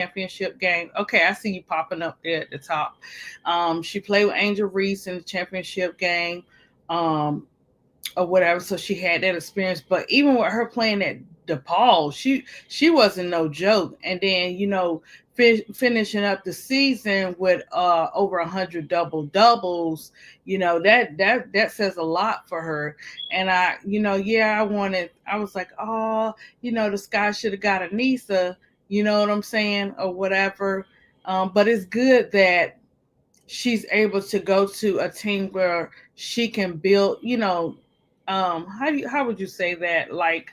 championship game. Okay, I see you popping up there at the top. She played with Angel Reese in the championship game, um, or whatever. So she had that experience. But even with her playing at DePaul, she wasn't no joke. And then finishing up the season with over 100 doubles. That says a lot for her. And I was like, oh, the Sky should have got Aneesha. You know what I'm saying, or whatever. But it's good that she's able to go to a team where she can build, how would you say that? Like,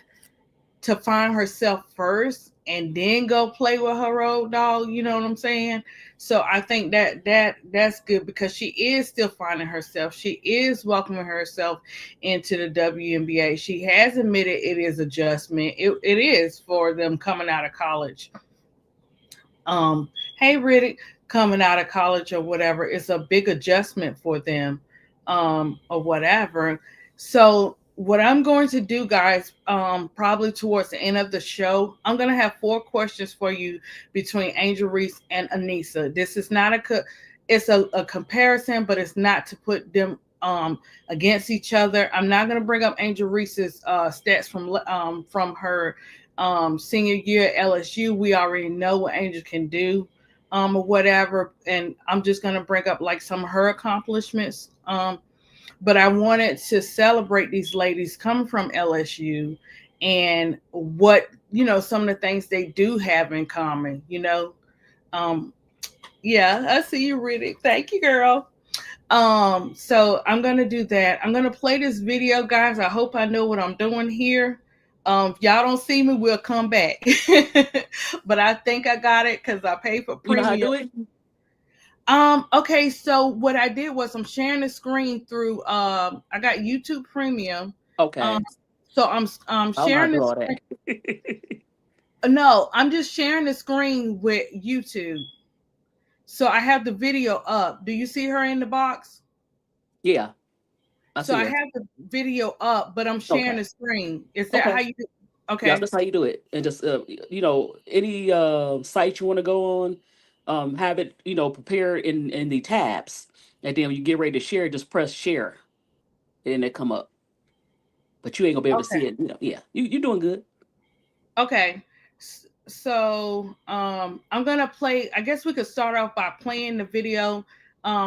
to find herself first and then go play with her road dog, you know what I'm saying? So I think that's good because she is still finding herself. She is welcoming herself into the WNBA. She has admitted it is adjustment. It is for them coming out of college. Hey Riddick, coming out of college or whatever, it's a big adjustment for them, or whatever. So what I'm going to do, guys, probably towards the end of the show, I'm going to have 4 questions for you between Angel Reese and Aneesha. This is not it's a comparison, but it's not to put them against each other. I'm not going to bring up Angel Reese's stats from her senior year at LSU. We already know what Angel can do, or whatever. And I'm just going to bring up like some of her accomplishments. But I wanted to celebrate these ladies coming from LSU and what, some of the things they do have in common, Yeah, I see you, Riddick. Thank you, girl. So I'm gonna do that. I'm gonna play this video, guys. I hope I know what I'm doing here. If y'all don't see me, we'll come back. But I think I got it because I paid for premium. You know how to do it? Okay, so what I did was I'm sharing the screen through I got YouTube Premium. Okay. So I'm sharing the screen. No, I'm just sharing the screen with YouTube. So I have the video up. Do you see her in the box? Yeah. I have the video up, but I'm sharing the screen. Is that how you do? Okay. Yeah, that's how you do it. And just any site you want to go on, have it, prepared in the tabs. And then when you get ready to share, just press share. And it come up. But you ain't gonna be able to see it. Yeah. You're doing good. Okay. So I'm gonna play. I guess we could start off by playing the video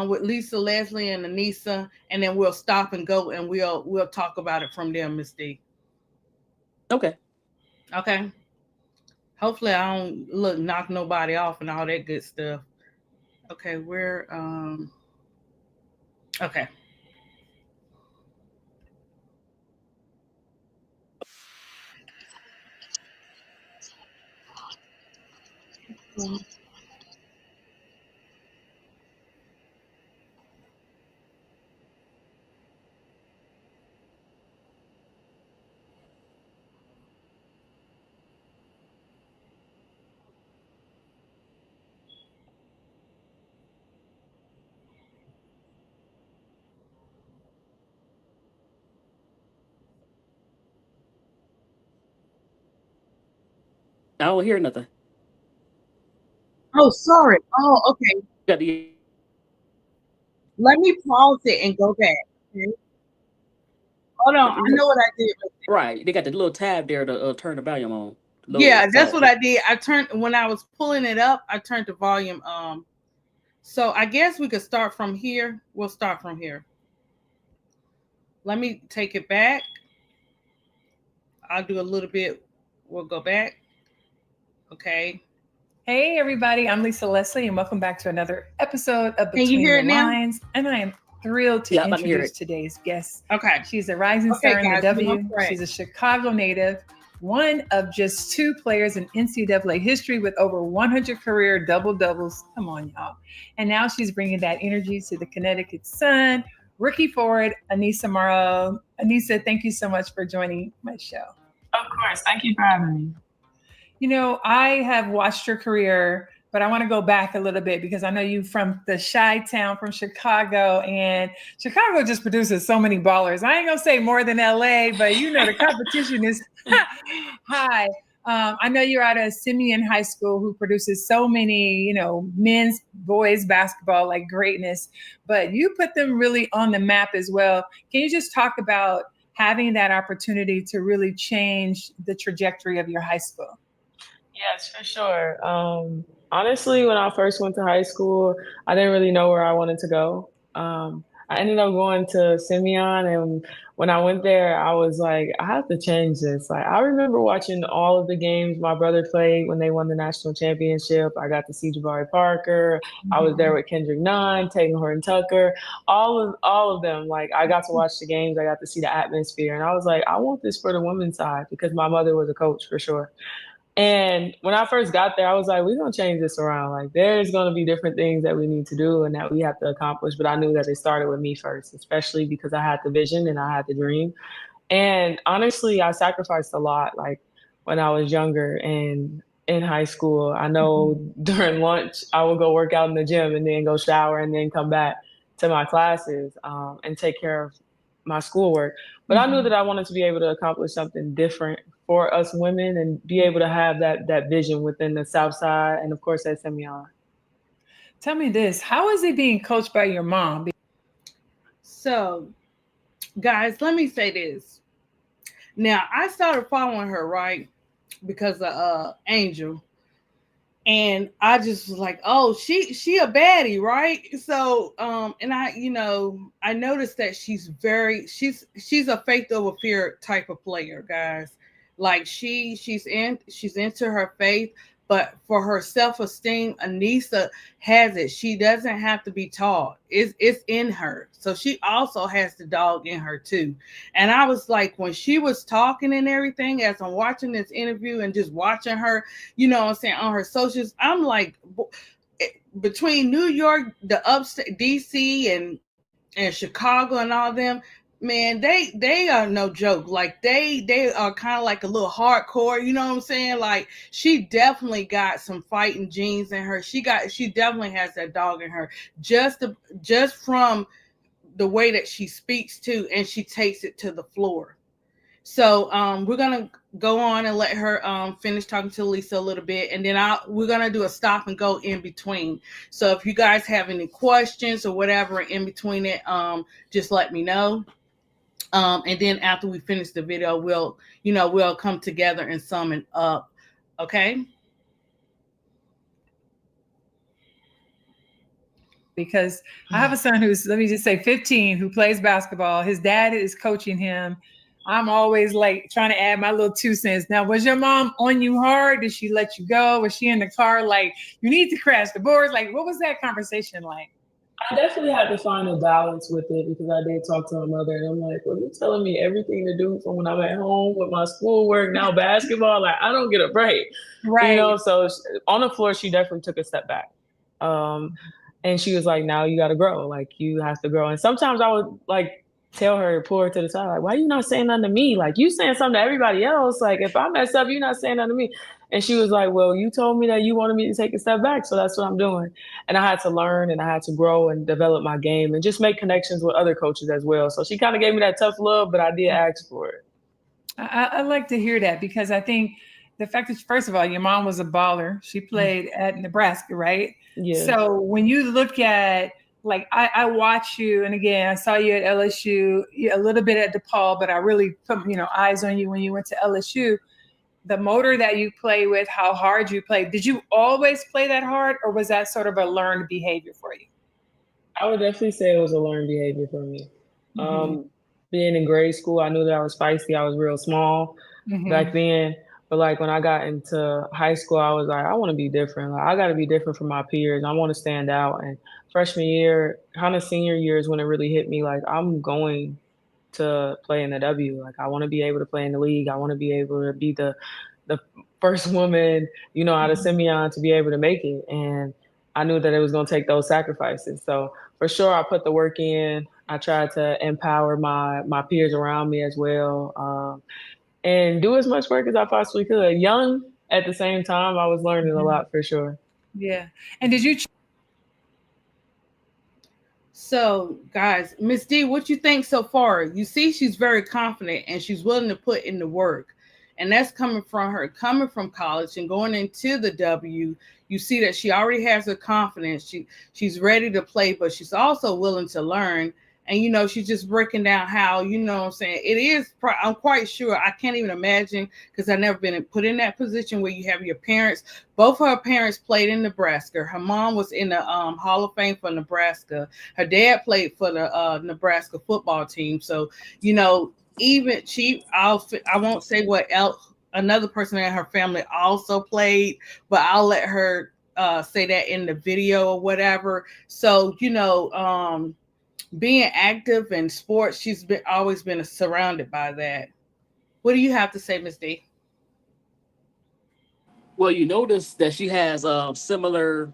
with Lisa, Leslie, and Aneesha, and then we'll stop and go and we'll talk about it from there, Miss D. Okay. Okay. Hopefully I don't knock nobody off and all that good stuff. Okay, okay. I don't hear nothing. Oh, sorry. Oh, okay. Got the Let me pause it and go back. Okay? Hold on. I know what I did. right. They got the little tab there to turn the volume on. Yeah, that's what I did. I turned when I was pulling it up. I turned the volume. So I guess we could start from here. We'll start from here. Let me take it back. I'll do a little bit. We'll go back. Okay. Hey everybody, I'm Lisa Leslie and welcome back to another episode of Can you Between hear the it now? Lines. And I am thrilled to introduce today's guest. Okay. She's a rising star in the guys, W. She's a Chicago native, one of just 2 players in NCAA history with over 100 career double-doubles. Come on, y'all. And now she's bringing that energy to the Connecticut Sun. Rookie forward, Aneesha Morrow. Aneesha, thank you so much for joining my show. Of course. Thank you for having me. I have watched your career, but I want to go back a little bit because I know you from the Chi-Town from Chicago, and Chicago just produces so many ballers. I ain't going to say more than LA, but the competition is high. I know you're out of Simeon High School, who produces so many, men's, boys basketball like greatness, but you put them really on the map as well. Can you just talk about having that opportunity to really change the trajectory of your high school? Yes, for sure. Honestly, when I first went to high school, I didn't really know where I wanted to go. I ended up going to Simeon, and when I went there, I was like, I have to change this. Like, I remember watching all of the games my brother played when they won the national championship. I got to see Jabari Parker. I was there with Kendrick Nunn, Tatum Horton Tucker, all of them. Like, I got to watch the games. I got to see the atmosphere, and I was like, I want this for the women's side because my mother was a coach for sure. And when I first got there, I was like, we're going to change this around. Like, there's going to be different things that we need to do and that we have to accomplish. But I knew that it started with me first, especially because I had the vision and I had the dream. And honestly, I sacrificed a lot, like when I was younger and in high school. I know during lunch, I would go work out in the gym and then go shower and then come back to my classes and take care of my schoolwork. But I knew that I wanted to be able to accomplish something different for us women and be able to have that vision within the South Side and of course at Simeon. Tell me this: how is it being coached by your mom? So, guys, let me say this. Now, I started following her, right? Because of Angel. And I just was like, oh, she a baddie, right? So and I noticed that she's a faith over fear type of player, guys. Like she's into her faith, but for her self-esteem, Aneesha has it. She doesn't have to be taught. It's in her. So she also has the dog in her too. And I was like, when she was talking and everything, as I'm watching this interview and just watching her, what I'm saying, on her socials, I'm like, between New York, the upstate DC and Chicago and all them, man, they are no joke. Like they are kind of like a little hardcore, you know what I'm saying? Like she definitely got some fighting genes in her. She definitely has that dog in her. Just from the way that she speaks to, and she takes it to the floor. So we're gonna go on and let her finish talking to Lisa a little bit, and then we're gonna do a stop and go in between. So if you guys have any questions or whatever in between it, just let me know. And then after we finish the video, we'll come together and sum it up. Okay. Because I have a son who's, let me just say, 15, who plays basketball. His dad is coaching him. I'm always like trying to add my little 2 cents. Now, was your mom on you hard? Did she let you go? Was she in the car like, you need to crash the boards? Like, what was that conversation like? I definitely had to find a balance with it because I did talk to my mother and I'm like, well, you're telling me everything to do from when I'm at home with my schoolwork, now basketball, like I don't get a break, Right. So on the floor, she definitely took a step back. And she was like, now you got to grow, like you have to grow. And sometimes I would like tell her, pull her to the side, like, why are you not saying nothing to me? Like you saying something to everybody else. Like if I mess up, you're not saying nothing to me. And she was like, well, you told me that you wanted me to take a step back. So that's what I'm doing. And I had to learn and I had to grow and develop my game and just make connections with other coaches as well. So she kind of gave me that tough love, but I did ask for it. I like to hear that because I think the fact that, first of all, your mom was a baller. She played at Nebraska, right? Yeah. So when you look at, like, I watch you, and again, I saw you at LSU, a little bit at DePaul, but I really put, eyes on you when you went to LSU. The motor that you play with, how hard you play. Did you always play that hard, or was that sort of a learned behavior for you? I would definitely say it was a learned behavior for me. Being in grade school, I knew that I was feisty. I was real small back then. But like when I got into high school, I was like, I want to be different. Like I got to be different from my peers. I want to stand out. And freshman year, kind of senior year is when it really hit me. Like I'm going to play in the W. Like I want to be able to play in the league. I want to be able to be the first woman, out of Simeon to be able to make it. And I knew that it was going to take those sacrifices. So for sure, I put the work in. I tried to empower my peers around me as well, and do as much work as I possibly could. Young at the same time, I was learning a lot for sure. Yeah. And did you? So, guys, Miss D, what you think so far? You see, she's very confident and she's willing to put in the work. And that's coming from her, coming from college and going into the W. You see that she already has her confidence. She's ready to play, but she's also willing to learn. And she's just breaking down how, what I'm saying, it is. I'm quite sure. I can't even imagine, because I've never been put in that position where you have your parents. Both her parents played in Nebraska. Her mom was in the Hall of Fame for Nebraska. Her dad played for the Nebraska football team. So even I won't say what else another person in her family also played, but I'll let her say that in the video or whatever. So being active in sports, she's always been surrounded by that. What do you have to say, Miss D? Well, you notice that she has similar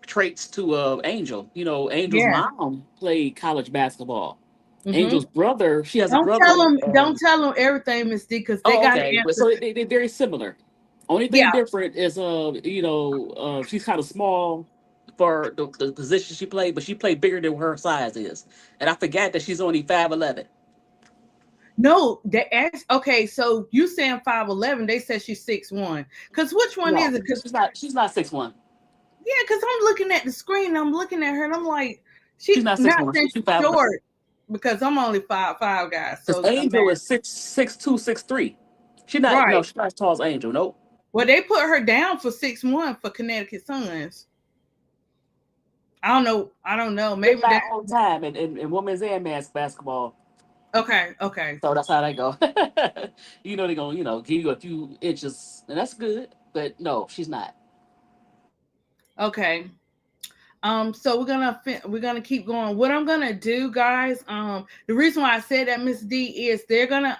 traits to Angel. Angel's Yeah. mom played college basketball. Mm-hmm. Angel's brother, she has a Don't brother. tell them. Don't tell them everything, Miss D, because they Oh, got to okay. But answer. so they're very similar. Only Yeah. thing different is, she's kind of small for the position she played, but she played bigger than her size is. And I forgot that she's only 5'11". No, they asked. Okay, so you saying 5'11"? They said she's 6'1". Because which one is No, it? Because she's not 6'1". yeah, because I'm looking at the screen. I'm looking at her, and I'm like, She's she not six not one. saying She's she's 5'11". short, because I'm only 5'5", guys. Because So Angel is 6'2", 6'3". She's not no, right. she's not as tall as Angel. Nope. Well, they put her down for 6'1" for Connecticut Suns. I don't know. I don't know. They Maybe lie that. all the time in women's and men's basketball. Okay. Okay. So that's how they go. They're gonna, give you a few inches, and that's good. But no, she's not. Okay. So we're gonna keep going. What I'm gonna do, guys, the reason why I said that, Miss D, is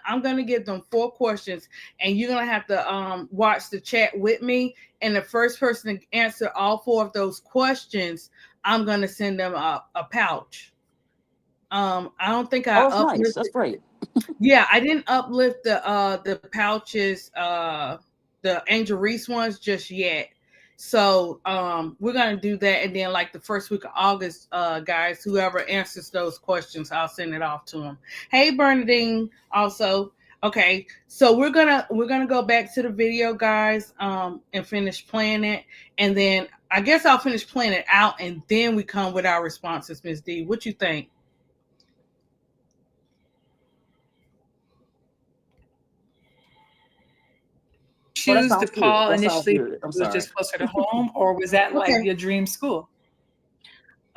I'm gonna give them 4 questions, and you're gonna have to watch the chat with me. And the first person to answer all 4 of those questions, I'm gonna send them a pouch. I don't think I Oh, it's nice. That's uplifted. great. Yeah, I didn't uplift the pouches, the Angel Reese ones just yet. So we're gonna do that, and then like the first week of August, guys, whoever answers those questions, I'll send it off to them. Hey, Bernadine, also. Okay, so we're gonna go back to the video, guys, and finish playing it, and then I guess I'll finish playing it out, and then we come with our responses. Miss D, what you think? Well, that Choose sounds good. DePaul That sounds initially good. I'm was sorry. just closer to home, or was that like Okay. your dream school?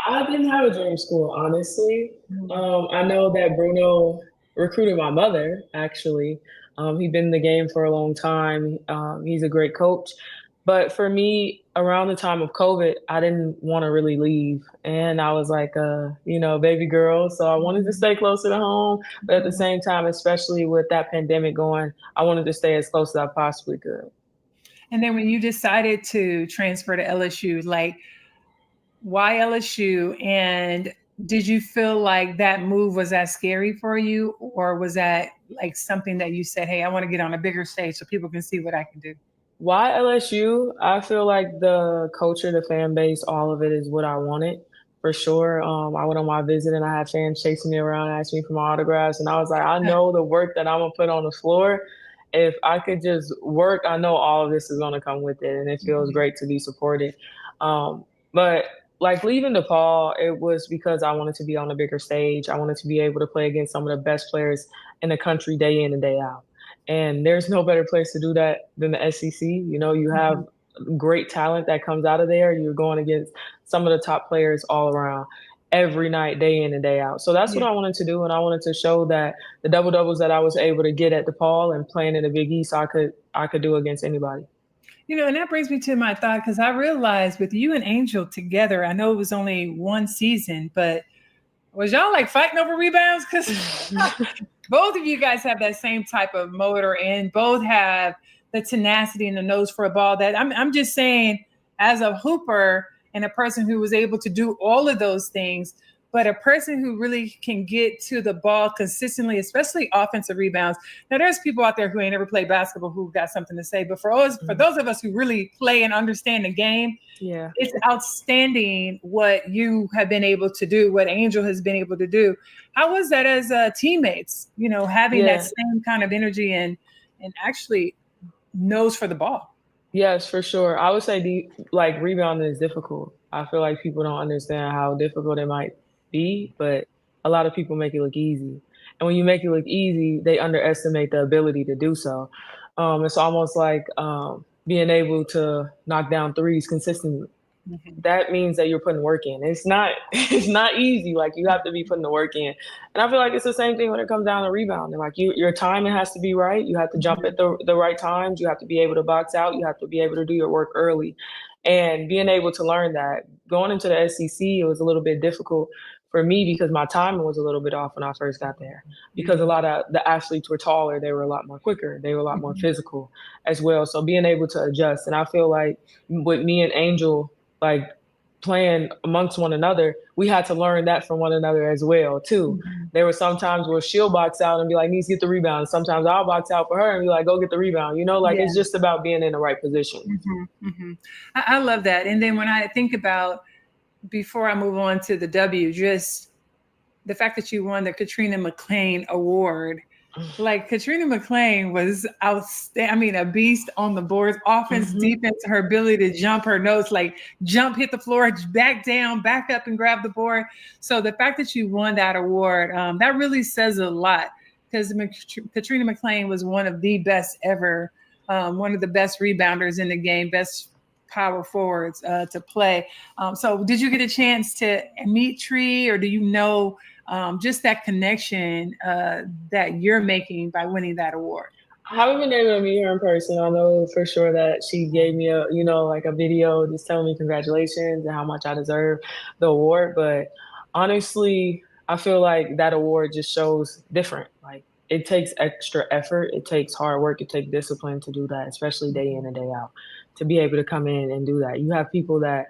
I didn't have a dream school, honestly. Mhm. I know that Bruno recruited my mother, actually. He's been in the game for a long time. He's a great coach. But for me, around the time of COVID, I didn't want to really leave. And I was like, baby girl. So I wanted to stay closer to home. But at the same time, especially with that pandemic going, I wanted to stay as close as I possibly could. And then when you decided to transfer to LSU, like why LSU? And did you feel like that move was that scary for you? Or was that like something that you said, hey, I want to get on a bigger stage so people can see what I can do? Why LSU? I feel like the culture, the fan base, all of it is what I wanted for sure. I went on my visit and I had fans chasing me around, asking me for my autographs, and I was like, I know the work that I'm gonna put on the floor. If I could just work, I know all of this is gonna come with it, and it feels great to be supported. But like leaving DePaul, it was because I wanted to be on a bigger stage. I wanted to be able to play against some of the best players in the country day in and day out. And there's no better place to do that than the SEC. You have great talent that comes out of there. You're going against some of the top players all around every night, day in and day out. So that's what Yeah. I wanted to do. And I wanted to show that the double doubles that I was able to get at DePaul and playing in the Big East, I could do against anybody. And that brings me to my thought, because I realized with you and Angel together, I know it was only one season, but was y'all like fighting over rebounds? Because both of you guys have that same type of motor and both have the tenacity and the nose for a ball that I'm just saying, as a hooper and a person who was able to do all of those things, but a person who really can get to the ball consistently, especially offensive rebounds. Now, there's people out there who ain't ever played basketball who got something to say, but for those of us who really play and understand the game, Yeah. it's outstanding what you have been able to do, what Angel has been able to do. How was that as teammates, having that Yeah. same kind of energy and and actually nose for the ball. Yes, for sure. I would say like rebounding is difficult. I feel like people don't understand how difficult it might be, but a lot of people make it look easy. And when you make it look easy, they underestimate the ability to do so. It's almost like being able to knock down threes consistently. Mhm. That means that you're putting work in. It's not it's not easy. Like you have to be putting the work in. And I feel like it's the same thing when it comes down to rebounding. Like your timing has to be right. You have to jump at the right times. You have to be able to box out. You have to be able to do your work early. And being able to learn that going into the SEC, it was a little bit difficult for me because my timing was a little bit off when I first got there. Because a lot of the athletes were taller, they were a lot more quicker, they were a lot more Mhm. physical as well. So being able to adjust. And I feel like with me and Angel, like playing amongst one another, we had to learn that from one another as well too. Mhm. There were some times where she'll box out and be like, needs to get the rebound. Sometimes I'll box out for her and be like, go get the rebound. You know, like Yeah. it's just about being in the right position. I love that. And then when I think about, before I move on to the W, just the fact that you won the Katrina McClain Award. Like Katrina McClain was outstanding. I mean, a beast on the boards, offense, Mm-hmm. defense, her ability to jump, her notes, like jump, hit the floor, back down, back up and grab the board. So the fact that you won that award, that really says a lot, because Katrina McClain was one of the best ever, one of the best rebounders in the game, best power forwards to play. So did you get a chance to meet Tree, or do you know just that connection that you're making by winning that award? I haven't been able to meet her in person. I know for sure that she gave me a, like a video just telling me congratulations and how much I deserve the award. But honestly, I feel like that award just shows different. Like it takes extra effort, it takes hard work, it takes discipline to do that, especially day in and day out. To be able to come in and do that, you have people that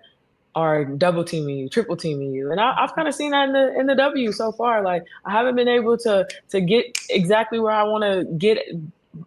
are double teaming you, triple teaming you, and I've kind of seen that in the W so far. Like I haven't been able to get exactly where I want to get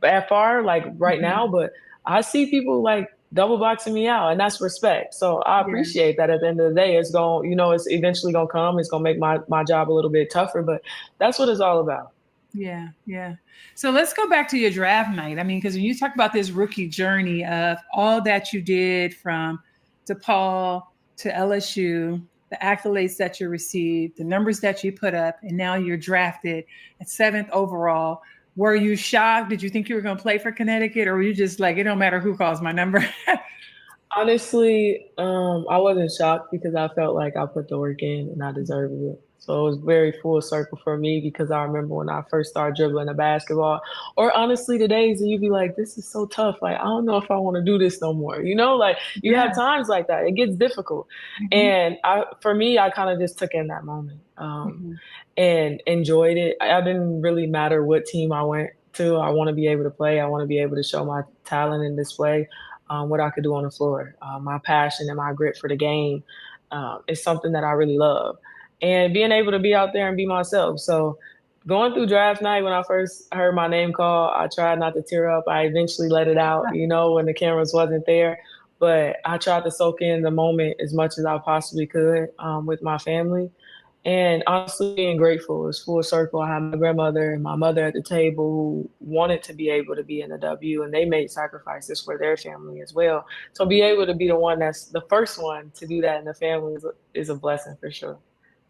that far, like right now, but I see people like double boxing me out, and that's respect. So I Yeah. appreciate that. At the end of the day, it's going, it's eventually gonna come. It's gonna make my job a little bit tougher, but that's what it's all about. Yeah, yeah. So let's go back to your draft night. I mean, because when you talk about this rookie journey of all that you did from DePaul to LSU, the accolades that you received, the numbers that you put up, and now you're drafted at seventh overall. Were you shocked? Did you think you were going to play for Connecticut, or were you just like, it don't matter who calls my number? Honestly, I wasn't shocked because I felt like I put the work in and I deserved it. So it was very full circle for me because I remember when I first started dribbling a basketball, or honestly, the days that you'd be like, this is so tough. Like, I don't know if I want to do this no more. Like you Yeah. have times like that. It gets difficult. Mhm. And for me, I kind of just took in that moment Mhm. and enjoyed it. I didn't really matter what team I went to. I want to be able to play. I want to be able to show my talent and display what I could do on the floor. My passion and my grit for the game is something that I really love. And being able to be out there and be myself. So going through draft night, when I first heard my name called, I tried not to tear up. I eventually let it out, when the cameras wasn't there. But I tried to soak in the moment as much as I possibly could with my family. And honestly, being grateful is full circle. I had my grandmother and my mother at the table who wanted to be able to be in the W, and they made sacrifices for their family as well. So be able to be the one that's the first one to do that in the family is a blessing for sure.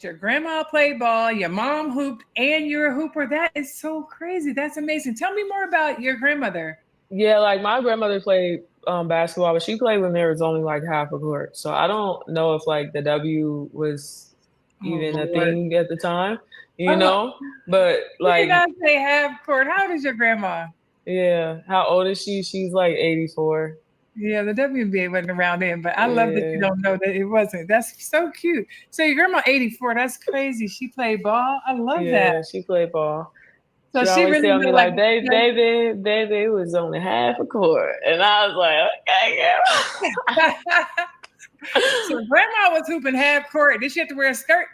Your grandma played ball, your mom hooped, and you're a hooper. That is so crazy. That's amazing. Tell me more about your grandmother. Yeah, like my grandmother played basketball, but she played when there was only like half a court. So I don't know if like the W was Oh, even a Lord. thing at the time, Oh, but you did like not say half court. How old is your grandma? yeah, how old is she? She's like 84. Yeah, the WNBA wasn't around then, but I love that you Yeah, don't know that it wasn't. That's so cute. So your grandma 84, that's crazy. She played ball. I love that. yeah, she played ball. So She she always really tell me knew like like, baby, it was only half a court, and I was like, okay, so girl. grandma was hooping half court. Did she have to wear a skirt?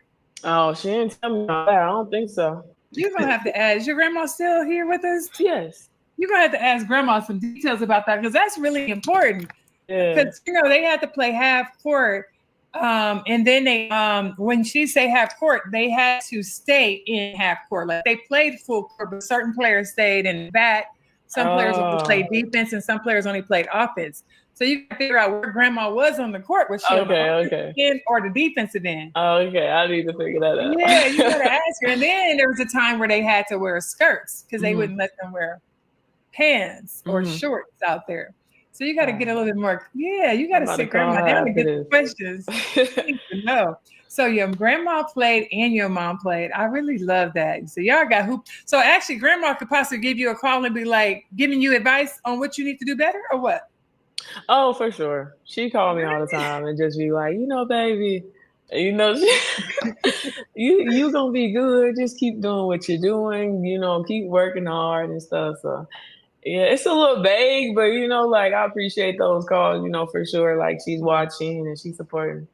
Oh, she didn't tell me about that. I don't think so. You're gonna have to ask. Is your grandma still here with us? Yes. You're gonna have to ask grandma some details about that because that's really important. Yeah. Because they had to play half court, and then they when she say half court, they had to stay in half court. Like they played full court, but certain players stayed in the back. Some players only Oh, played defense and some players only played offense. So you got to figure out where grandma was on the court. Was she on the okay, offensive okay. end or the defensive end? Okay, I need to figure that Yeah, you got to out. ask her. And then there was a time where they had to wear skirts because they Hmm. wouldn't let them wear pants or Hmm. shorts out there. So you got to get a Oh, little bit more. Yeah, you got I'm to about to sit call grandma her down and after get the questions. this. She needs to know. So your grandma played and your mom played. I really love that. So y'all got hoop. So actually, grandma could possibly give you a call and be like giving you advice on what you need to do better or what? Oh, for sure. She called me all the time and just be like, baby, you know, you gonna be good. Just keep doing what you're doing. Keep working hard and stuff. So yeah, it's a little vague, but like I appreciate those calls. For sure. Like she's watching and she's supporting.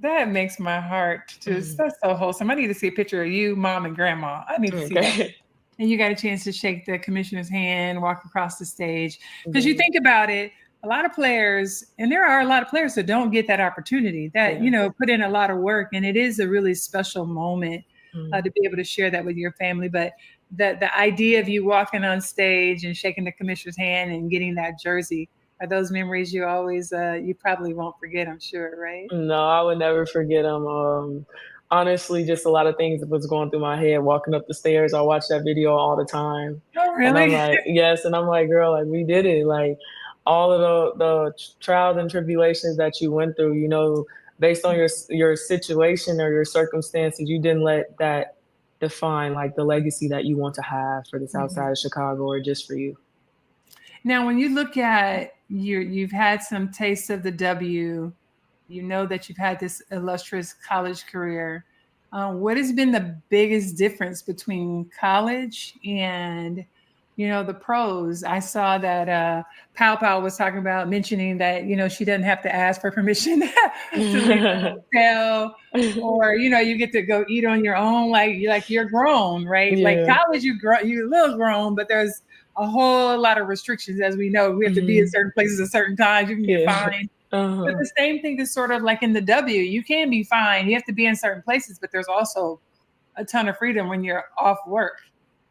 That makes my heart just, Mhm. that's so wholesome. I need to see a picture of you, mom, and grandma. I need to see that. Okay. And you got a chance to shake the commissioner's hand, walk across the stage. Because you Yeah. think about it, a lot of players, and there are a lot of players that don't get that opportunity, that, Yeah. put in a lot of work. And it is a really special moment Mm. to be able to share that with your family. But the idea of you walking on stage and shaking the commissioner's hand and getting that jersey, are those memories you always, you probably won't forget, I'm sure, right? No, I would never forget them. Honestly, just a lot of things that was going through my head walking up the stairs. I watch that video all the time, Oh, and I'm really? like, yes, and I'm like, girl, like we did it. Like all of the trials and tribulations that you went through, based on your situation or your circumstances, you didn't let that define like the legacy that you want to have for this outside of Chicago or just for you. Now, when you look at you've had some taste of the W, you know that you've had this illustrious college career. What has been the biggest difference between college and the pros? I saw that Pow Pow was talking about mentioning that she doesn't have to ask for permission to leave the hotel, or you get to go eat on your own, like you're grown, right? Like Yeah. college, you're a little grown, but there's a whole lot of restrictions. As we know, we have to be in Hmm. certain places at certain times. You can get Yeah. fined. But Uh-huh. the same thing is sort of like in the W. You can be fined. You have to be in certain places, but there's also a ton of freedom when you're off work.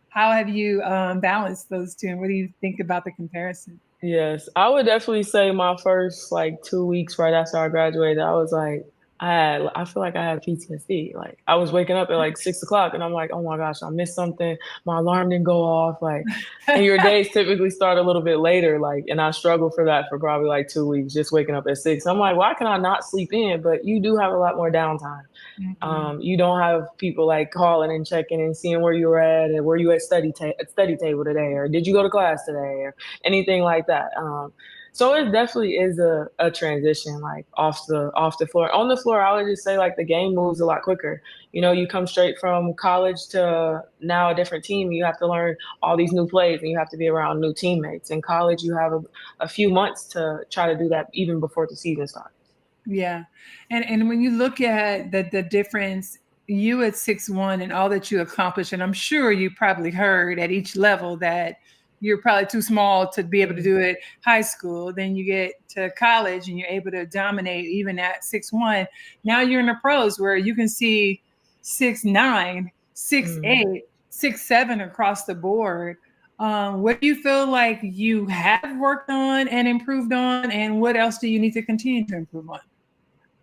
How have you balanced those two? And what do you think about the comparison? Yes, I would definitely say my first like 2 weeks right after I graduated, I was like, I feel like I had PTSD. Like I was waking up at like 6 o'clock and I'm like, oh my gosh, I missed something. My alarm didn't go off. Like, and your days typically start a little bit later. Like, and I struggled for that for probably like 2 weeks, just waking up at 6. I'm like, why can I not sleep in? But you do have a lot more downtime. Mhm. You don't have people like calling and checking and seeing where you were at and where you at study table today, or did you go to class today, or anything like that. So it definitely is a transition, like off the floor. On the floor, I would just say like the game moves a lot quicker. You come straight from college to now a different team. You have to learn all these new plays, and you have to be around new teammates. In college, you have a few months to try to do that even before the season starts. Yeah. And when you look at the difference, you at 6'1" and all that you accomplished, and I'm sure you probably heard at each level that you're probably too small to be able to Mm. do it high school. Then you get to college and you're able to dominate even at 6'1". Now you're in the pros where you can see 6'9", six Mm. eight, 6'7" across the board. What do you feel like you have worked on and improved on, and what else do you need to continue to improve on?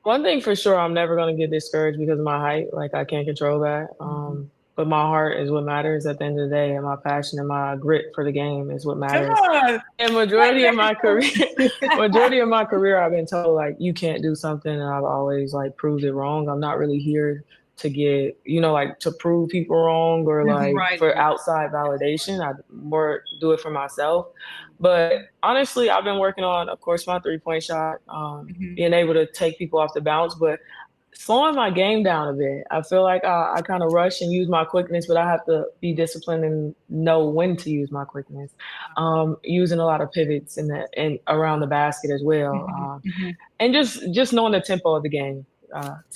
One thing for sure, I'm never gonna get discouraged because of my height. Like I can't control that. Mhm. But my heart is what matters at the end of the day, and my passion and my grit for the game is what Come matters. on. And Like majority of my career, that. majority of my career, I've been told like you can't do something, and I've always like proved it wrong. I'm not really here to get, like to prove people wrong or like Right. for outside validation. I more do it for myself. But honestly, I've been working on, of course, my 3-point shot, Mhm. being able to take people off the bounce, but slowing my game down a bit. I feel like I kind of rush and use my quickness, but I have to be disciplined and know when to use my quickness. Using a lot of pivots in the and around the basket as well, Mhm. Mhm. and just knowing the tempo of the game.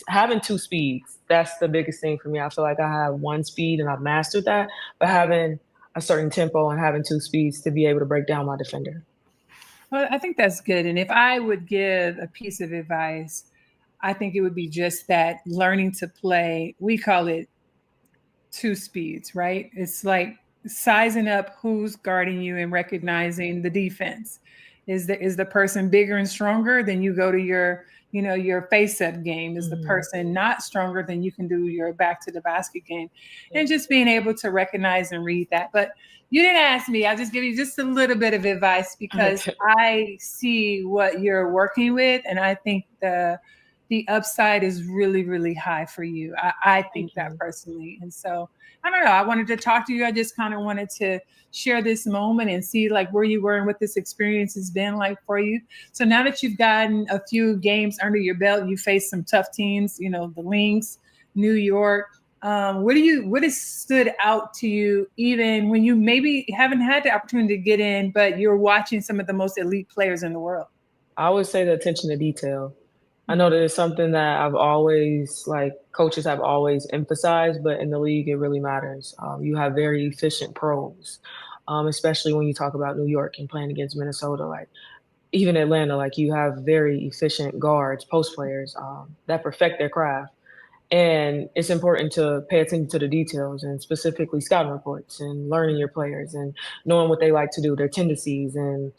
Having two speeds, that's the biggest thing for me. I feel like I have one speed and I've mastered that, but having a certain tempo and having two speeds to be able to break down my defender. Well, I think that's good. And if I would give a piece of advice, I think it would be just that learning to play, we call it two speeds, right? It's like sizing up who's guarding you and recognizing the defense. Is the person bigger and stronger? Then you go to your, your face up game. Is the Mhm. person not stronger? Then you can do your back to the basket game, and just being able to recognize and read that. But you didn't ask me. I'll just give you just a little bit of advice because Okay. I see what you're working with, and I think the upside is really, really high for you. I Thank think that you. personally. And so I don't know. I wanted to talk to you. I just kind of wanted to share this moment and see like where you were and what this experience has been like for you. So now that you've gotten a few games under your belt, you faced some tough teams, the Lynx, New York. What has stood out to you even when you maybe haven't had the opportunity to get in, but you're watching some of the most elite players in the world? I would say the attention to detail. I know Mhm. that it's something that I've always, like, coaches have always emphasized, but in the league, it really matters. You have very efficient pros, especially when you talk about New York and playing against Minnesota. Like, even Atlanta, like, you have very efficient guards, post players that perfect their craft. And it's important to pay attention to the details and specifically scouting reports and learning your players and knowing what they like to do, their tendencies and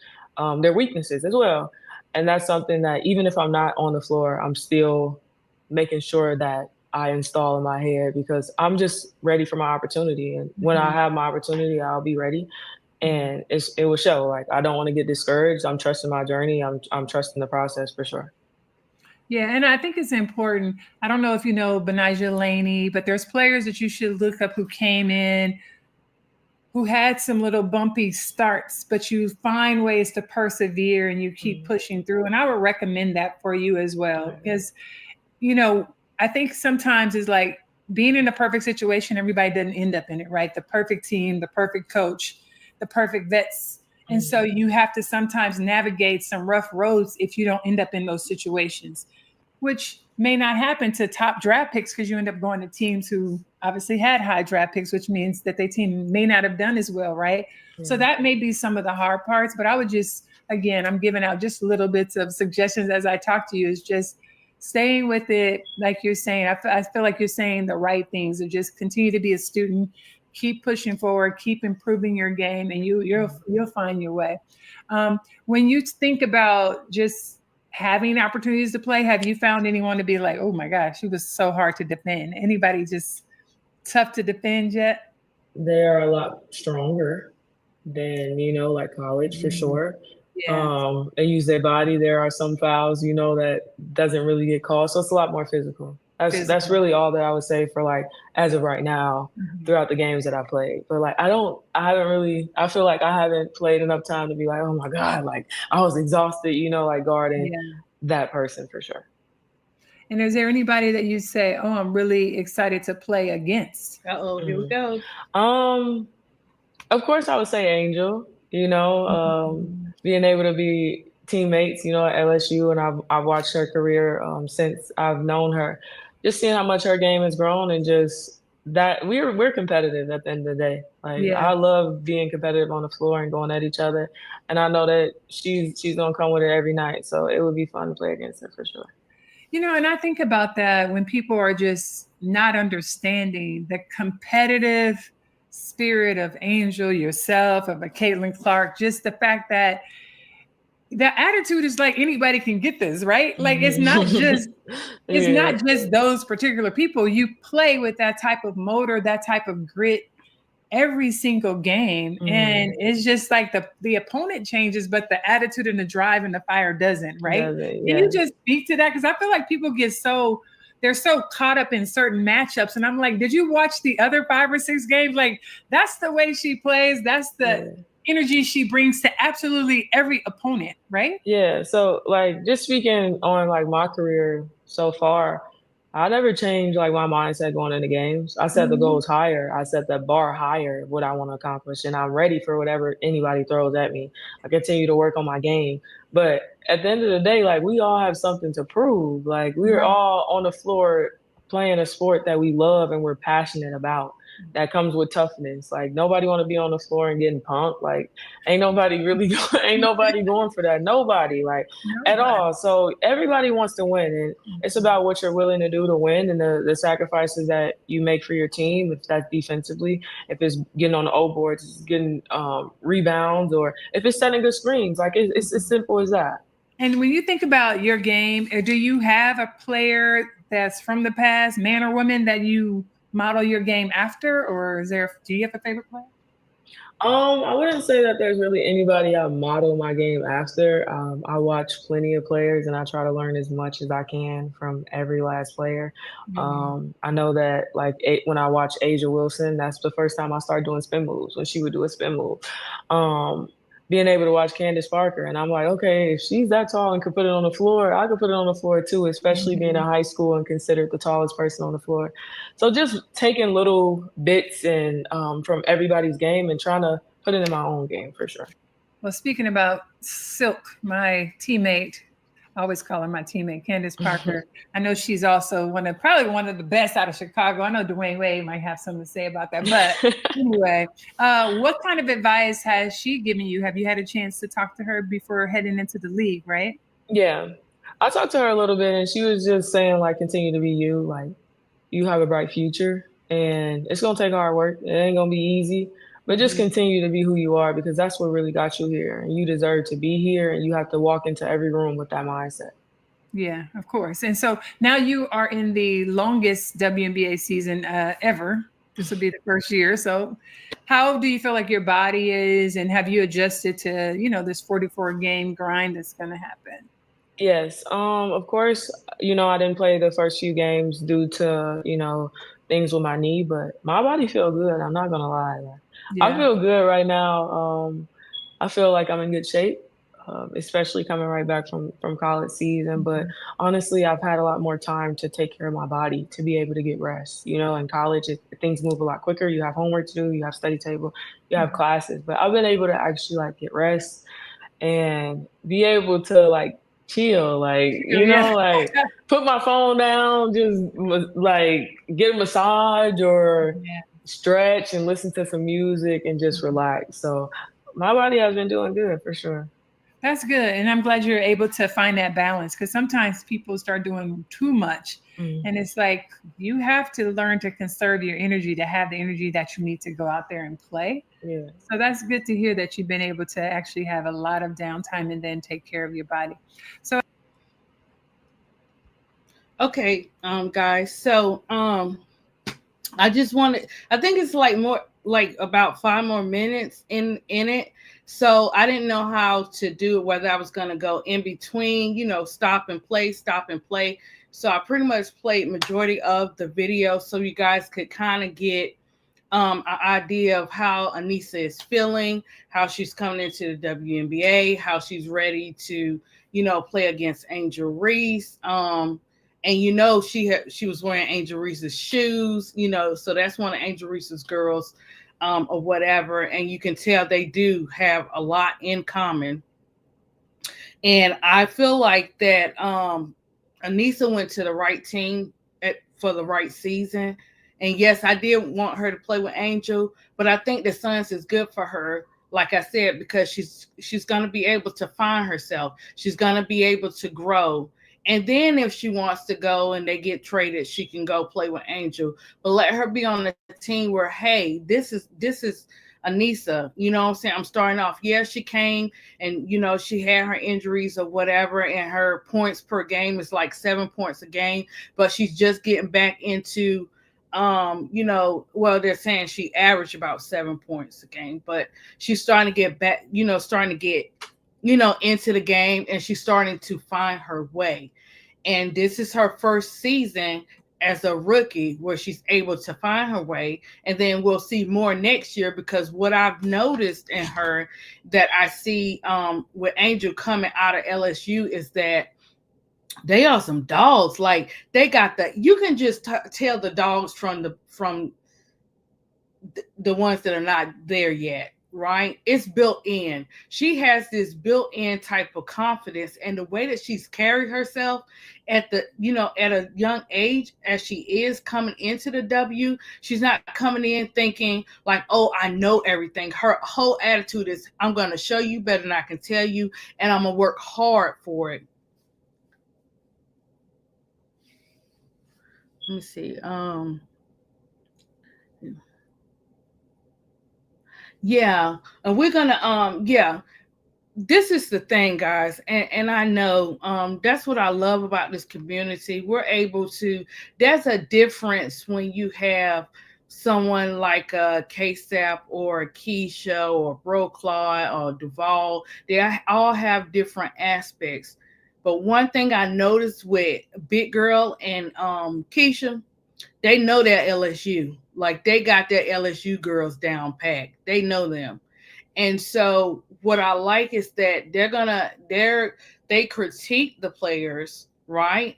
their weaknesses as well. And that's something that even if I'm not on the floor, I'm still making sure that I install in my head because I'm just ready for my opportunity. And when I Mhm. have my opportunity, I'll be ready. Mhm. And it will show. Like I don't want to get discouraged. I'm trusting my journey. I'm trusting the process for sure. Yeah, and I think it's important. I don't know if you know Benijah Laney, but there's players that you should look up who came in who had some little bumpy starts, but you find ways to persevere and you keep Mm. pushing through. And I would recommend that for you as All well. right. Because, you know, I think sometimes it's like being in a perfect situation, everybody doesn't end up in it, right? The perfect team, the perfect coach, the perfect vets. And so Mm. you have to sometimes navigate some rough roads if you don't end up in those situations, which may not happen to top draft picks because you end up going to teams who obviously had high draft picks, which means that their team may not have done as well, right? So Yeah. that may be some of the hard parts, but I would just, again, I'm giving out just little bits of suggestions as I talk to you, is just staying with it. Like you're saying, I feel like you're saying the right things, and just continue to be a student, keep pushing forward, keep improving your game, and Mm. you'll find your way. When you think about just having opportunities to play, have you found anyone to be like, oh my gosh, she was so hard to defend? Anybody just tough to defend yet? They are a lot stronger than, like college for Mm, sure. yeah, They use their body. There are some fouls, that doesn't really get called. So it's a lot more physical. That's physical. really all that I would say for like as of right now Mhm. throughout the games that I played. But like I haven't really I feel like I haven't played enough time to be like, oh my God, like I was exhausted, like guarding Yeah. that person for sure. And is there anybody that you say, oh, I'm really excited to play against? Uh-oh, here we Mhm. go. Um Of course, I would say Angel. Mhm. Being able to be teammates, at LSU, and I've watched her career since I've known her. Just seeing how much her game has grown, and just that we're competitive at the end of the day. Like Yeah. I love being competitive on the floor and going at each other, and I know that she's gonna come with it every night. So it would be fun to play against her for sure. And I think about that when people are just not understanding the competitive spirit of Angel, yourself, of a Caitlin Clark, just the fact that the attitude is like anybody can get this, right? Like Mhm. it's Yeah. not just those particular people. You play with that type of motor, that type of grit every single game. Mhm. And it's just like the opponent changes, but the attitude and the drive and the fire doesn't, right? Does it? Can you Yes. just speak to that? Because I feel like people get they're so caught up in certain matchups. And I'm like, did you watch the other 5 or 6 games? Like, that's the way she plays. That's the Yeah. energy she brings to absolutely every opponent, right? Yeah, so like just speaking on like my career so far, I never changed like my mindset going into games. I set the Mhm. goals higher. I set the bar higher, what I want to accomplish, and I'm ready for whatever anybody throws at me. I continue to work on my game. But at the end of the day, like we all have something to prove. Like we're Right. all on the floor playing a sport that we love and we're passionate about. that comes with toughness. Like nobody want to be on the floor and getting pumped. Like ain't nobody really ain't nobody going for that. Nobody like at Nobody. all. So everybody wants to win, and it's about what you're willing to do to win and the sacrifices that you make for your team. If that's defensively, if it's getting on the O boards, it's getting rebounds, or if it's setting good screens. Like it's as simple as that. And when you think about your game, do you have a player that's from the past, man or woman, that you model your game after, or do you have a favorite player? I wouldn't say that there's really anybody I model my game after. I watch plenty of players and I try to learn as much as I can from every last player. I know that like when I watch Asia Wilson, that's the first time I started doing spin moves when she would do a spin move. Being able to watch Candace Parker, and I'm like, okay, if she's that tall and could put it on the floor, I could put it on the floor too, especially being in high school and considered the tallest person on the floor. So just taking little bits and from everybody's game and trying to put it in my own game for sure. Well, speaking about Silk, my teammate, I always call her my teammate, Candace Parker. I know she's also probably one of the best out of Chicago. I know Dwayne Wade might have something to say about that. But anyway, what kind of advice has she given you? Have you had a chance to talk to her before heading into the league, right? Yeah. I talked to her a little bit and she was just saying like continue to be you, like you have a bright future and it's gonna take hard work. It ain't gonna be easy. But just continue to be who you are because that's what really got you here. And you deserve to be here and you have to walk into every room with that mindset. Yeah, of course. And so now you are in the longest WNBA season ever. This will be the first year. So how do you feel like your body is and have you adjusted to, this 44 game grind that's going to happen? Yes. Of course, I didn't play the first few games due to, things with my knee, but my body feel good. I'm not gonna lie. Yeah. I feel good right now. I feel like I'm in good shape, especially coming right back from college season. But honestly, I've had a lot more time to take care of my body to be able to get rest. In college, things move a lot quicker. You have homework to do, you have study table, you have classes. But I've been able to actually like get rest and be able to like chill, like like put my phone down, just like get a massage or stretch and listen to some music and just relax. So my body has been doing good for sure. That's good. And I'm glad you're able to find that balance because sometimes people start doing too much. And it's like you have to learn to conserve your energy to have the energy that you need to go out there and play. Yeah. So that's good to hear that you've been able to actually have a lot of downtime and then take care of your body. So okay, guys. So I think it's like about 5 more minutes in it. So I didn't know how to do it, whether I was gonna go in between, stop and play. So I pretty much played majority of the video so you guys could kind of get an idea of how Aneesha is feeling, how she's coming into the WNBA, how she's ready to, play against Angel Reese. And she was wearing Angel Reese's shoes, so that's one of Angel Reese's girls, or whatever. And you can tell they do have a lot in common. And I feel like that Aneesha went to the right team for the right season. And yes, I did want her to play with Angel, but I think the Suns is good for her. Like I said, because she's going to be able to find herself. She's going to be able to grow. And then if she wants to go and they get traded, she can go play with Angel. But let her be on the team where, hey, this is Aneesha, you know what I'm saying? I'm starting off. Yeah, she came and, she had her injuries or whatever, and her points per game is like 7 points a game, but she's just getting back into, they're saying she averaged about 7 points a game, but she's starting to get back, into the game, and she's starting to find her way. And this is her first season as a rookie where she's able to find her way. And then we'll see more next year, because what I've noticed in her that I see with Angel coming out of LSU is that they are some dogs. Like they got you can just tell the dogs from the ones that are not there yet. right? It's built in. She has this built in type of confidence, and the way that she's carried herself at the, at a young age as she is coming into the W, she's not coming in thinking like, oh, I know everything. Her whole attitude is, I'm going to show you better than I can tell you, and I'm going to work hard for it. Let me see. Yeah, and we're gonna yeah, this is the thing, guys, and I know that's what I love about this community. We're able to, there's a difference when you have someone like a KSAP or a Keisha or Bro Claude or Duval. They all have different aspects. But one thing I noticed with Big Girl and Keisha, they know their LSU. Like they got their LSU girls down packed. They know them. And so what I like is that they critique the players, right?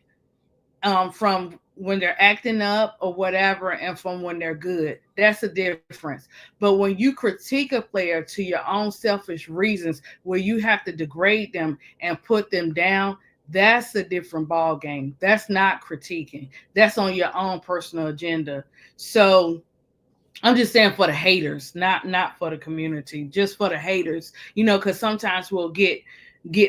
From when they're acting up or whatever, and from when they're good. That's a difference. But when you critique a player to your own selfish reasons, where you have to degrade them and put them down, that's a different ball game. That's not critiquing. That's on your own personal agenda. So I'm just saying for the haters, not for the community, just for the haters. Because sometimes we'll get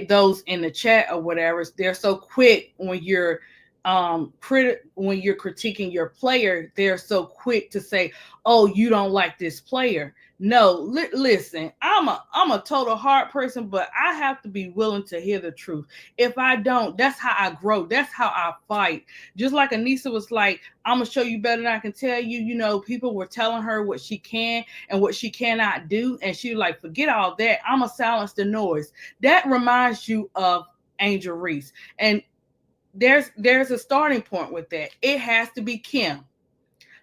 those in the chat or whatever. They're so quick when you're when you're critiquing your player. They're so quick to say, "Oh, you don't like this player." No, listen, I'm a total hard person, but I have to be willing to hear the truth. If I don't, that's how I grow. That's how I fight. Just like Aneesha was like, I'm gonna show you better than I can tell you. People were telling her what she can and what she cannot do, and she was like, forget all that. I'm gonna silence the noise. That reminds you of Angel Reese, and there's a starting point with that. It has to be Kim,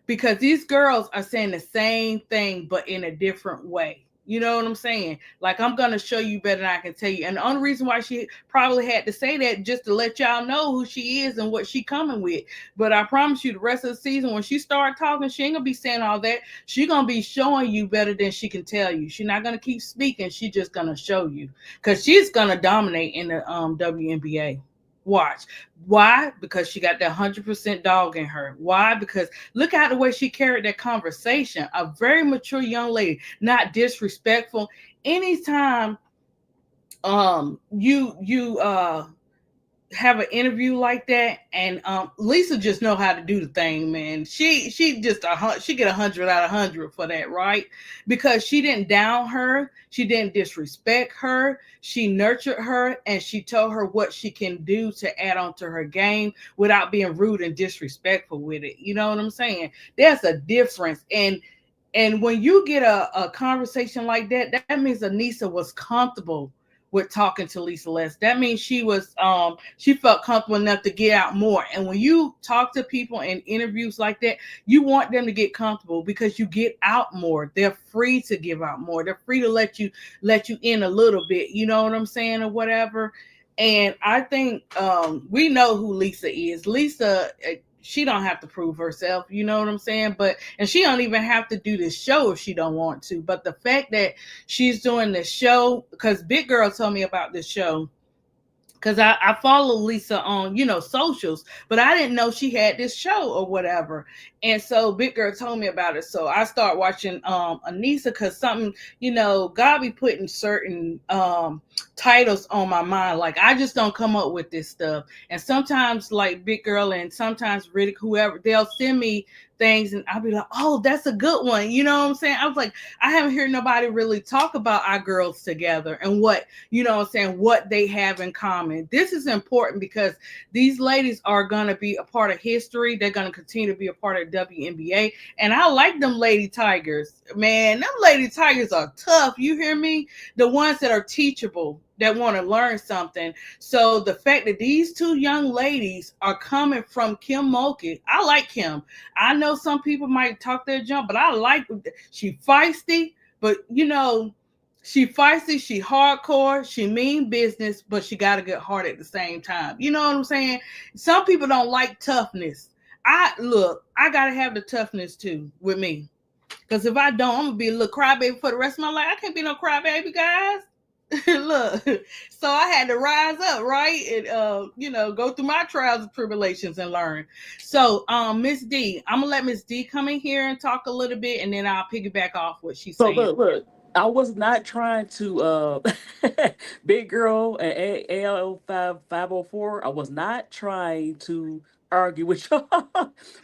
because these girls are saying the same thing but in a different way. You know what I'm saying? Like, I'm gonna show you better than I can tell you. And the only reason why she probably had to say that, just to let y'all know who she is and what she coming with. But I promise you, the rest of the season, when she start talking, she ain't gonna be saying all that. She gonna be showing you better than she can tell you. She's not gonna keep speaking. She just gonna show you, because she's gonna dominate in the WNBA. Watch. Why? Because she got that 100% dog in her. Why? Because look at the way she carried that conversation. A very mature young lady, not disrespectful. Anytime you have an interview like that, and Lisa just know how to do the thing, man. She just she get 100 out of 100 for that, right? Because she didn't down her, she didn't disrespect her, she nurtured her, and she told her what she can do to add on to her game without being rude and disrespectful with it. You know what I'm saying? There's a difference. And when you get a conversation like that, that means Aneesha was comfortable with talking to Lisa Les. That means she felt comfortable enough to get out more. And when you talk to people in interviews like that, you want them to get comfortable, because you get out more. They're free to give out more. They're free to let you in a little bit. You know what I'm saying, or whatever. And I think we know who Lisa is. Lisa, she don't have to prove herself, you know what I'm saying? And she don't even have to do this show if she don't want to. But the fact that she's doing this show, because Big Girl told me about this show, because I follow Lisa on, socials, but I didn't know she had this show or whatever. And so Big Girl told me about it. So I start watching Aneesha, because something, God be putting certain titles on my mind. Like, I just don't come up with this stuff. And sometimes, like Big Girl and sometimes Riddick, whoever, they'll send me things and I'll be like, oh, that's a good one. You know what I'm saying? I was like, I haven't heard nobody really talk about our girls together and what, what they have in common. This is important, because these ladies are going to be a part of history. They're going to continue to be a part of WNBA. And I like them Lady Tigers. Man, them Lady Tigers are tough. You hear me? The ones that are teachable, that want to learn something. So the fact that these two young ladies are coming from Kim Mulkey, I like Kim. I know some people might talk their jump, but I like, she feisty, but she feisty, she hardcore, she mean business, but she got a good heart at the same time. You know what I'm saying? Some people don't like toughness. I gotta have the toughness too with me. Because if I don't, I'm gonna be a little crybaby for the rest of my life. I can't be no crybaby, guys. Look, so I had to rise up, right, and go through my trials and tribulations and learn. So, Miss D, I'm gonna let Miss D come in here and talk a little bit, and then I'll piggyback off what she's So saying. look, I was not trying to big girl at AL 504. I was not trying to argue with you.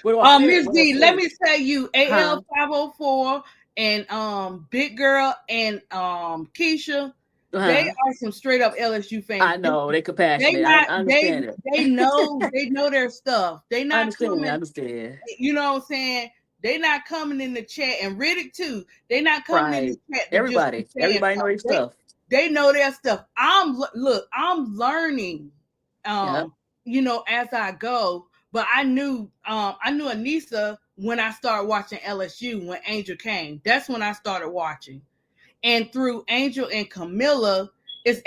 What I said, Miss what I D, let said, me tell you, AL huh? 504 and Big Girl and Keisha, they Uh-huh. are some straight up LSU fans. I know they They compassionate. not I understand it. they know their stuff. They I not understand. I coming, understand. you know what I'm saying? They not coming in the chat, and Riddick too. They not coming in the Right. chat to just be saying Everybody know stuff. their stuff. They know their stuff. I'm learning, Yeah. as I go. But I knew Aneesha when I started watching LSU when Angel came. That's when I started watching, and through Angel and Camilla is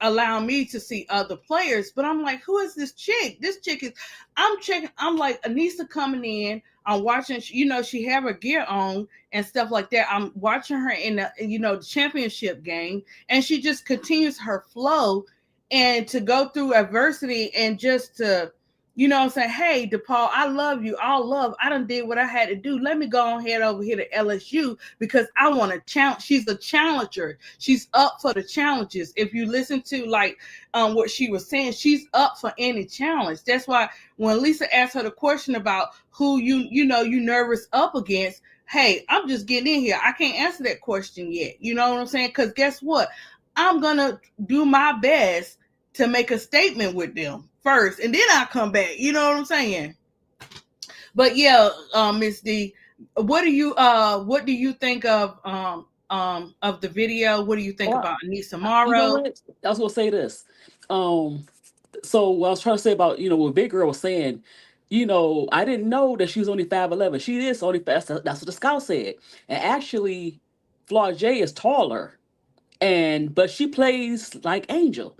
allowing me to see other players. But I'm like, who is this chick? This chick is I'm checking. I'm like Aneesha coming in. I'm watching. She have her gear on and stuff like that. I'm watching her in the championship game, and she just continues her flow and to go through adversity and just to say, hey, DePaul, I love you. All love. I done did what I had to do. Let me go on head over here to LSU because I want to challenge. She's a challenger. She's up for the challenges. If you listen to what she was saying, she's up for any challenge. That's why when Lisa asked her the question about who you nervous up against, hey, I'm just getting in here. I can't answer that question yet. You know what I'm saying? Because guess what? I'm gonna do my best to make a statement with them first, and then I'll come back. You know what I'm saying? But yeah, Miss D, what do you think of the video? What do you think Or about Aneesha you know Morrow? what? I was gonna say this. Um, so what I was trying to say about what Big Girl was saying. I didn't know that she was only 5'11". She is only fast. That's what the scout said. And actually, Flaw J is taller, but she plays like Angel.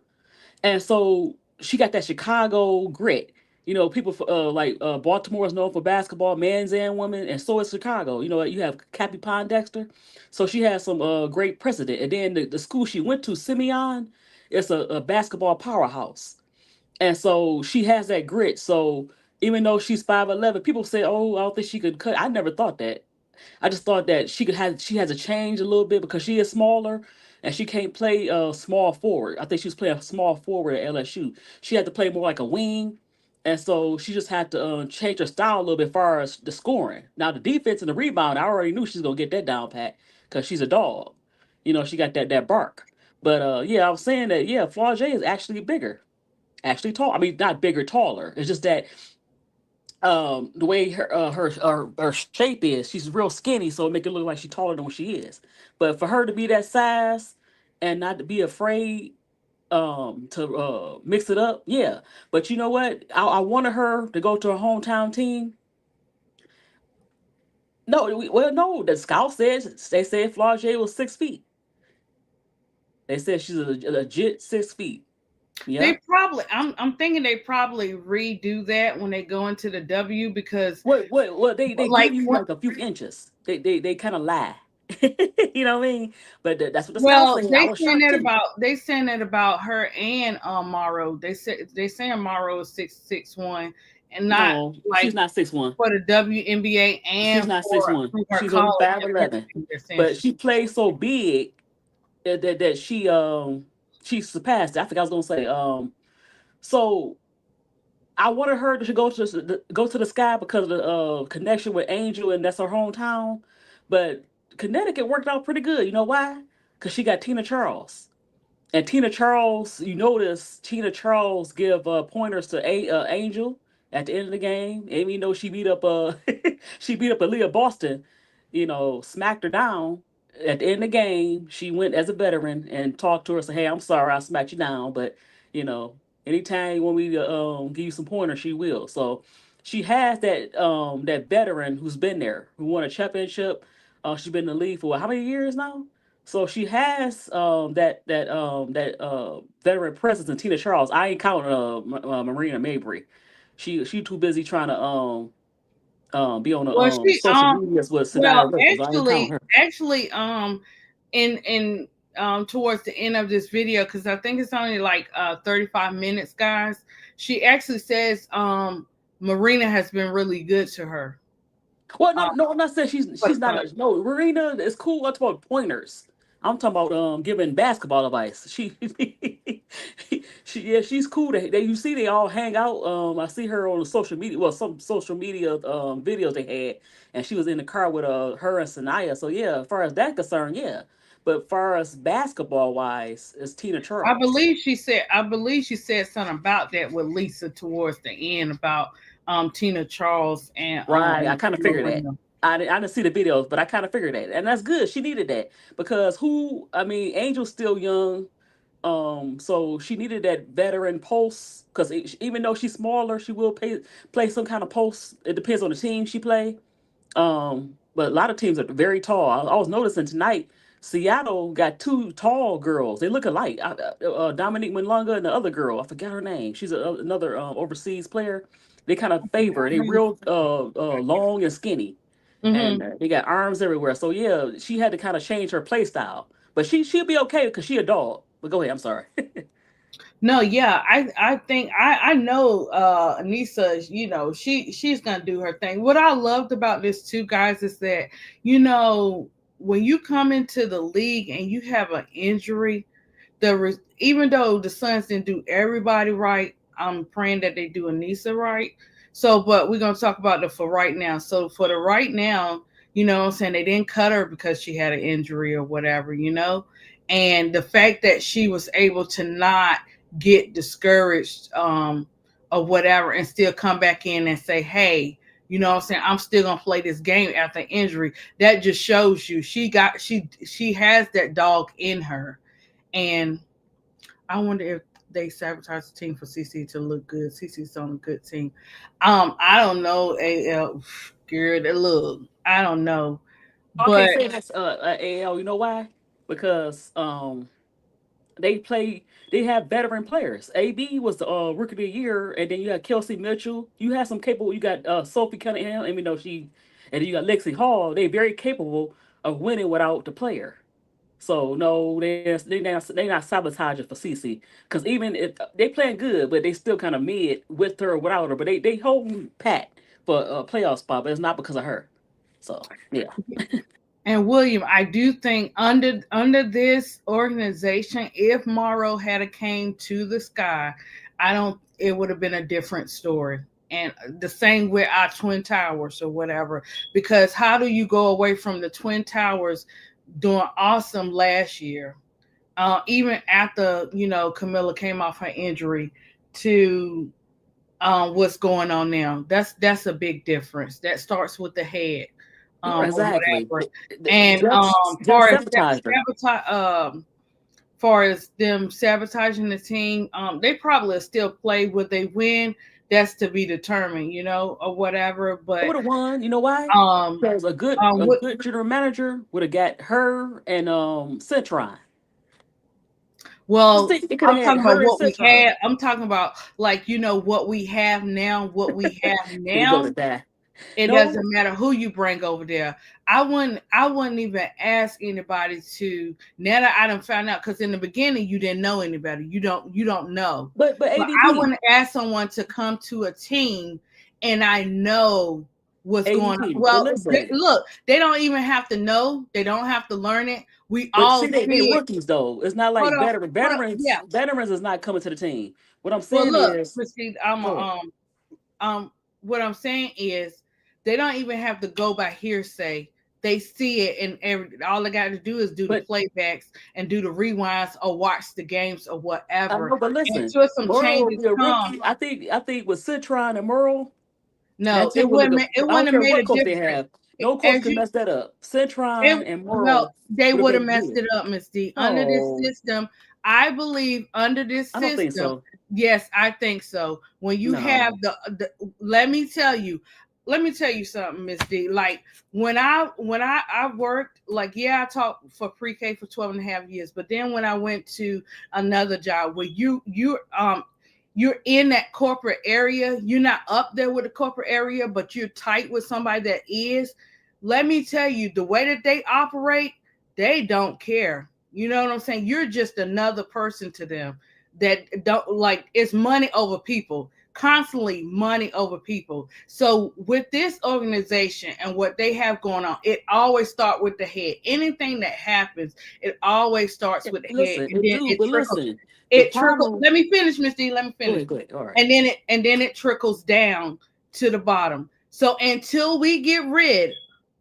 And so she got that Chicago grit. People like Baltimore is known for basketball, men's and women, and so is Chicago. You have Cappy Pondexter, so she has some great precedent. And then the school she went to, Simeon, it's a basketball powerhouse, and so she has that grit. So even though she's 5'11", people say, "Oh, I don't think she could cut." I never thought that. I just thought that she has to change a little bit because she is smaller and she can't play small forward. I think she was playing small forward at LSU. She had to play more like a wing, and so she just had to change her style a little bit as far as the scoring. Now the defense and the rebound, I already knew she's gonna get that down pat because she's a dog. She got that bark. But yeah, I was saying that yeah, Flau'jae is actually bigger, actually tall. I mean, not bigger, taller. It's just that the way her shape is, she's real skinny, so it make it look like she's taller than what she is. But for her to be that size and not to be afraid to mix it up, yeah. But you know what? I wanted her to go to her hometown team. No, well, no. The scout says they said Flau'jae was 6 feet. They said she's a legit 6 feet. They Yeah. probably, I'm thinking they probably redo that when they go into the W because What they like give you like a few inches. They kind of lie. You know what I mean? But that's what the scout well, said. I was shocked too. they saying that about her and Morrow. They saying Morrow is 6'1", and not No, she's like not 6'1". for the WNBA She's and not 6'1". for her She's only college five and eleven. everything. They're saying But she's she plays so big that she surpassed it. I think I was gonna say so I wanted her to go to the sky because of the connection with Angel and that's her hometown. But Connecticut worked out pretty good. You know why? Because she got Tina Charles. And Tina Charles, you notice Tina Charles give pointers to Angel at the end of the game. And even though she beat up she beat up Aaliyah Boston, smacked her down. At the end of the game, she went as a veteran and talked to her, said, "Hey, I'm sorry, I smacked you down, but you know, anytime you want me to give you some pointers, she will." So she has that veteran who's been there, who won a championship. She's been in the league for how many years now? So she has that veteran presence in Tina Charles. I ain't counting Marina Mabry. She too busy trying to be on the Well, she social medias with well Sanaya Records. I ain't count her. actually in towards the end of this video, because I think it's only like 35 minutes, guys. She actually says Marina has been really good to her. Well, no, Um, no, I'm not saying for she's not the a, no. Marina is cool. I'm talking about pointers. I'm talking about giving basketball advice. She she yeah, she's cool. They you see they all hang out. I see her on the social media. Well, some social media videos they had, and she was in the car with her and Sanaya. So yeah, as far as that concerned, yeah. But far as basketball wise, it's Tina Charles. I believe she said something about that with Lisa towards the end about Tina Charles and Right. I kind of figured that. Marina. I didn't see the videos, but I kind of figured that. And that's good. She needed that because I mean, Angel's still young. So she needed that veteran pulse because even though she's smaller, she will play some kind of pulse. It depends on the team she play. But a lot of teams are very tall. I was noticing tonight, Seattle got two tall girls. They look alike. Dominique Malunga and the other girl, I forgot her name. She's another overseas player. They kind of favor. They real long and skinny, Hmm. and they got arms everywhere. So yeah, she had to kind of change her play style. But she'll be okay because she a dog. But go ahead. I'm sorry. No, yeah, I think I know Aneesha, you know, she's gonna do her thing. What I loved about this too, guys, is that, you know, when you come into the league and you have an injury, even though the Suns didn't do everybody right, I'm praying that they do Aneesha right. So, but we're gonna talk about the for right now. So for the right now, you know what I'm saying, they didn't cut her because she had an injury or whatever, you know. And the fact that she was able to not get discouraged or whatever and still come back in and say, hey, you know what I'm saying, I'm still gonna play this game after injury. That just shows you she has that dog in her. And I wonder if they sabotage the team for CC to look good. CC's on a good team. I don't know. AL, girl, that look. I don't know, I but can't say that's AL. You know why? Because they have veteran players. AB was the rookie of the year, and then you got Kelsey Mitchell. You have some capable. You got Sophie Cunningham, even though and then you got Lexi Hall. They very capable of winning without the player. So no, they not sabotaging for CC because even if they playing good, but they still kind of mid with her or without her. But they holding pat for a playoff spot, but it's not because of her. So yeah. and William, I do think under this organization, if Morrow had a came to the sky, I don't. It would have been a different story. And the same with our Twin Towers or whatever. Because how do you go away from the Twin Towers doing awesome last year, even after Camilla came off her injury, to what's going on now? That's a big difference. That starts with the head, or Exactly. whatever. And Just sabotaged her. far as them sabotaging the team, they probably still play. Would they win? That's to be determined, or whatever. They But would have won. You know why? um, Because a what good general manager would have got her and Centron. Just Well, think they could I'm have had talking about her and what we Centron. had. I'm talking about, like, what we have now. What we have They go to now. that. It doesn't No, matter who you bring over there. I wouldn't even ask anybody to, now that I done found out, because in the beginning you didn't know anybody. You don't know. but But I ADP, wouldn't ask someone to come to a team and I know what's going on. ADP. But Well, listen, look, they don't even have to know. They don't have to learn it. We but all see, they see it. rookies though. It's not Hold like on, hold on. Yeah. Veterans is not coming to the team. What I'm Well, saying look, is, Christine, I'm go ahead. what I'm saying is they don't even have to go by hearsay. They see it, and all they got to do is do the But playbacks and do the rewinds or watch the games or I whatever. know, but listen, Until some Morrow will changes be a come. rookie. I think with Citron and Morrow, No, that it team will wouldn't. look. It I don't wouldn't have care made what a coach they difference. have. No coach As can you, mess that up. it Citron and no, Morrow they would have would have been messed good. it up, Miss D. Under this No, system, I believe under this I don't think system, so. yes, I think so. When you No. have the let me tell you, something, Miss D. Like when I worked, like, yeah, I taught for pre-K for 12 and a half years, but then when I went to another job where you you're in that corporate area. You're not up there with the corporate area, but you're tight with somebody that is. Let me tell you, the way that they operate, they don't care. You know what I'm saying? You're just another person to them that don't like it's money over people, constantly money over people. So with this organization and what they have going on, it always starts with the head. Anything that happens, it always starts with the head, Listen, and it then do, it but trickles. listen, the It trickles. problem. Let me finish, Miss D. Let me Go finish. ahead, go ahead. All right. And then it trickles down to the bottom. So until we get rid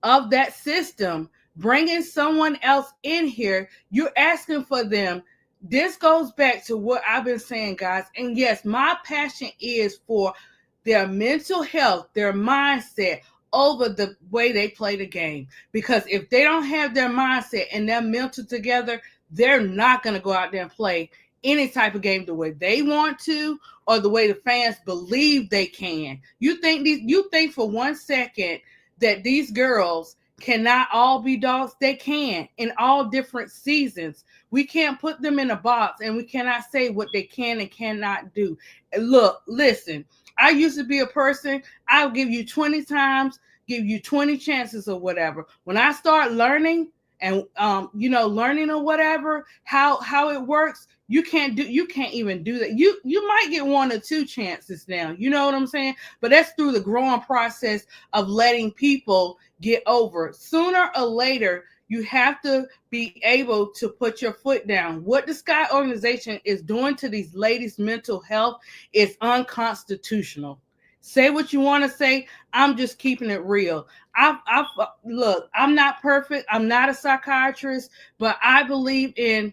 of that system, bringing someone else in here, you're asking for them. This goes back to what I've been saying, guys. And yes, my passion is for their mental health, their mindset over the way they play the game. Because if they don't have their mindset and their mental together, they're not going to go out there and play any type of game the way they want to or the way the fans believe they can. You think for 1 second that these girls cannot all be dogs? They can in all different seasons. We can't put them in a box and we cannot say what they can and cannot do. Look, listen, I used to be a person, I'll give you 20 times, give you 20 chances or whatever. When I start learning and learning or whatever, how it works, you can't even do that. You might get 1 or 2 chances now. You know what I'm saying? But that's through the growing process of letting people get over. Sooner or later, you have to be able to put your foot down. What the Sky organization is doing to these ladies' mental health is unconstitutional. Say what you want to say. I'm just keeping it real. I look. I'm not perfect. I'm not a psychiatrist, but I believe in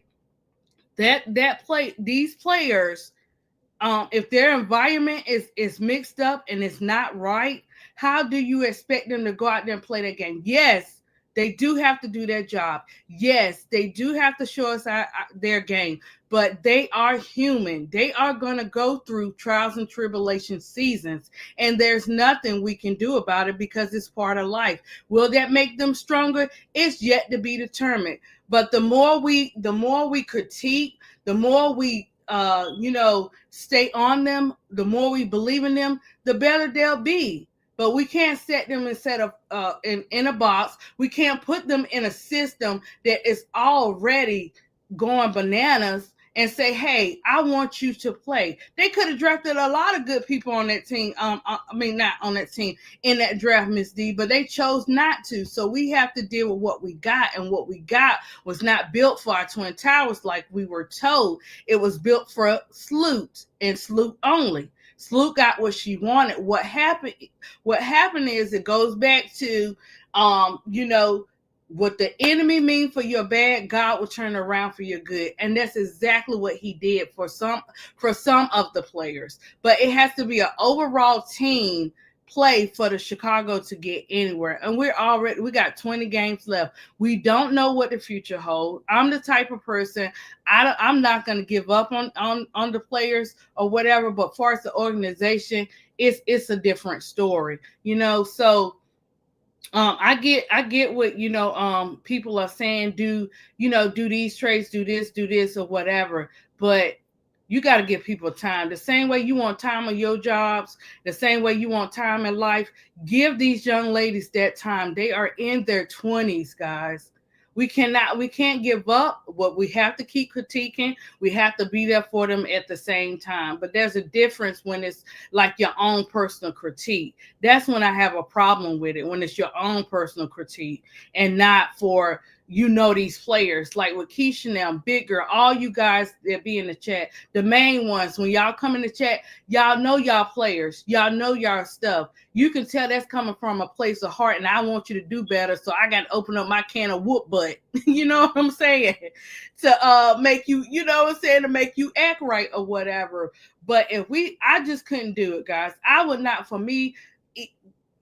these players, if their environment is mixed up and it's not right, how do you expect them to go out there and play that game? Yes, they do have to do their job. Yes, they do have to show us their game, but they are human. They are going to go through trials and tribulation seasons, and there's nothing we can do about it because it's part of life. Will that make them stronger? It's yet to be determined. But the more we critique, the more we stay on them, the more we believe in them, the better they'll be. But we can't set them instead of in a box. We can't put them in a system that is already going bananas and say, "Hey, I want you to play." They could have drafted a lot of good people on that team. Not on that team in that draft, Miss D, but they chose not to. So we have to deal with what we got, and what we got was not built for our Twin Towers like we were told. It was built for Sloot and Sloot only. Sloot got what she wanted. What happened? What happened is it goes back to, what the enemy mean for your bad, God will turn around for your good, and that's exactly what He did for some of the players. But it has to be an overall team play for the Chicago to get anywhere. And we got 20 games left. We don't know what the future holds. I'm the type of person, I'm not going to give up on the players or whatever. But far as the organization, it's a different story, So I get what people are saying. Do these trades, do this or whatever. But you got to give people time. The same way you want time on your jobs, the same way you want time in life. Give these young ladies that time. They are in their 20s, guys. We can't give up. What we have to keep critiquing. We have to be there for them at the same time. But there's a difference when it's like your own personal critique. That's when I have a problem with it, when it's your own personal critique and not for these players like with Keisha now, Big Girl, all you guys that be in the chat, the main ones. When y'all come in the chat, y'all know y'all players, y'all know y'all stuff. You can tell that's coming from a place of heart, and I want you to do better. So I got to open up my can of whoop butt. You know what I'm saying? To make you, to make you act right or whatever. But I just couldn't do it, guys. I would not. For me,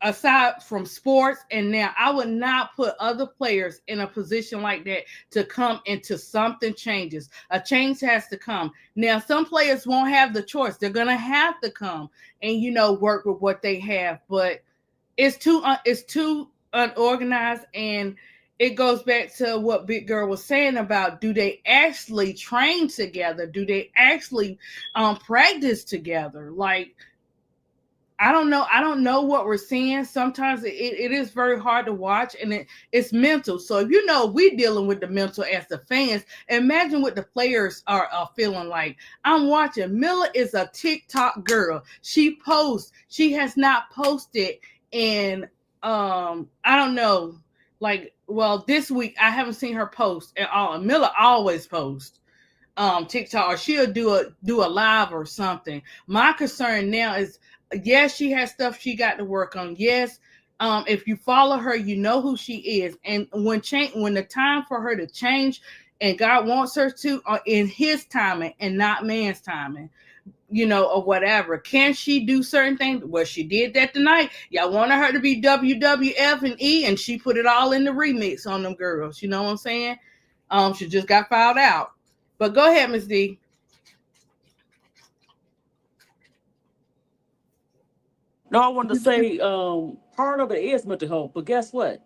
aside from sports, and now I would not put other players in a position like that to come into something changes. A change has to come. Now, some players won't have the choice. They're going to have to come and, work with what they have. But it's too unorganized, and it goes back to what Big Girl was saying about, do they actually train together? Do they actually practice together? Like, I don't know. I don't know what we're seeing. Sometimes it is very hard to watch, and it's mental. So if you know we're dealing with the mental as the fans, imagine what the players are feeling like. I'm watching. Miller is a TikTok girl. She posts. She has not posted in I don't know, like, well, this week I haven't seen her post at all. And Miller always posts TikTok, or she'll do a live or something. My concern now is, yes, she has stuff she got to work on. Yes, if you follow her, you know who she is. And when the time for her to change, and God wants her to, in His timing and not man's timing, or whatever. Can she do certain things? Well, she did that tonight. Y'all wanted her to be WWF and E, and she put it all in the remix on them girls. You know what I'm saying? She just got filed out. But go ahead, Miss D. No, I wanted to say part of it is mental health, but guess what?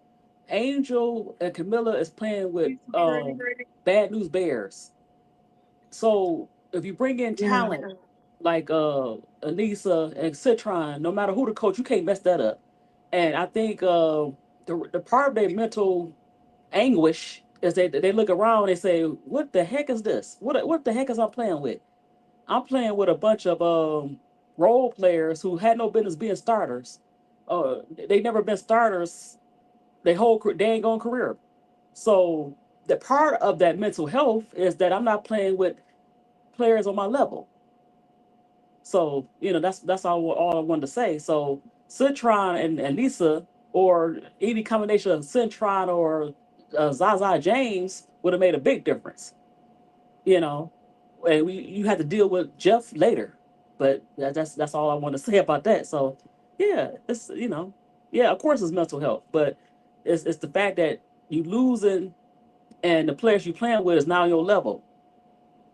Angel and Camilla is playing with Bad News Bears. So if you bring in talent like Aneesha and Citron, no matter who the coach, you can't mess that up. And I think the part of their mental anguish is that they look around and say, "What the heck is this? What the heck is I playing with? I'm playing with a bunch of role players who had no business being starters. They never been starters their whole dang on career. So the part of that mental health is that I'm not playing with players on my level. So that's all I wanted to say. So Citron and Lisa, or any combination of Citron or Zaza James, would have made a big difference. You know, and you had to deal with Jeff later, but that's all I want to say about that. So yeah, it's yeah, of course it's mental health, but it's the fact that you losing and the players you playing with is now on your level,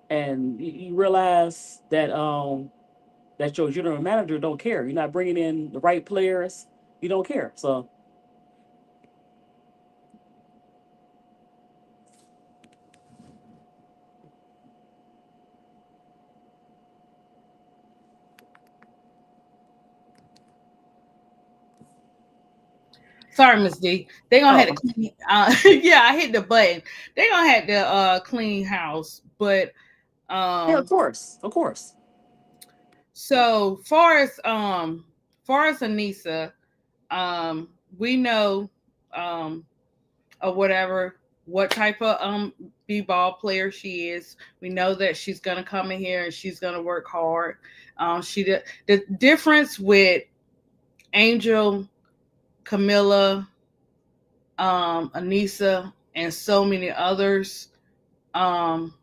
and you realize that your general manager don't care. You're not bringing in the right players. You don't care. So Sorry, Miss D. They gonna have to oh clean. Yeah, I hit the button. They gonna have to clean house. But yeah, um, of course. so far as Anissa, we know or whatever what type of b-ball player she is. We know that she's gonna come in here and she's gonna work hard. The difference with Angel, Camilla, Anissa, and so many others, um,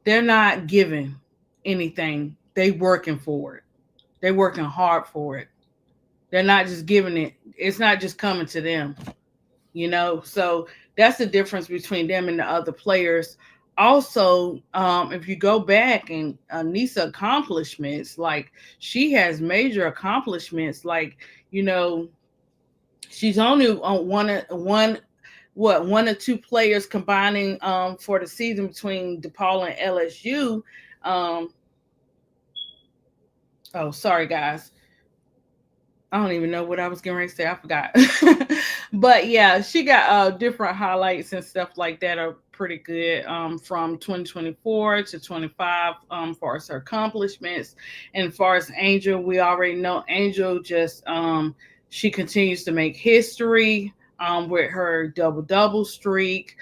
they're not giving anything. They working for it. They're working hard for it. They're not just giving it. It's not just coming to them. So that's the difference between them and the other players. Also, if you go back and Nisa accomplishments, like, she has major accomplishments, like, you know she's only on one or two players combining for the season between DePaul and LSU. um oh, sorry guys, I don't even know what I was getting ready to say. I forgot. But yeah, she got different highlights and stuff like that are pretty good, from 2024 to 25, far as her accomplishments. And far as Angel, we already know Angel just she continues to make history with her double streak.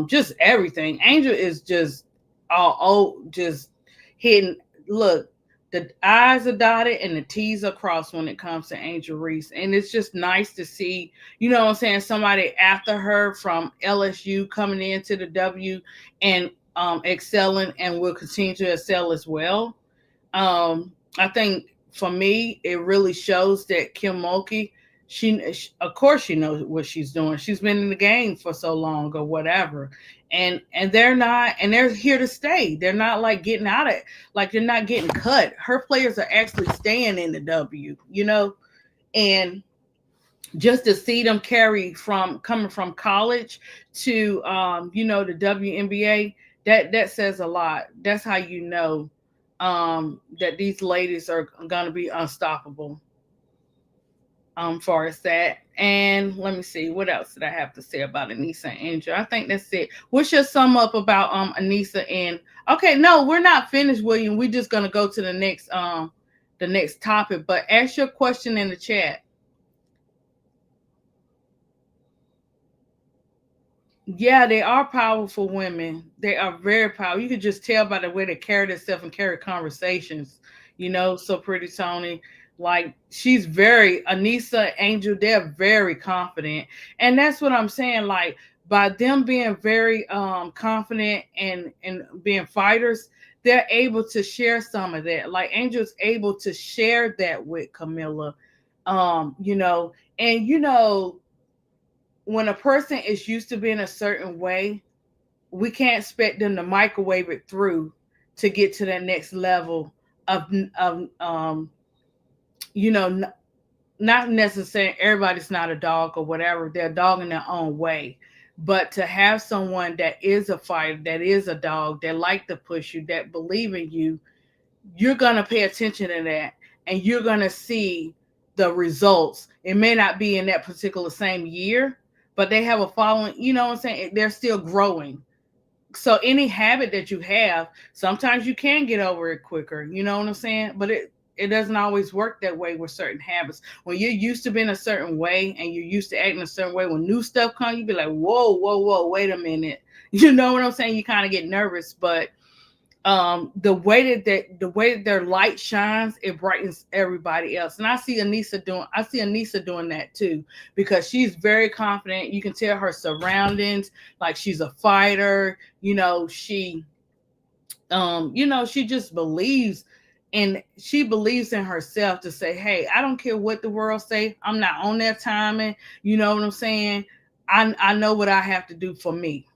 Just everything. Angel is just just hitting. Look, the I's are dotted and the T's are crossed when it comes to Angel Reese. And it's just nice to see, what I'm saying, somebody after her from LSU coming into the W and excelling, and will continue to excel as well. I think for me, it really shows that Kim Mulkey, of course she knows what she's doing. She's been in the game for so long or whatever. And they're here to stay. They're not like getting out of it. Like, they're not getting cut. Her players are actually staying in the W, and just to see them carry from coming from college to the WNBA, that says a lot. That's how you know that these ladies are going to be unstoppable. Far as that. And let me see, what else did I have to say about Aneesha and Angel? I think that's it. What's your sum up about Aneesha and okay, no, we're not finished, William. We're just gonna go to the next topic. But ask your question in the chat. Yeah, they are powerful women. They are very powerful. You can just tell by the way they carry themselves and carry conversations. So pretty Tony. Like she's very Anissa Angel, they're very confident. And that's what I'm saying. Like by them being very confident and being fighters, they're able to share some of that. Like Angel's able to share that with Camilla. And when a person is used to being a certain way, we can't expect them to microwave it through to get to that next level of you know, not necessarily everybody's not a dog or whatever. They're a dog in their own way. But to have someone that is a fighter, that is a dog, that like to push you, that believe in you, you're going to pay attention to that and you're going to see the results. It may not be in that particular same year, but they have a following, you know what I'm saying? They're still growing. So any habit that you have, sometimes you can get over it quicker, you know what I'm saying? But it doesn't always work that way with certain habits. When you're used to being a certain way and you're used to acting a certain way, when new stuff comes, you be like, whoa, whoa, whoa, wait a minute. You know what I'm saying? You kind of get nervous, but the way that their light shines, it brightens everybody else. And I see Aneesha doing that too, because she's very confident. You can tell her surroundings, like she's a fighter. She just believes, and she believes in herself to say, hey, I don't care what the world say, I'm not on that timing. You know what I'm saying? I know what I have to do for me.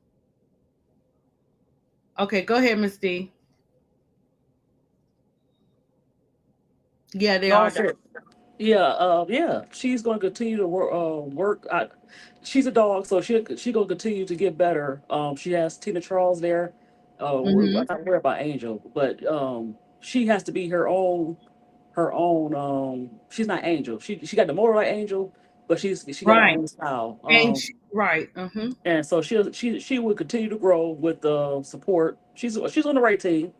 Okay, go ahead, Miss D. Yeah, they No, I are. said, yeah, yeah. She's going to continue to work. She's a dog, so she going to continue to get better. She has Tina Charles there. I'm Mm-hmm. not worried about Angel, but she has to be her own. She's not Angel. She got the motor like Angel, but she got her Right. own style. Right. Mm-hmm. And so she will continue to grow with the support. She's on the right team,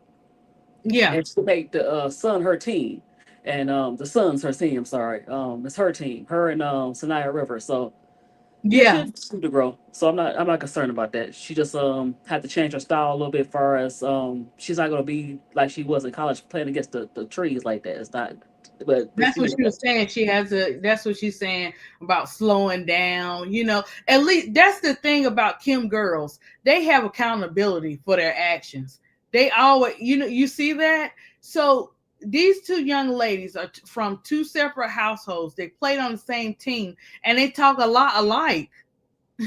Yeah. and she'll make the Sun her team, and the Sun's her team. I'm sorry, it's her team, her and Sanaya River. So yeah, Yeah. she'll continue to grow. So I'm not concerned about that. She just had to change her style a little bit. Far as she's not gonna be like she was in college playing against the trees like that. It's not. But That's she what will. she was saying. That's what she's saying about slowing down. At least that's the thing about Kim girls. They have accountability for their actions. They always, you see that? So these two young ladies are from two separate households. They played on the same team and they talk a lot alike.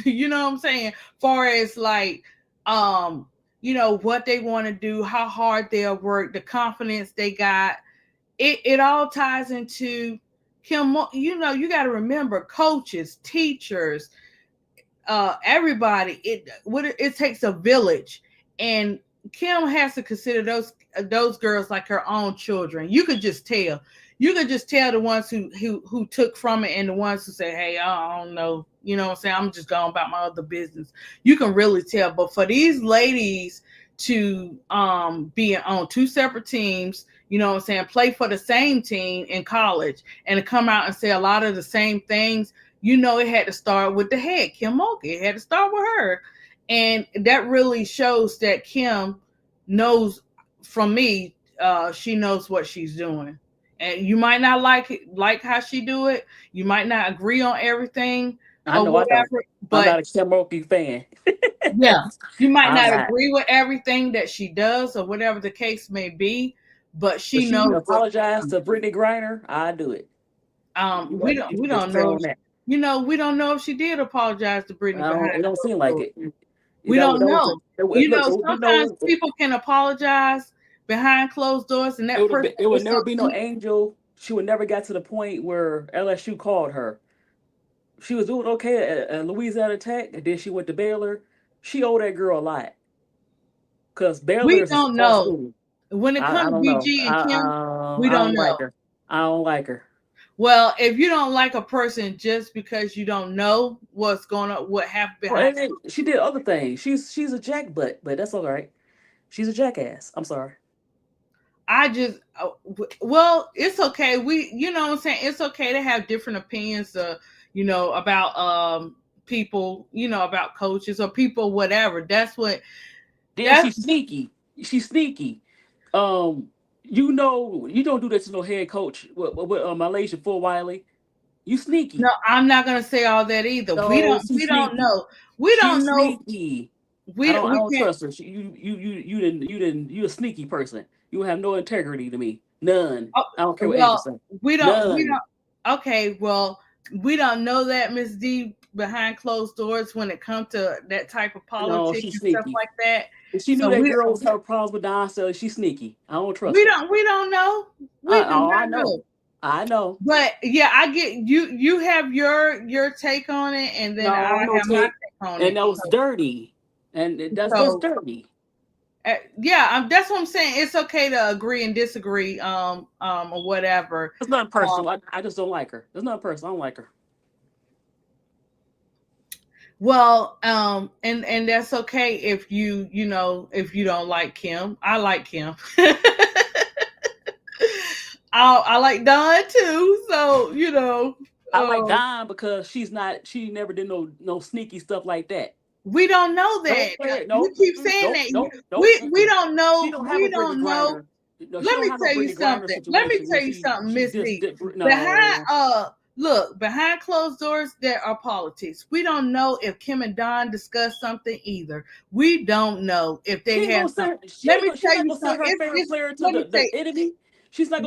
You know what I'm saying? Far as like, um, what they want to do, how hard they'll work, the confidence they got. It all ties into Kim. You got to remember coaches, teachers, everybody. It takes a village, and Kim has to consider those girls like her own children. You could just tell. You could just tell the ones who took from it and the ones who say, "Hey, I don't know." You know what I'm saying? I'm just going about my other business. You can really tell. But for these ladies to be on two separate teams, you know what I'm saying, play for the same team in college and to come out and say a lot of the same things, it had to start with the head, Kim Mulkey. It had to start with her. And that really shows that Kim knows, from me, she knows what she's doing. And you might not like how she do it. You might not agree on everything I or know I don't. whatever. I'm But not a Kemoki fan. yeah, you might I'm not not. agree with everything that she does or whatever the case may be, but But she she knows what she's apologized doing. to Brittany Griner. I do it. We You don't we can just don't pray know on if that. We don't know if she did apologize to Brittany behind It don't seem closed like doors. it. We don't That was know. look. There would be Sometimes no. people can apologize behind closed doors, and that person It would was never be no something. Angel. She would never got to the point where LSU called her. She was doing okay at Louisiana Tech, and then she went to Baylor. She owed that girl a lot because Baylor We is a don't small know. school. When it I comes to don't know. BG and Kim, we I don't don't like know. her. I don't like her. Well, if you don't like a person just because you don't know what's going on, what happened Well, behind, and then she did other things. She's a jackbutt, but that's all right. She's a jackass. I'm sorry. I just, well, it's okay. You know what I'm saying? It's okay to have different opinions, about people, about coaches or people, whatever. Then That's, she's sneaky. She's sneaky. Um, you don't do that to no head coach with Malaysia for Wiley. You no, sneaky. I'm not going to say all that either. No, she's We don't sneaky. know. We don't She's know. sneaky. I We don't can't, trust her. You a sneaky person. You have no integrity to me. None. oh, I don't care what Angel well, say. we None. don't, okay, well, we don't know that, Miss D, behind closed doors when it comes to that type of No, politics she's and stuff sneaky. like that. If she knew So that girl was having problems with Don Sally, she's sneaky. I don't trust her. we don't know. We do I not know. know. I know. But yeah, I get you. You have your take on it, and then I No, no have my take. take on And it. that was dirty. And that's So dirty. yeah, that's what I'm saying. It's okay to agree and disagree, or whatever. It's not Um, personal. I just don't like her. It's not personal. I don't like her. well, and that's okay if if you don't like Kim. I like Kim. I like Don too. So I like um, Don because she never did no sneaky stuff like that. we don't know Don't that. say it. You No, keep saying that. nope. We don't She know. don't have We a Brittany don't know. Griner. No, she Let don't me have no tell you Brittany Griner something. Let me situation where tell you something, she Miss just D. did Behind no. look, behind closed doors there are politics. We don't know if Kim and Don discussed something either. We don't know if She they ain't had gonna some. send. Let me She's tell not you gonna send something. her favorite It's player to let me the say enemy.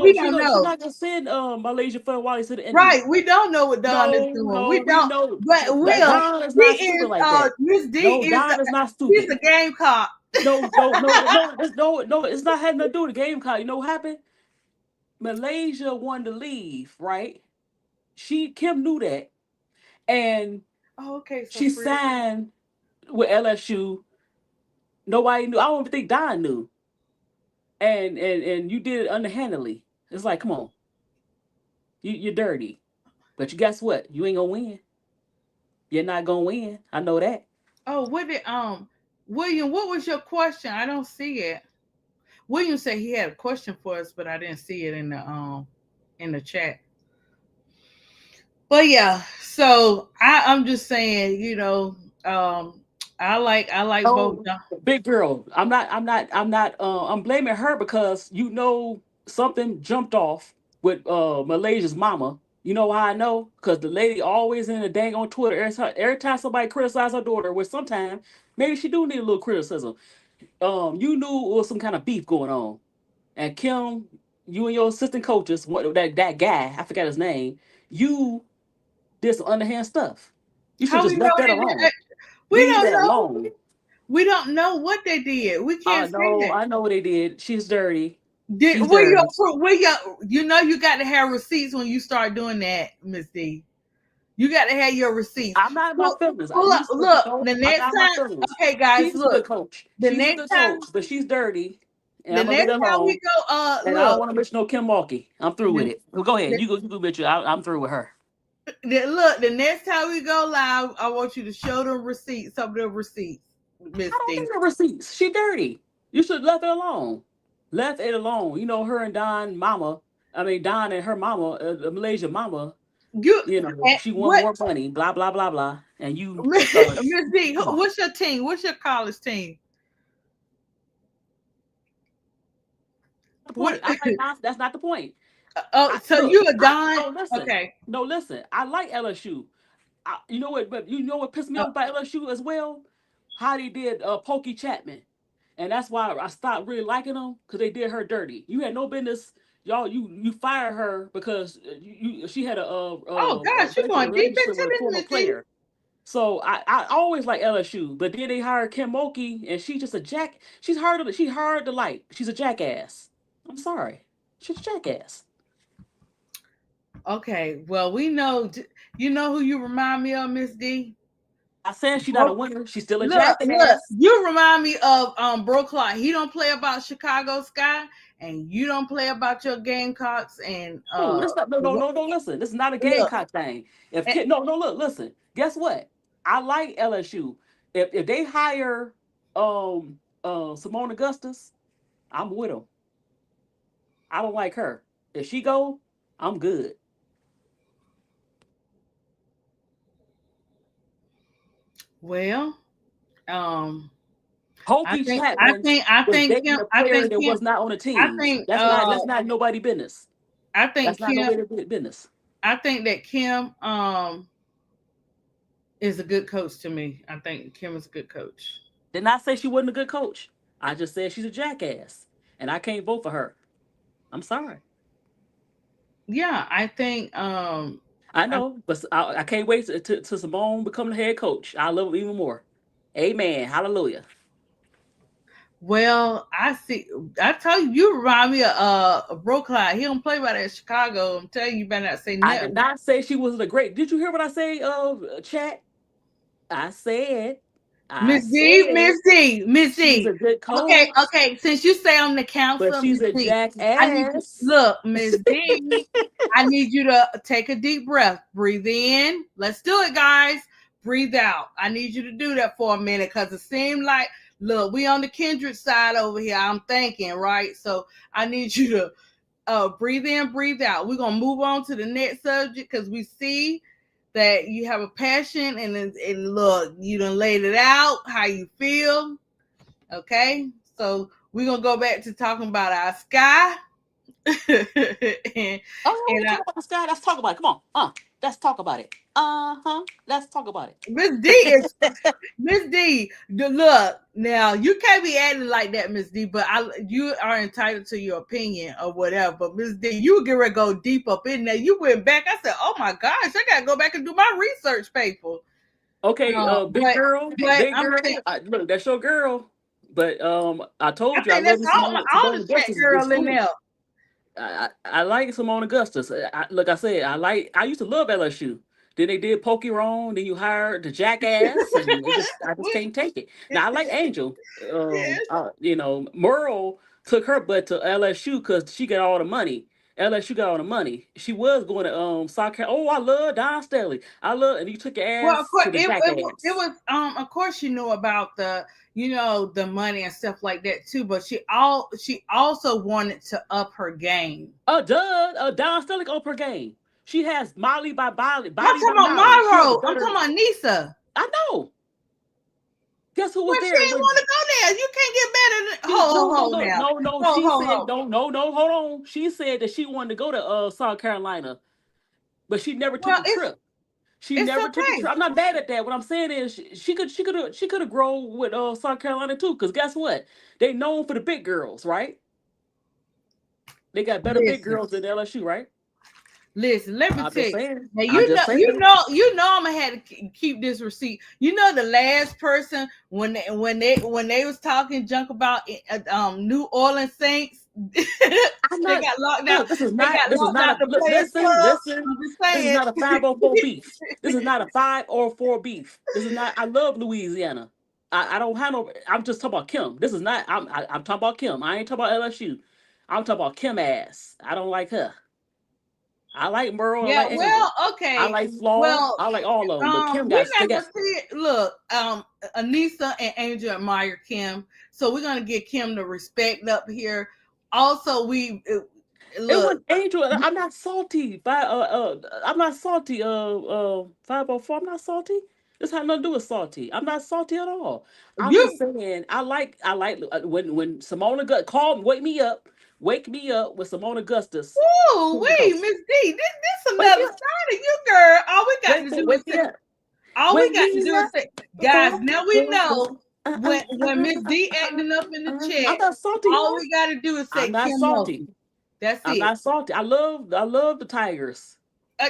we don't She's know. not gonna send Malaysia Fair Wally to the enemy. Right. We don't know what Don is doing. No, We we don't. know But that Will, Don is he not is stupid like that. Miss D No, is Don is not he's stupid. a game cop. No, it's not having to do with the game card. You know what happened? Malaysia wanted to leave, right? Kim knew that, and Oh, okay, so she for real. signed with LSU. Nobody knew. I don't even think Don knew. And you did it underhandedly. It's like, come on, you're dirty. But you guess what? You ain't gonna win. You're not gonna win. I know that. Oh, what did William, what was your question? I don't see it. William said he had a question for us, but I didn't see it in the chat. But yeah, so I'm just saying, I like both. Oh, big girl. I'm blaming her because something jumped off with Malaysia's mama. You know why I know? Because the lady always in the dang on Twitter. Every time somebody criticizes her daughter, which sometimes maybe she do need a little criticism. You knew it was some kind of beef going on. And Kim, you and your assistant coaches, that guy, I forgot his name, you did some underhand stuff. You should How we just know left that it? alone. We Leave don't that know. alone. We don't know what they did. We can't say that. I know what they did. She's dirty. Did She's where you dirty. where you got to have receipts when you start doing that, Miss D. You got to have your receipts. I'm not in my Look, feelings. look. No, The I'm next not in my time, feelings. okay, guys, She's a look. good coach. The She's a next good time, coach, but she's dirty, and the I'm gonna leave next that time we alone. go, And I don't look. want to mention no Kim Mulkey. I'm through with The, it. Well, go ahead. the, You go, Mitchell. I'm through with her. look. The next time we go live, I want you to show them receipts. Some of the receipts, Miss I don't D. need no receipts. She dirty. You should left it alone. Left it alone. Her and Don mama. I mean Don and her mama, Malaysia mama. You She want what, more money. Blah blah blah blah. And you, Miss D? come on. What's your team? What's your college team? The What? point. That's not the point. Oh, so Look. you a Don? No listen. Okay. No listen. I like LSU. You know what? But you know what pissed me Uh, off about LSU as well? How they did Pokey Chapman, and that's why I stopped really liking them because they did her dirty. You had no business, y'all. You fired her because she had oh gosh, you're going deep relationship into with a this, former Miss D. player. So I always like LSU, but then they hired Kim Mulkey, and she's just a jack. She's hard to like. She's a jackass. I'm sorry, she's a jackass. Okay, well, we know. You know who you remind me of, Miss D? I said she's not a Bro, winner. She's still a look. jackass. You remind me of Bro Clark. He don't play about Chicago Sky, and you don't play about your Gamecocks. And Oh, this not, no, no, no, no. Listen, this is not a look, Gamecock thing. If eh, kid, no, no, look, listen. Guess what? I like LSU. If they hire Simone Augustus, I'm with them. I don't like her. If she go, I'm good. well, um, Pokey Chatman I was think dating Kim, a player that was not on the I team. think, That's not nobody business. I think That's not Kim, nobody business. I think that Kim, is a good coach to me. I think Kim is a good coach. Did not say she wasn't a good coach. I just said she's a jackass, and I can't vote for her. I'm sorry. Yeah, I think, I I, know, but I can't wait to Simone become the head coach. I love him even more. Amen. Hallelujah. well, I see. I tell you, you remind me of Bro Clyde. He don't play by that Chicago. I'm telling you, you better not say I did nothing. not say she wasn't a great. Did you hear what I say, chat? I said, I said Miss she's D. a good Okay, coach, okay. Since you say I'm the but counselor, she's Miss a D, I need you. jackass. Look, Miss D. I need you to take a deep breath. Breathe in. Let's do it, guys. Breathe out. I need you to do that for a minute because it seemed like, look, we on the kindred side over here. I'm thinking, right? So I need you to breathe in, breathe out. We're gonna move on to the next subject because we see that you have a passion and look, you done laid it out how you feel. Okay, so we're gonna go back to talking about our sky. and, Oh, we and talk about the sky. Let's talk about it. Come on. Let's talk about it. Uh-huh. Let's talk about Miss D is Miss D. Look, now you can't be acting like that, Miss D. But you are entitled to your opinion or whatever. But Miss D, you get ready to go deep up in there. You went back. I said, "Oh my gosh, I gotta go back and do my research paper." Okay, big But girl, but big I'm girl. saying, Look, that's your girl. But I I told you I think love that's me all Simone the chat Augustus in girl in school. there. I like Simone Augustus. Look, I said I used to love LSU. Then they did Pokey wrong. Then you hired the jackass, and I just can't take it. Now I like Angel. Yes. Morrow took her butt to LSU because she got all the money. LSU got all the money. She was going to South Carolina. Oh, I love Don Staley. I love, and you took your Well, of ass course, to the it jackass. was of course you know about the the money and stuff like that too, but she also wanted to up her game. Don Staley on per game. She has Molly by Body, I'm Body talking by about Molly. She has a Morrow. I'm better. talking about Nisa. I know. Guess who was Well, she there didn't want when to go there. You can't get better than she no no hold no now. no no Hold, she hold, said hold. no hold on. She said that she wanted to go to South Carolina, but she never took Well, the trip. She it's never took the okay. trip. I'm not mad at that. What I'm saying is she could have grown with South Carolina too. Because guess what? They known for the big girls, right? They got better big Listen. girls than LSU, right? Listen, let me I'm tell just you. saying. Now I'm just saying. I'm gonna have to keep this receipt. You know, the last person when they was talking junk about New Orleans Saints, I'm they not. got locked out. Look, this is They not. got This is locked not out a the look. Players Listen, Club. listen. I'm just This is saying. not a 504 beef. This is not a 504 beef. This is not. I love Louisiana. I don't have no. I'm just talking about Kim. This is not. I'm talking about Kim. I ain't talking about LSU. I'm talking about Kim ass. I don't like her. I like Morrow. I Yeah, like Angel. well, I okay. like Flaw. Well, I like all of them. But Kim got. we're They not got. gonna see it. Look, Aneesha and Angel admire Kim, so we're gonna get Kim the respect up here. Also, we It look. was Angel. I'm not salty. I'm not salty. 504. I'm not salty. This had nothing to do with salty. I'm not salty at all. I'm just You, saying. I like when Simona call wake me up when Simona Augustus. ooh, Come to wait, coach. Miss D, this Wake me another up. side of you, girl. All we got to do is Wake me say, up. all we Wake got to me do is up. say, guys. Now we know when Miss D Uh, acting up in the I'm chat. not salty, All y'all. we got to do is I'm say not Kim salty. Mulkey. That's I'm it. not salty. I love the Tigers. How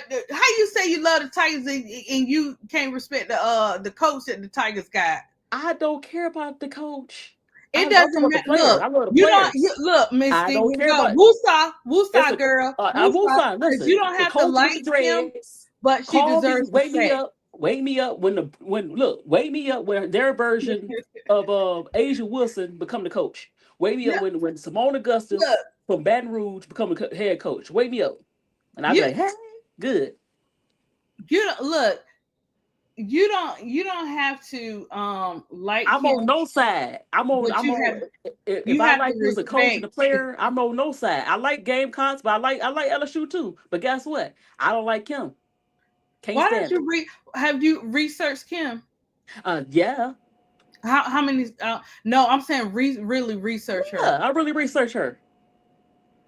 you say you love the Tigers and you can't respect the coach that the Tigers got? I don't care about the coach. It I'm talking doesn't about the matter. player. Look, I love the you don't. players. Look, Miss I D. don't Here you care go. about. Woosah, Listen, woosah, girl. I will Woosah. sign. Because you Listen, don't the have to coach with the like Kim, dreads. but she Call me, deserves respect. wake me up wake me up when their version of Asia Wilson become the coach. Wake me up Yeah, when Simone look, Augustus from Baton Rouge become a head coach. Wake me up, and I'll be you like, hey, good. you don't look. You don't have to like I'm Kim, on no side. but I'm on. If you I have to like you as a coach and respect. a player, I'm on no side. I like Gamecocks, but I like LSU too. But guess what? I don't like Kim. Can't Why don't stand you have you researched Kim? her. Yeah, How many? No, I'm saying really research her. yeah. I really research her.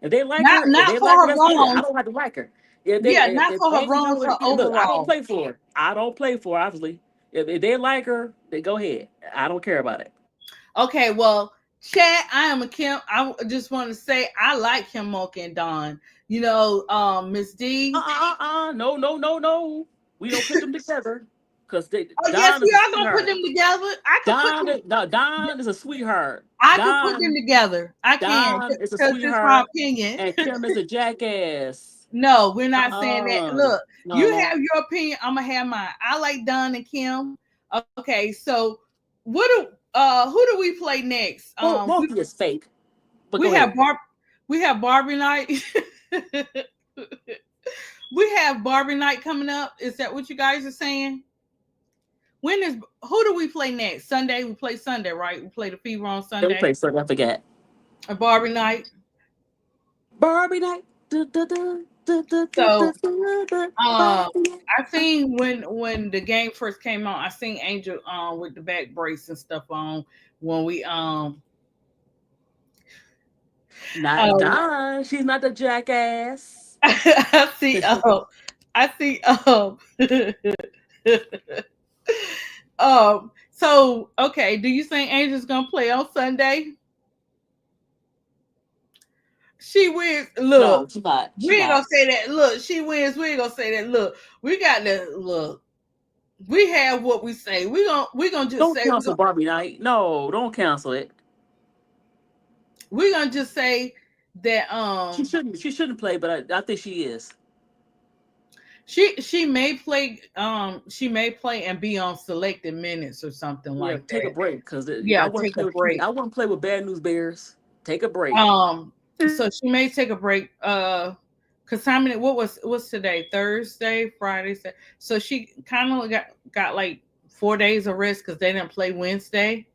If Not they for like her, her that's good. I wrongs. don't have to like her. Yeah, not If for her Angel, wrongs. Her look, I don't overall. play for her. I don't play for her, obviously. If they like her, they go ahead. I don't care about it. Okay, well, Chad, I am a Kim. Just want to say I like Kim Mulkey and Don. Miss D. No, no, no, no. We don't put them together because Oh yes, Don we is a are gonna put sweetheart. them together. Don is a sweetheart. I can put them together. I can Don is a because it's my sweetheart, opinion. and Kim is a jackass. No, we're not saying that. Look, No, you no. have your opinion. I'm gonna have mine. I like Don and Kim. Okay, so who do we play next? Both is fake. But We go have ahead. we have Barbie night. We have Barbie night coming up. Is that what you guys are saying? Who do we play next? Sunday. We play Sunday, right? We play the Fever on Let me Sunday. play something I forgot. A Barbie night. Barbie night. So Barbie night. I seen when the game first came on, I seen Angel with the back brace and stuff on when we Not um Don. She's not the jackass. I see I see so okay, do you think Angel's gonna play on Sunday? She wins. Look, No, she's not. She's we ain't gonna not. say that. Look, she wins. We ain't gonna say that. Look, we got to look. We have what we say. We gonna just Don't say cancel Barbie night. No, don't cancel it. we gonna just say that She shouldn't play, but I think she is. she may play and be on selected minutes or something Yeah, like take a that. break because Yeah, take a break. I wouldn't play with Bad News Bears. Take a break. So she may take a break. Cause how many? What's today? Thursday, Friday. So she kind of got like 4 days of rest because they didn't play Wednesday.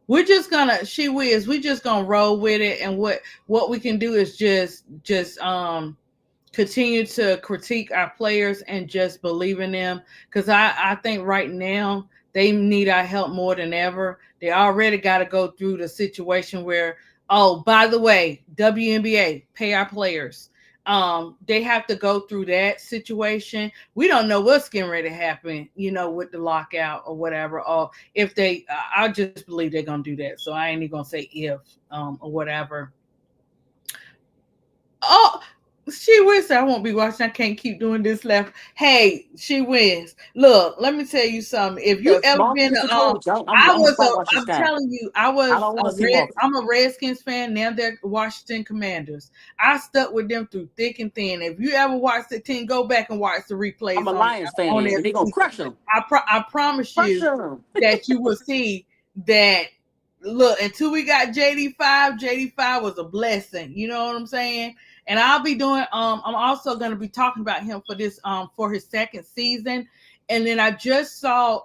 We're just gonna she whiz. We just gonna roll with it, and what we can do is just continue to critique our players and just believe in them because I think right now they need our help more than ever. They already got to go through the situation where, oh, by the way, WNBA pay our players. They have to go through that situation. We don't know what's getting ready to happen, with the lockout or whatever. Or if I just believe they're gonna do that. So I ain't even gonna say if or whatever. Oh, she wins. I won't be watching. I can't keep doing this left. Hey, she wins. Look, let me tell you something. If you Yes, ever Marcus been is the coach. I'm I gonna was start watching I'm Sky. telling you, I don't want to see Marcus. I'm a Redskins fan. Now they're Washington Commanders. I stuck with them through thick and thin. If you ever watch the team, go back and watch the I'm replays a Lions on fan, their and they're gonna season. crush them. I promise Crush you them. that you will see that. Look, until we got JD5 was a blessing. You know what I'm saying? And I'll be doing I'm also going to be talking about him for this for his second season. And then I just saw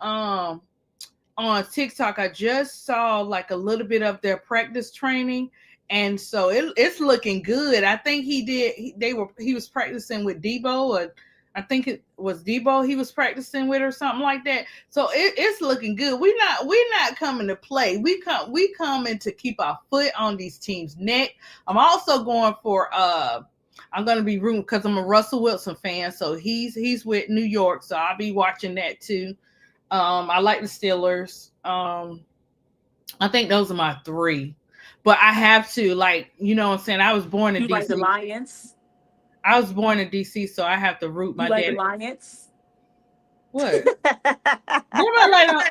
on TikTok, I just saw like a little bit of their practice training, and so it's looking good. I think he was practicing with Debo, or I think it was Debo he was practicing with or something like that. So it's looking good. We're not coming to play. We coming to keep our foot on these teams' neck. I'm also going for I'm gonna be rooting because I'm a Russell Wilson fan, so he's with New York, so I'll be watching that too. I like the Steelers. I think those are my three. But I have to, like, what I'm saying? I was born in You like the DC. Lions? I was born in DC, so I have to root You my like the dad. Lions? What? Never like no,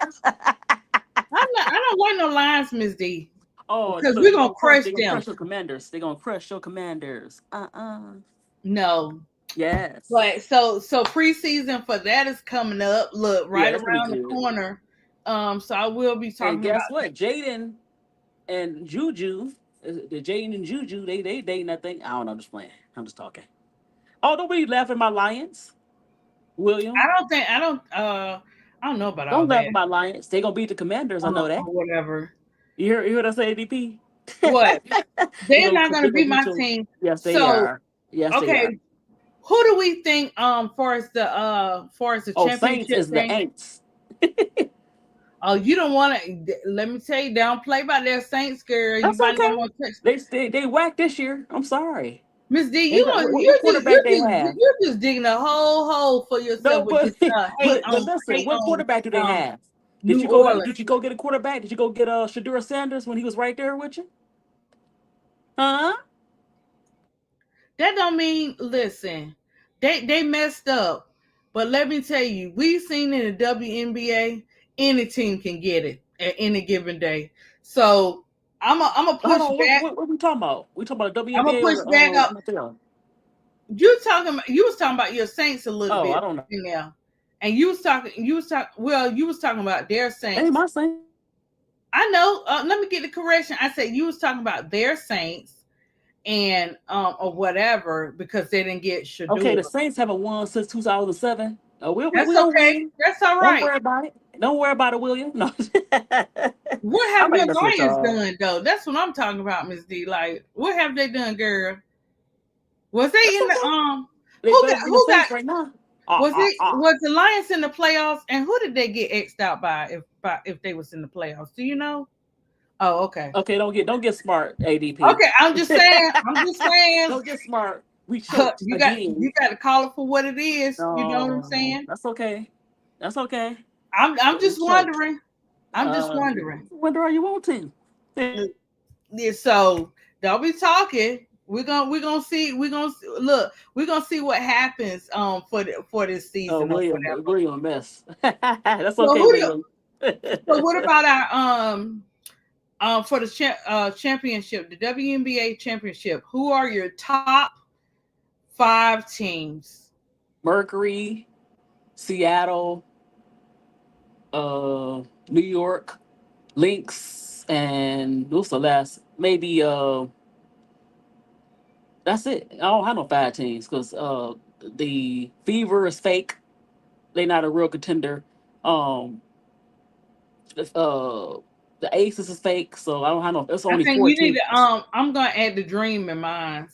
I don't like no lines, Miss D. Oh, because look, we're gonna crush they're gonna them. crush your commanders. They're gonna crush your commanders. No, Yes. but so preseason for that is coming up. Look, Yeah, right that's gonna be around the good. corner. So I will be And talking about guess what? Jaden and Juju, the Jaden and Juju, they dating. I think. I don't know. I'm just playing. I'm just talking. Oh, don't be laughing at my Lions, William. I don't know about all Don't laugh that. at my Lions. They gonna beat the Commanders. I know that. Or whatever. You hear what I say, ADP? What? They're not gonna They gonna be beat my your. team. Yes, they So are. Yes, they are. okay, who do we think for as the Oh, Saints championship is the thing? Aints. Oh, you don't want to. Let me tell you, they don't play by their Saints, girl. You That's might not okay. want to touch They whacked this year. I'm sorry. Miss D. They You got want what quarterback they have? you're just digging a whole hole for yourself No, with but this listen, hate what on quarterback do they have? New Orleans. Did you go get a quarterback? Did you go get Shadura Sanders when he was right there with you? Huh? That don't mean listen. They messed up. But let me tell you, we've seen in the WNBA, any team can get it at any given day. So I'm a Hold push on, back. what we talking about? We talking about the I'm gonna WNBA or push the back up. NFL? You was talking about your Saints a little Oh, I bit don't know. now. And you was talking about their Ain't Saints. my Saints. I know. Let me get the correction. I said you was talking about their Saints and or whatever because they didn't get Okay, Shador. the Saints haven't won since 2007. That's We'll okay. win. That's all Don't right. worry about it. Don't worry about it, William. No, What I have might your mess with Lions y'all. done though? That's what I'm talking about, Miss D. Like, what have they done, girl? Was they That's in the okay. They who better got than the who got Saints right now. was the Lions in the playoffs and who did they get xed out by if they was in the playoffs? Do you know? Oh, okay. Okay, don't get smart, ADP. Okay, I'm just saying. I'm just saying. Don't get smart. We choked You again. got to call it for what it is. You know what I'm No, saying? that's okay. That's okay. I'm We just choked. wondering. I'm just wondering. Wonder are you want to? Yeah, so don't be talking. We're gonna look. We're gonna see what happens for this Oh, season or whatever. William a mess. That's So okay, who do you, William. so what about our for the championship, the WNBA championship? Who are your top five teams? Mercury, Seattle, uh, New York, Lynx, and what's the last? Maybe that's it. I don't have no five teams because the Fever is fake. They're not a real contender. Um, uh, the Aces is fake, so I don't have no. It's I only think four you need to teams. I'm gonna add the dream in mine.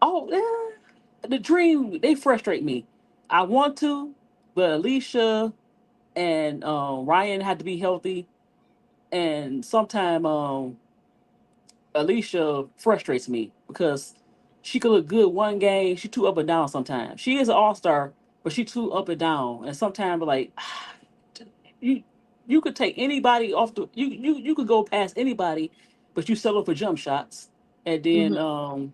Oh yeah, the Dream they frustrate me. I want to, but Alicia and Ryan had to be healthy, and sometimes Alicia frustrates me because she could look good one game. She too up and down sometimes. She is an all star, but she too up and down. And sometimes like you you could take anybody off the you could go past anybody, but you settle for jump shots. And then Mhm.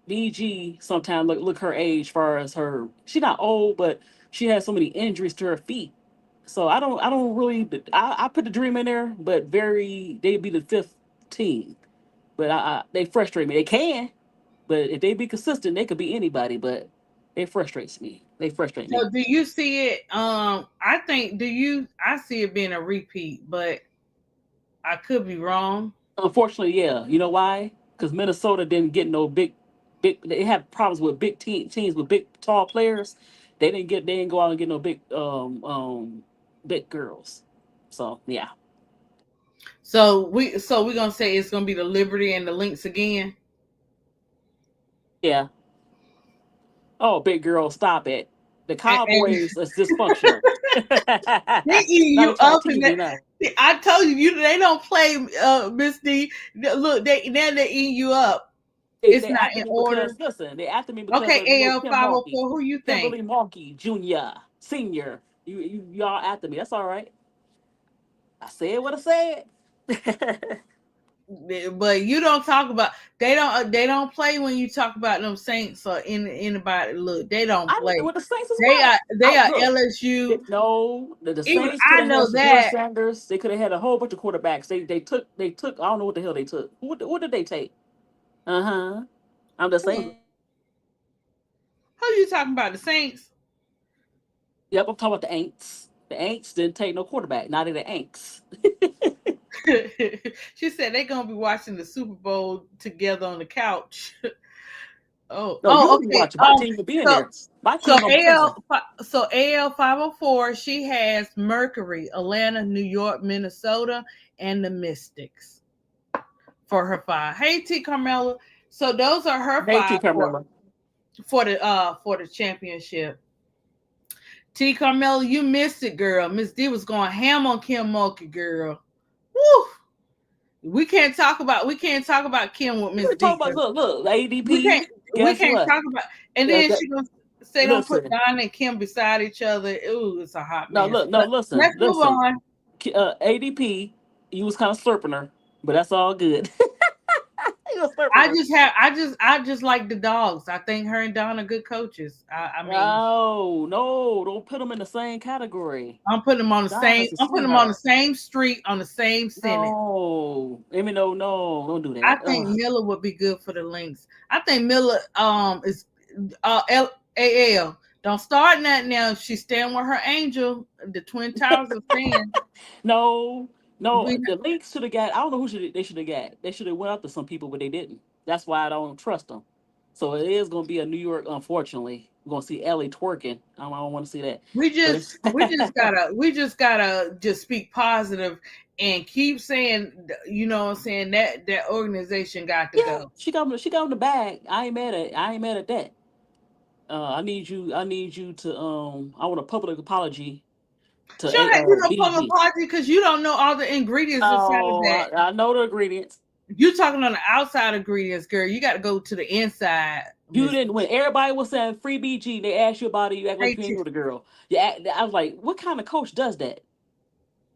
BG sometimes look her age far as her she not old, but she has so many injuries to her feet. So I don't really I put the Dream in there, but very they'd be the fifth team. But they frustrate me. They can, but if they be consistent, they could be anybody. But it frustrates me. They frustrate me. So do you see it? I think I see it being a repeat, but I could be wrong. Unfortunately, yeah. You know why? Because Minnesota didn't get no big. They have problems with teams with big, tall players. They didn't go out and get no big girls. So yeah, So we're gonna say it's gonna be the Liberty and the Lynx again. yeah. Oh, big girl, stop it. The And Cowboys is dysfunctional. they eating Now you they trying to up, tease me now. I told you they don't play Miss D. Look, they eating you up. It's They not after in me because because listen, they after me because okay, of little AL Kim 504. Mulkey, Who you think? Kimberly Mulkey Jr., Senior. Y'all after me. That's all right. I said what I said. But you don't talk about they don't play when you talk about them Saints or anybody. Look, they don't I know play. what the Saints is They what. are they I are look. LSU. No, the Even Saints could I have had know Shador that. Sanders. They could have had a whole bunch of quarterbacks. They took. I don't know what the hell they took. What did they take? Uh huh. I'm just saying. Who you talking about? The Saints? Yep, I'm talking about the Aints. The Aints didn't take no quarterback. Not in the Aints. She said they're gonna be watching the Super Bowl together on the couch. Oh, No, oh, you'll be okay. watching. My team will be in So there. My so team gonna be AL playing. so AL 504. She has Mercury, Atlanta, New York, Minnesota, and the Mystics for her five. Hey, T. Carmella. So those are her Hey, T. five Carmella. for the championship. T. Carmella, you missed it, girl. Miss D was going ham on Kim Mulkey, girl. Woo! We can't talk about Kim with Miss We're talking D about because look, we ADP. can't we Guess can't what? talk about. And Uh, then that- she gonna say don't put listen. Don and Kim beside each other. Ooh, it's a hot No, mess. look, no, But listen, let's move listen. on. ADP, you was kind of slurping her, but that's all good. You was slurping her. I just like the dogs. I think her and Don are good coaches. I mean, No, no, don't put them in the same category. I'm putting them on the Don same. is a I'm putting them on the sweetheart. same street on the same sentence. No, I mean, no, no, don't do I that. think Ugh. Miller would be good for the Lynx. I think Miller is AL. Don't start that now. She's staying with her angel. The Twin Towers are staying. No, no, We the Lynx should have got. I don't know who they should have got. They should have went after some people, but they didn't. That's why I don't trust them. So it is going to be a New York. Unfortunately, we're going to see Ellie twerking. I don't want to see that. we But just it's we just gotta just speak positive and keep saying, you know what I'm saying, that organization got to yeah, go. she got in the bag. I ain't mad at that. I need you to I want a public apology to She don't have to do no public BG. apology because you don't know all the ingredients inside of Oh, that. I know the ingredients. You talking on the outside ingredients, girl. You got to go to the inside, You Miss. didn't when everybody was saying free BG. They asked you about it. You act like you ain't Hey, know the girl. Yeah, I was like, what kind of coach does that?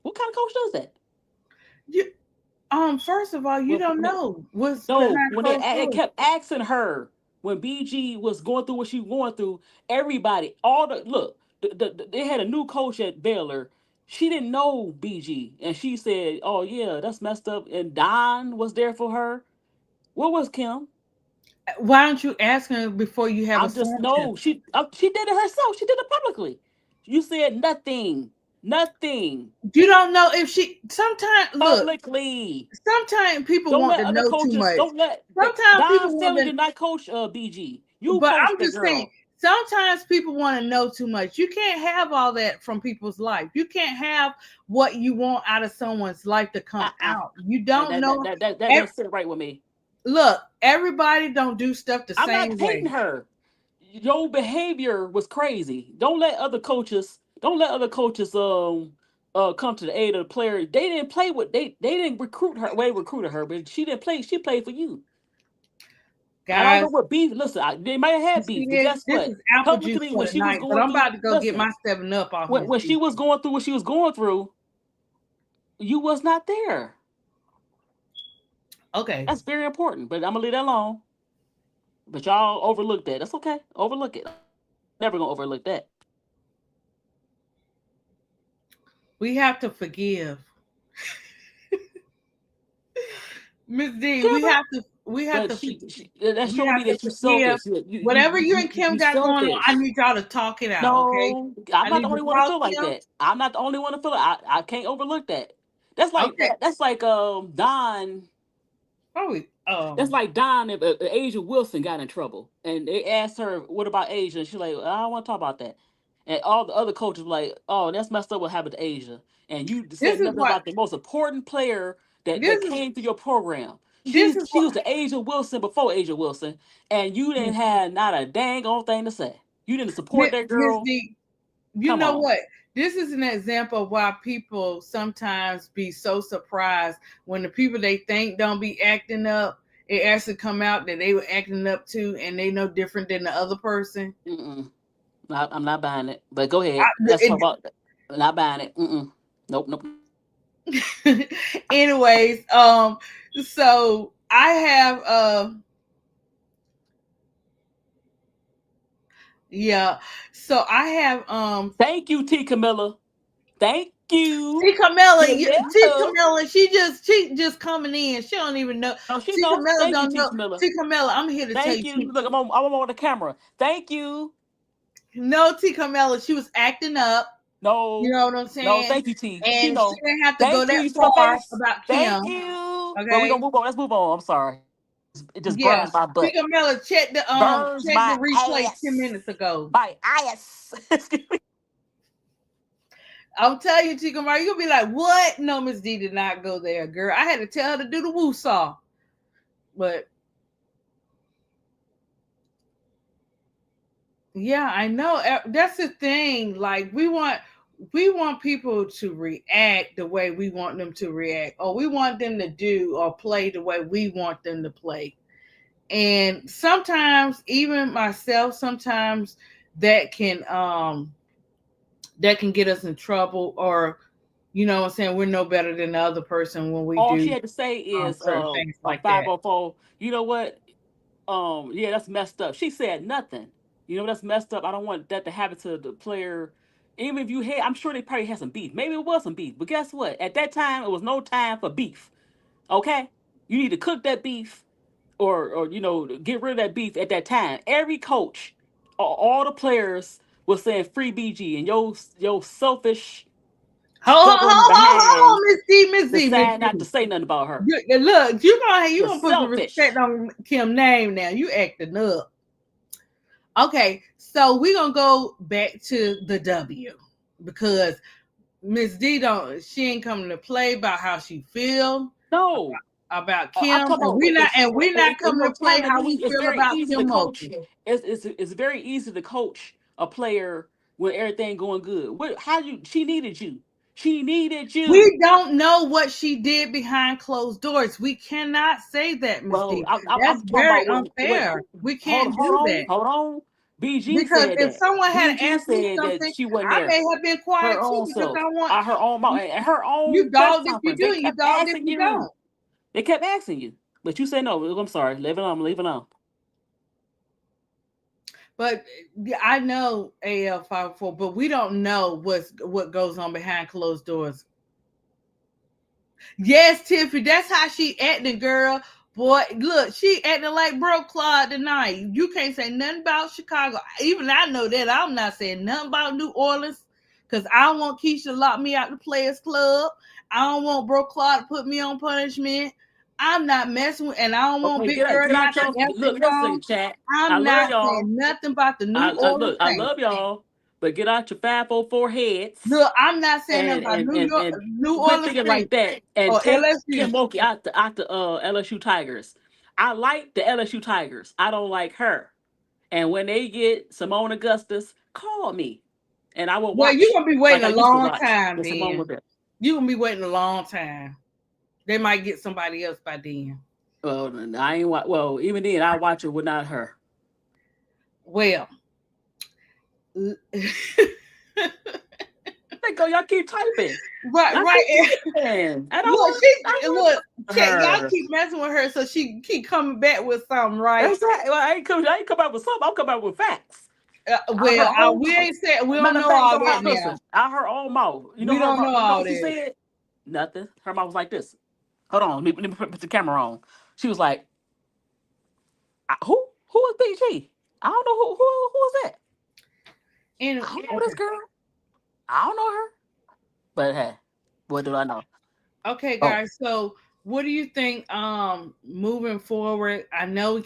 What kind of coach does that? you, first of all, you Well, don't know what's no, behind when closed they doors. kept asking her when BG was going through what she was going through, everybody, all the look, they had a new coach at Baylor. She didn't know BG, and she said, "Oh yeah, that's messed up." And Don was there for her. What was Kim? Why don't you ask her before you have I'm just assumptions? no. She did it herself. She did it publicly. You said nothing, nothing You don't know if she. Sometimes, look. publicly. Sometimes people Don't want let to other know too coaches. much. Don't let Sometimes Don people want Staley to. did not coach BG. You But coached I'm the just saying. girl. Sometimes people want to know too much. You can't have all that from people's life. You can't have what you want out of someone's life to come Uh-uh. out. You That don't that that know. that that, that ev- doesn't sit right with me. Look, everybody don't do stuff the I'm not same hating way. her. Your behavior was crazy. Don't let other coaches come to the aid of the player. They didn't play with they didn't recruit her. Well, they recruited her, but she didn't play. She played for you. I don't know Guys, what beef. Listen, they might have you had see beef, but this? guess This what? is apple juice Publicly, for when the she was night. But going I'm through, about to go get listen, my 7 Up off when Miss she D. was going through what she was going through, you was not there. Okay. That's very important. But I'm gonna leave that alone. But y'all overlooked that. That's okay. Overlook it. Never gonna overlook that. We have to forgive. Miss D, Give we her. have to we have But to that's we showing have me to that you forgive. selfish. You Whatever you and Kim you got going on, I selfish. need y'all to talk it out, okay? No, I'm I not need the to only one to call feel like Kim. that. I'm not the only one to feel it. I can't overlook that. Okay. That's like Don. Oh, That's like Don if Asia Wilson got in trouble and they asked her, "What about Asia?" And she's like, "I don't want to talk about that." And all the other coaches were like, "Oh, that's messed up. What happened to Asia?" And you this said is nothing what about the most important player this that is came through your program. this is She what was the Asia Wilson before Asia Wilson, and you didn't have not a dang old thing to say. You didn't support that Miss girl. D. You Come know on. what? This is an example of why people sometimes be so surprised when the people they think don't be acting up, it actually come out that they were acting up too, and they no different than the other person. Mm-mm. I'm not buying it. But go I, ahead. Let's talk it, about. Not buying it. Mm-mm. Nope. Nope. Anyways, so I have yeah, so I have Thank you, T. Camilla. Thank T you. Camilla, T Camilla. Camilla, she just coming in. She don't even know. No, she T knows. Camilla Thank you, don't T. know. Camilla. T Camilla, I'm here to tell Thank you. you. Look, I'm on the camera. Thank you. No, T Camilla, she was acting up. You No, know what I'm no, saying? thank you, T. She And she know. didn't have to go Thank you. that You see my far face? about Kim. Thank you. Well, we're Okay. gonna move on. Let's move on. I'm sorry. It just Yeah. burns my T butt. Camilla, Burns check the my replay 10 ass. minutes ago. My ass. I'm telling you, T Camilla, you'll be like, what? No, Miss D did not go there, girl. I had to tell her to do the woo saw. But yeah, I know. That's the thing. Like we want people to react the way we want them to react, or we want them to do or play the way we want them to play. And sometimes, even myself, sometimes that can um that can get us in trouble, or what I'm saying, we're no better than the other person when we All she do had to say is certain things like that. 504. You know what? Yeah, that's messed up. She said nothing. You know, that's messed up. I don't want that to happen to the player. Even if you had, I'm sure they probably had some beef. Maybe it was some beef. But guess what? At that time, it was no time for beef. Okay? You need to cook that beef, or get rid of that beef at that time. Every coach, all the players was saying free BG, and your selfish, stubborn Hold on, behind Miss D, Miss decided not to D. say nothing about her. Look, you You're gonna put some respect selfish. on Kim's name now. You acting up. Okay, so we're gonna go back to the W, because Miss D don't she ain't coming to play about how she feel No. about I'm Kim, talking and about we're not coming to play telling how we me it's feel very about easy to Kim coach. Mulkey. It's very easy to coach a player when everything going good. How you? She needed you. She needed you. We don't know what she did behind closed doors. We cannot say that, Miss Well, D. I'm That's talking very about when unfair. We hold can't hold do on that. hold on. BG Because said if that. someone had BG asked me said that something, she wasn't I there. may have been Her quiet too, own because self, I want out her own mouth, and her you own press dogged if you conference. do, They and you kept dogged if asking you you. don't. They kept asking you, but you said no. I'm sorry. Leave it on. Leave it on. But I know AL 504, but we don't know what goes on behind closed doors. Yes, Tiffany, that's how she acting, girl. Boy, look, she acting like Bro Claude tonight. You can't say nothing about Chicago. Even I know that. I'm not saying nothing about New Orleans, because I don't want Keisha to lock me out the Players Club. I don't want Bro Claude to put me on punishment. I'm not messing with, and I don't want Okay, Big Girl get not out to y'all. answer Look, listen, phone. chat. I I'm love not y'all. saying nothing about the New Look, Orleans I Saints. love y'all, but get out your 504 heads Look, I'm not saying nothing and about and New and York, and New quit Orleans thinking like Saints that and or take LSU. Kim Mulkey out the LSU Tigers. I like the LSU Tigers. I don't like her. And when they get Simone Augustus, call me, and I will Well, you're watch gonna be like waiting I a used to long watch time with Simone then. Augustus. You're gonna be waiting a long time. They might get somebody else by then. Well, I ain't well. Even then, I watch it with not her. Well, They go, y'all keep typing. right, I right. keep typing. Look, I look. want Y'all her. keep messing with her, so she keep coming back with something, right? That's right. Well, I ain't come out with something. I'm coming out with facts. Out her Well, own we mouth. ain't said we don't Matter of know fact, all that listen, now. out her own mouth. You know We don't know you know all what she that. said? Nothing. Her mouth was like this. Hold on, let me put the camera on. She was like, who is BG? I don't know who is that. And I don't know this okay. girl. I don't know her. But hey, what do I know? Okay, Oh, guys. So, what do you think? Moving forward, I know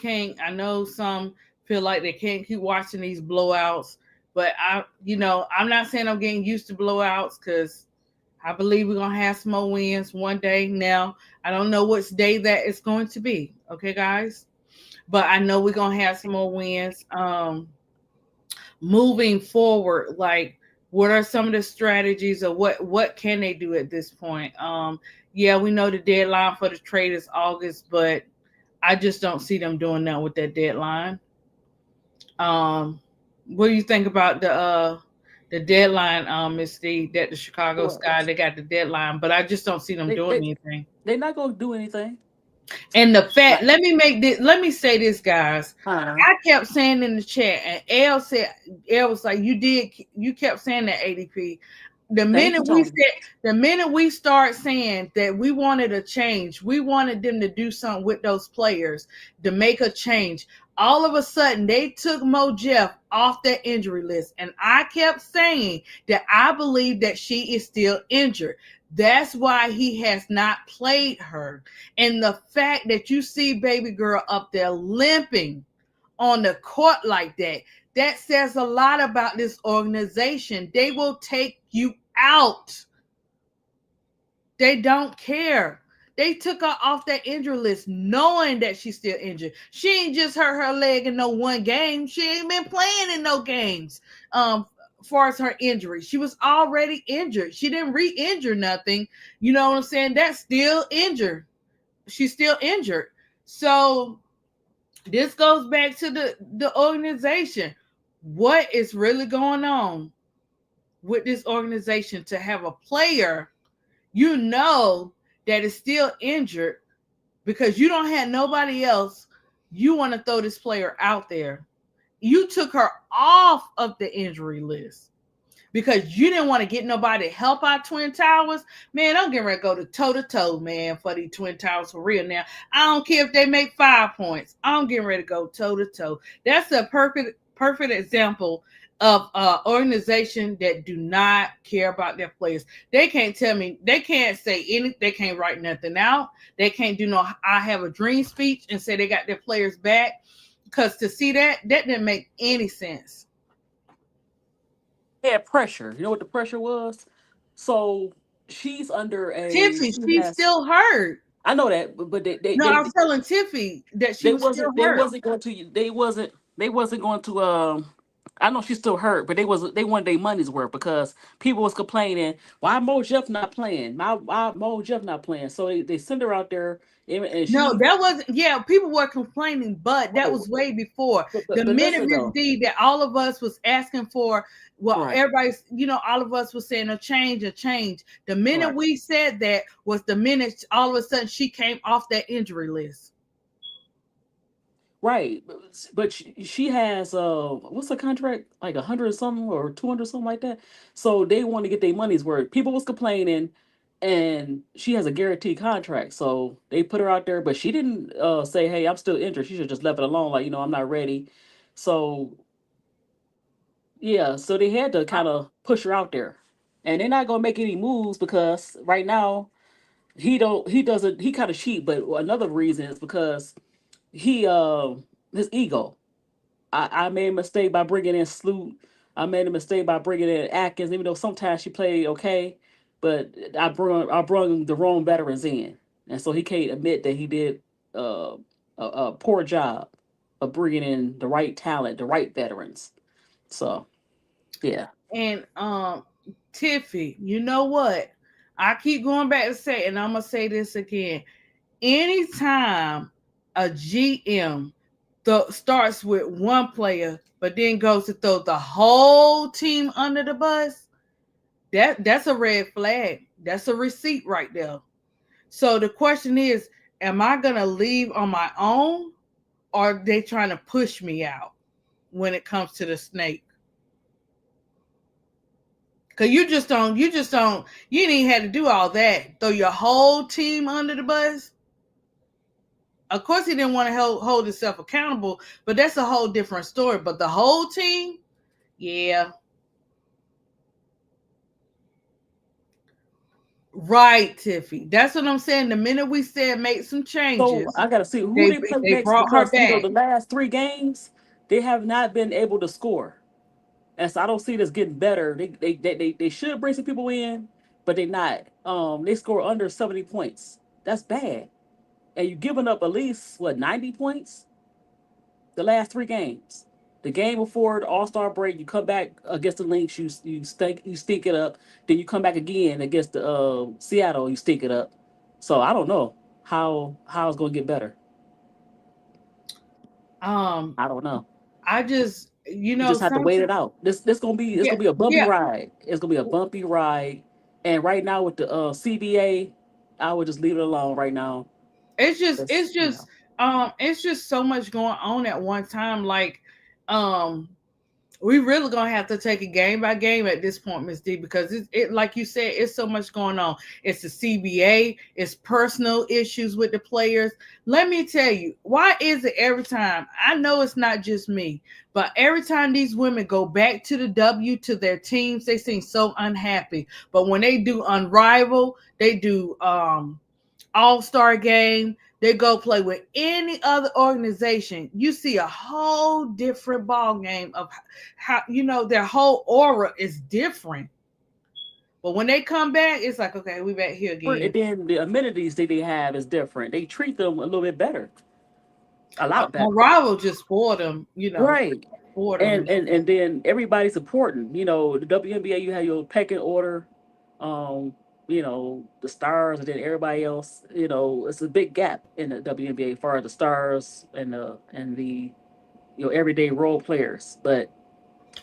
some feel like they can't keep watching these blowouts, but I'm not saying I'm getting used to blowouts, because I believe we're gonna have some more wins one day. Now, I don't know which day that is going to be. Okay, guys, but I know we're gonna have some more wins. Moving forward, like, what are some of the strategies, or what can they do at this point? Yeah, we know the deadline for the trade is August, but I just don't see them doing that with that deadline. um what do you think about the the deadline, Miss Steve, that the Chicago Sky, What? they got the deadline, but I just don't see them They doing they anything. they're not gonna do anything. And the fact, Like, let me say this, guys. huh? I kept saying in the chat, and L was like, you kept saying that ADP. The Thank minute you, we Tony. said, the minute we start saying that we wanted a change, we wanted them to do something with those players to make a change. All of a sudden, they took Mo Jeff off their injury list, and I kept saying that I believe that she is still injured. That's why he has not played her. And the fact that you see baby girl up there limping on the court like that, that says a lot about this organization. They will take you out. They don't care. They took her off that injury list knowing that she's still injured. She ain't just hurt her leg in no one game. She ain't been playing in no games. Far as her injury, she was already injured. She didn't re-injure nothing. You know what I'm saying? That's still injured. She's still injured. So this goes back to the organization. What is really going on with this organization to have a player you know that is still injured because you don't have nobody else? You want to throw this player out there. You took her off of the injury list because you didn't want to get nobody to help our Twin Towers. Man, I'm getting ready to go to toe, man, for the Twin Towers for real now. I don't care if they make 5 points. I'm getting ready to go toe to toe. That's a perfect example of organization that do not care about their players. They can't tell me, they can't say anything, they can't write nothing out. They can't do no I have a dream speech and say they got their players back. Because to see that didn't make any sense. Had pressure. You know what the pressure was? So she's under a. Tiffy, She she's has. still hurt. I know that, but No, I was telling Tiffy that she they was still wasn't they hurt. wasn't going to they wasn't going to I know she's still hurt, but they wanted their money's worth because people was complaining why Mo Jeff not playing, why Mo Jeff not playing. So they send her out there, and No, she that wasn't. Yeah, people were complaining, but that right, was way before the but minute listen Miss though, D that all of us was asking for. Well, right, everybody's, all of us was saying a change, a change. The minute right. we said that was the minute all of a sudden she came off that injury list. Right, but she has what's the contract, like 100 something or 200 something like that. So they want to get their money's worth. People was complaining, and she has a guaranteed contract. So they put her out there, but she didn't say, "Hey, I'm still injured." She should just left it alone, like I'm not ready. So yeah, so they had to kind of push her out there, and they're not gonna make any moves because right now he doesn't he kind of cheat. But another reason is because he his ego. I made a mistake by bringing in Sloot. I made a mistake by bringing in Atkins, even though sometimes she played okay, but I brung the wrong veterans in, and so he can't admit that he did uh, a poor job of bringing in the right talent, the right veterans. So yeah, And Tiffy, you know what? I keep going back to say, and I'm gonna say this again. Anytime a GM starts with one player, but then goes to throw the whole team under the bus, that's a red flag. That's a receipt right there. So the question is, am I gonna leave on my own, or are they trying to push me out when it comes to the snake? Cause you didn't even have to do all that. Throw your whole team under the bus. Of course, he didn't want to hold himself accountable, but that's a whole different story. But the whole team, yeah, right, Tiffy. That's what I'm saying. The minute we said make some so changes, I gotta see who they they play they next brought her because back. the last three games they have not been able to score. And so I don't see this getting better. They should bring some people in, but they're not. They score under 70 points. That's bad. And you're giving up at least what 90 points the last three games. The game before the All Star break, you come back against the Lynx, you stink it up. Then you come back again against the Seattle, you stink it up. So I don't know how it's going to get better. Um, I don't know. I just you We know, just have to wait it sometimes, out. This gonna be it's yeah, gonna be a bumpy yeah. ride. It's gonna be a bumpy ride. And right now with the CBA, I would just leave it alone right now. It's just, Just you know. it's just so much going on at one time. Like, um, we really gonna have to take it game by game at this point, Miss D, because it like you said, it's so much going on. It's the CBA, it's personal issues with the players. Let me tell you, why is it every time? I know it's not just me, but every time these women go back to the W to their teams, they seem so unhappy. But when they do Unrival, they do all-star game, they go play with any other organization, you see a whole different ball game of how, their whole aura is different. But when they come back, it's like, okay, we back here And again. then the amenities that they have is different. They treat them a little bit better, a lot My better. rival just spoiled them, Right. spoiled And them. and and then everybody's supporting. The WNBA, you have your pecking order, um, the stars, and then everybody else. It's a big gap in the WNBA as far as the stars and the everyday role players. But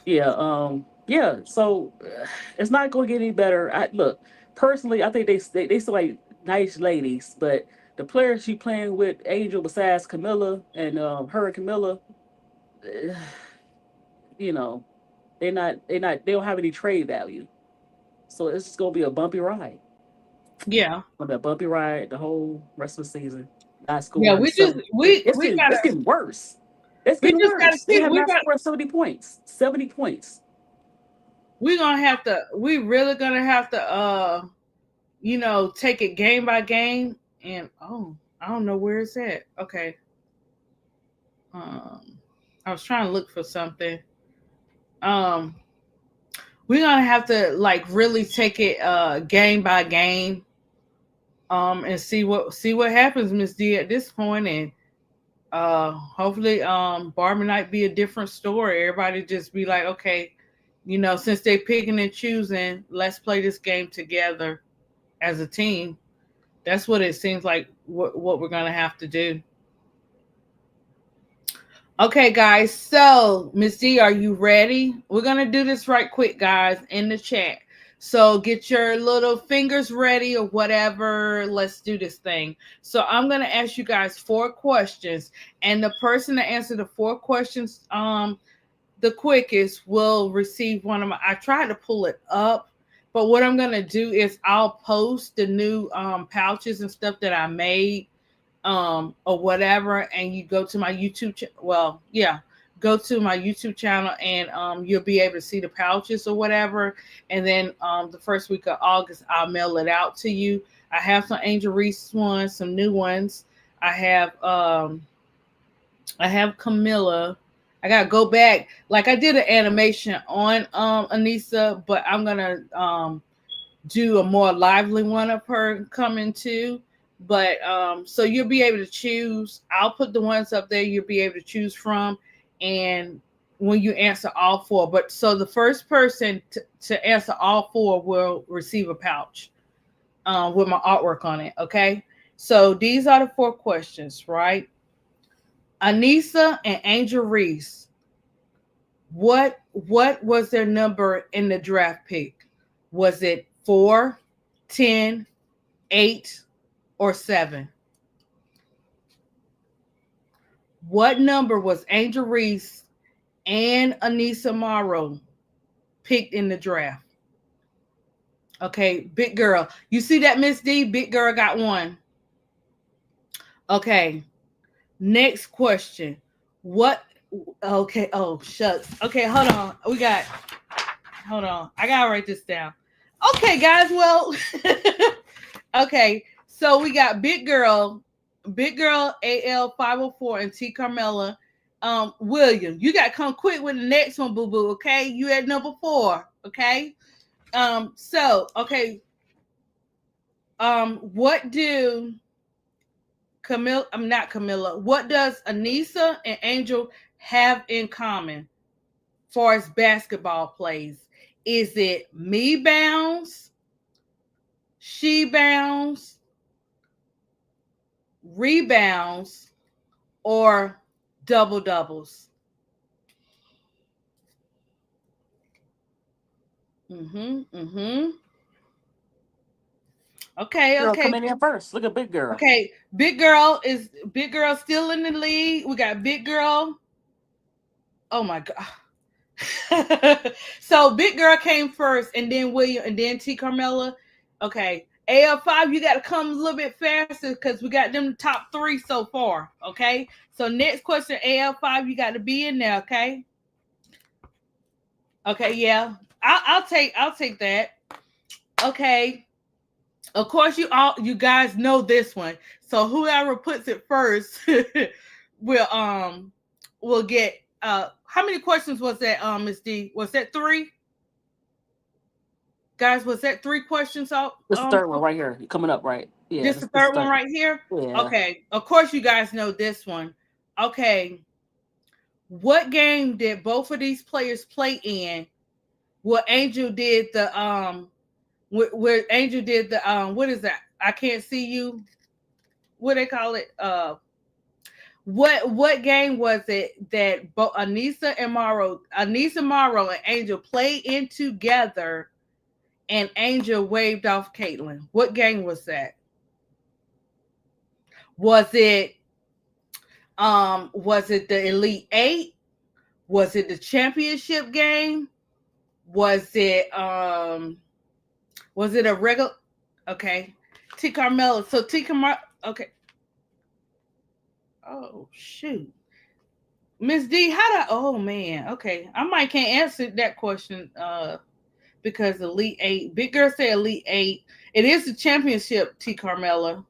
yeah. So it's not going to get any better. I look personally. I think they still like nice ladies, but the players she playing with, Angel, besides Camilla and her and Camilla, eh, you know, they don't have any trade value. So it's just gonna be a bumpy ride. Yeah, Gonna be a bumpy ride the whole rest of the season. Not yeah. scoring seven. It's getting worse. It's We getting just gotta worse. They keep. have not scored 70 points. 70 points. We're gonna have to. We really gonna have to. Take it game by game. And I don't know where it's at. Okay. I was trying to look for something. Um, we're gonna have to like really take it game by game, and see what happens, Miss D, at this point. And hopefully Barbara might be a different story. Everybody just be like, okay, since they picking and choosing, let's play this game together as a team. That's what it seems like what we're gonna have to do. Okay, guys. So, Miss D, are you ready? We're gonna do this right quick, guys, in the chat. So get your little fingers ready or whatever. Let's do this thing. So I'm gonna ask you guys 4 questions, and the person that answer the 4 questions the quickest will receive one of my. I tried to pull it up, but what I'm gonna do is I'll post the new pouches and stuff that I made or whatever, and you go to my well, yeah, go to my YouTube channel, and you'll be able to see the pouches or whatever. And then the first week of August, I'll mail it out to you. I have some Angel Reese ones, some new ones. I have Camilla. I gotta go back. Like, I did an animation on Aneesha, but I'm gonna do a more lively one of her coming too. But so you'll be able to choose. I'll put the ones up there you'll be able to choose from, and when you answer all 4. But so the first person to answer all 4 will receive a pouch with my artwork on it. Okay. So these are the 4 questions, right? Aneesha and Angel Reese, what was their number in the draft pick? Was it 4, 10, 8, or 7? What number was Angel Reese and Aneesha Morrow picked in the draft? Okay, big girl. You see that, Miss D? Big girl got 1. Okay, next question. What? Okay, oh, shucks. Okay, hold on. Hold on. I gotta write this down. Okay, guys. Well, okay. So we got Big Girl AL504, and T Carmela. William, you got to come quick with the next one, boo boo. Okay, you at number 4. Okay. So okay. What do Camilla? I'm not Camilla. What does Aneesha and Angel have in common far as basketball plays? Is it me bounds, she bounds, rebounds, or double doubles? Mm-hmm. Mm-hmm. Okay, Girl okay, coming in first. Look at big girl. okay. Big girl still in the league. We got big girl. Oh my god. So big girl came first, and then William, and then T Carmella. Okay. AL5, you got to come a little bit faster because we got them top three so far. Okay. So next question, AL5, you got to be in there. Okay. Okay. Yeah. I'll take that. Okay. Of course, you guys know this one. So whoever puts it first will will get how many questions was that, Miss D? Was that three? Guys, was that three questions out? This the third one right here. Coming up, right? Yeah, This the this third one third. right here? Yeah. Okay. Of course you guys know this one. Okay. What game did both of these players play in? What Angel did the where Angel did the what is that? I can't see you. What they call it? What game was it that both Aneesha Morrow and Angel played in together, and Angel waved off Caitlyn? What game was that? Was it the Elite Eight? Was it the championship game? Was it a regular? Okay, T Carmella. So T Carmella. Okay. Oh shoot. Miss D, how do? Oh man, okay. I might can't answer that question because Elite Eight. Big Girl said Elite Eight. It is the championship, T Carmella.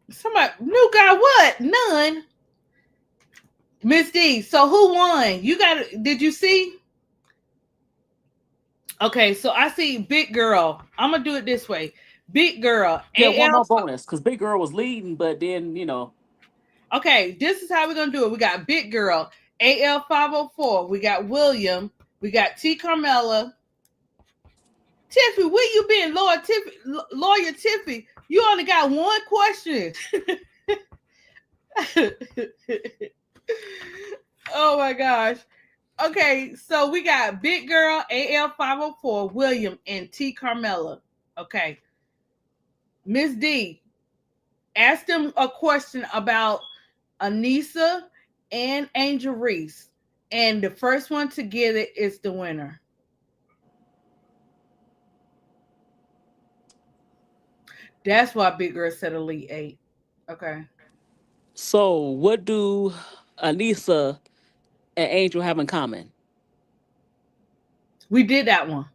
Somebody new guy, what? None. Miss D, so who won? You got did you see? Okay, so I see Big Girl. I'm gonna do it this way. Big Girl, Yeah, one AL. more bonus because big girl was leading, but then Okay, this is how we're gonna do it. We got Big Girl, AL 504. We got William. We got T Carmella. Tiffy, where you been, Lawyer Tiffy? You only got one question. Oh my gosh. Okay, so we got Big Girl, AL 504, William, and T Carmella. Okay. Miss D, ask them a question about Aneesha and Angel Reese. And the first one to get it is the winner. That's why Big Girl said Elite Eight. Okay. So what do Anissa and Angel have in common? We did that one.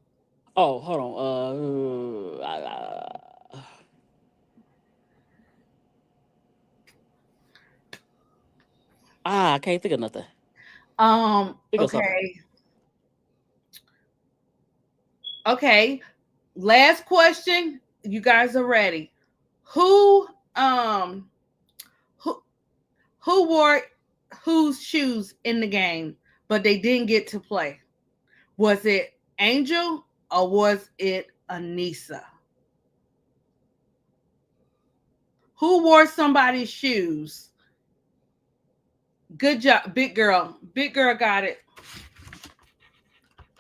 Oh, hold on. I can't think of nothing. Think of something. Okay. Okay. Last question. You guys are ready. Who um who who wore whose shoes in the game, but they didn't get to play? Was it Angel or was it Aneesha? Who wore somebody's shoes? Good job, Big Girl. Big Girl got it.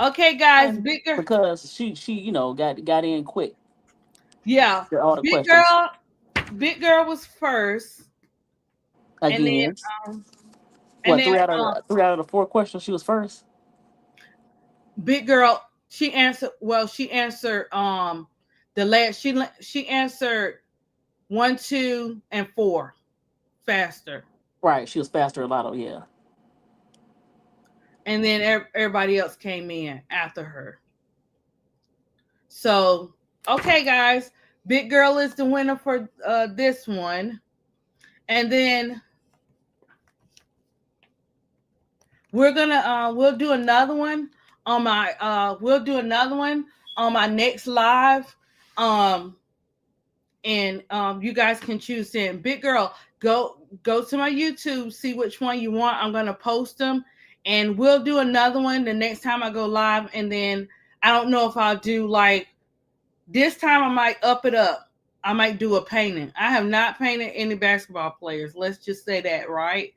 Okay, guys, Big Girl. Because she got in quick. Yeah, Get all the Big questions Girl. Big Girl was first, and then again. um, and What then three out of the four questions she was first? Big Girl. She answered. Well, she answered the last. She answered 1, 2, and 4 faster, Right, she was faster a lot of yeah. and then everybody else came in after her. So okay, guys, Big Girl is the winner for this one, and then we'll do another one on my next live. Um and you guys can choose in. Big Girl, go to my YouTube, see which one you want. I'm gonna post them, and we'll do another one the next time I go live. And then I don't know if I'll do like this time. I might up it up. I might do a painting. I have not painted any basketball players. Let's just say that, right?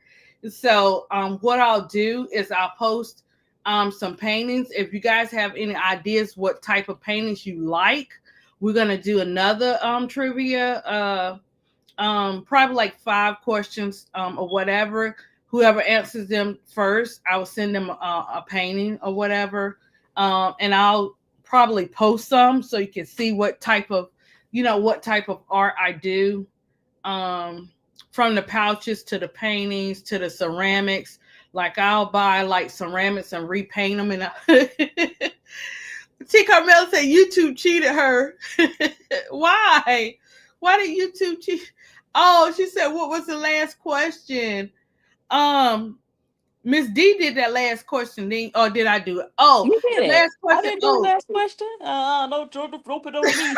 So what I'll do is I'll post some paintings. If you guys have any ideas what type of paintings you like, we're gonna do another trivia. Probably like 5 questions or whatever. Whoever answers them first, I will send them a painting or whatever, and I'll probably post some so you can see what type of, what type of art I do. From the pouches to the paintings to the ceramics. Like I'll buy like ceramics and repaint them. And T. Carmel said YouTube cheated her. Why? Why did YouTube cheat? Oh, she said, what was the last question? Miss D did that last question, or did I do it? Oh, You did the it. last I question. didn't do the Oh, last question. Don't put on me.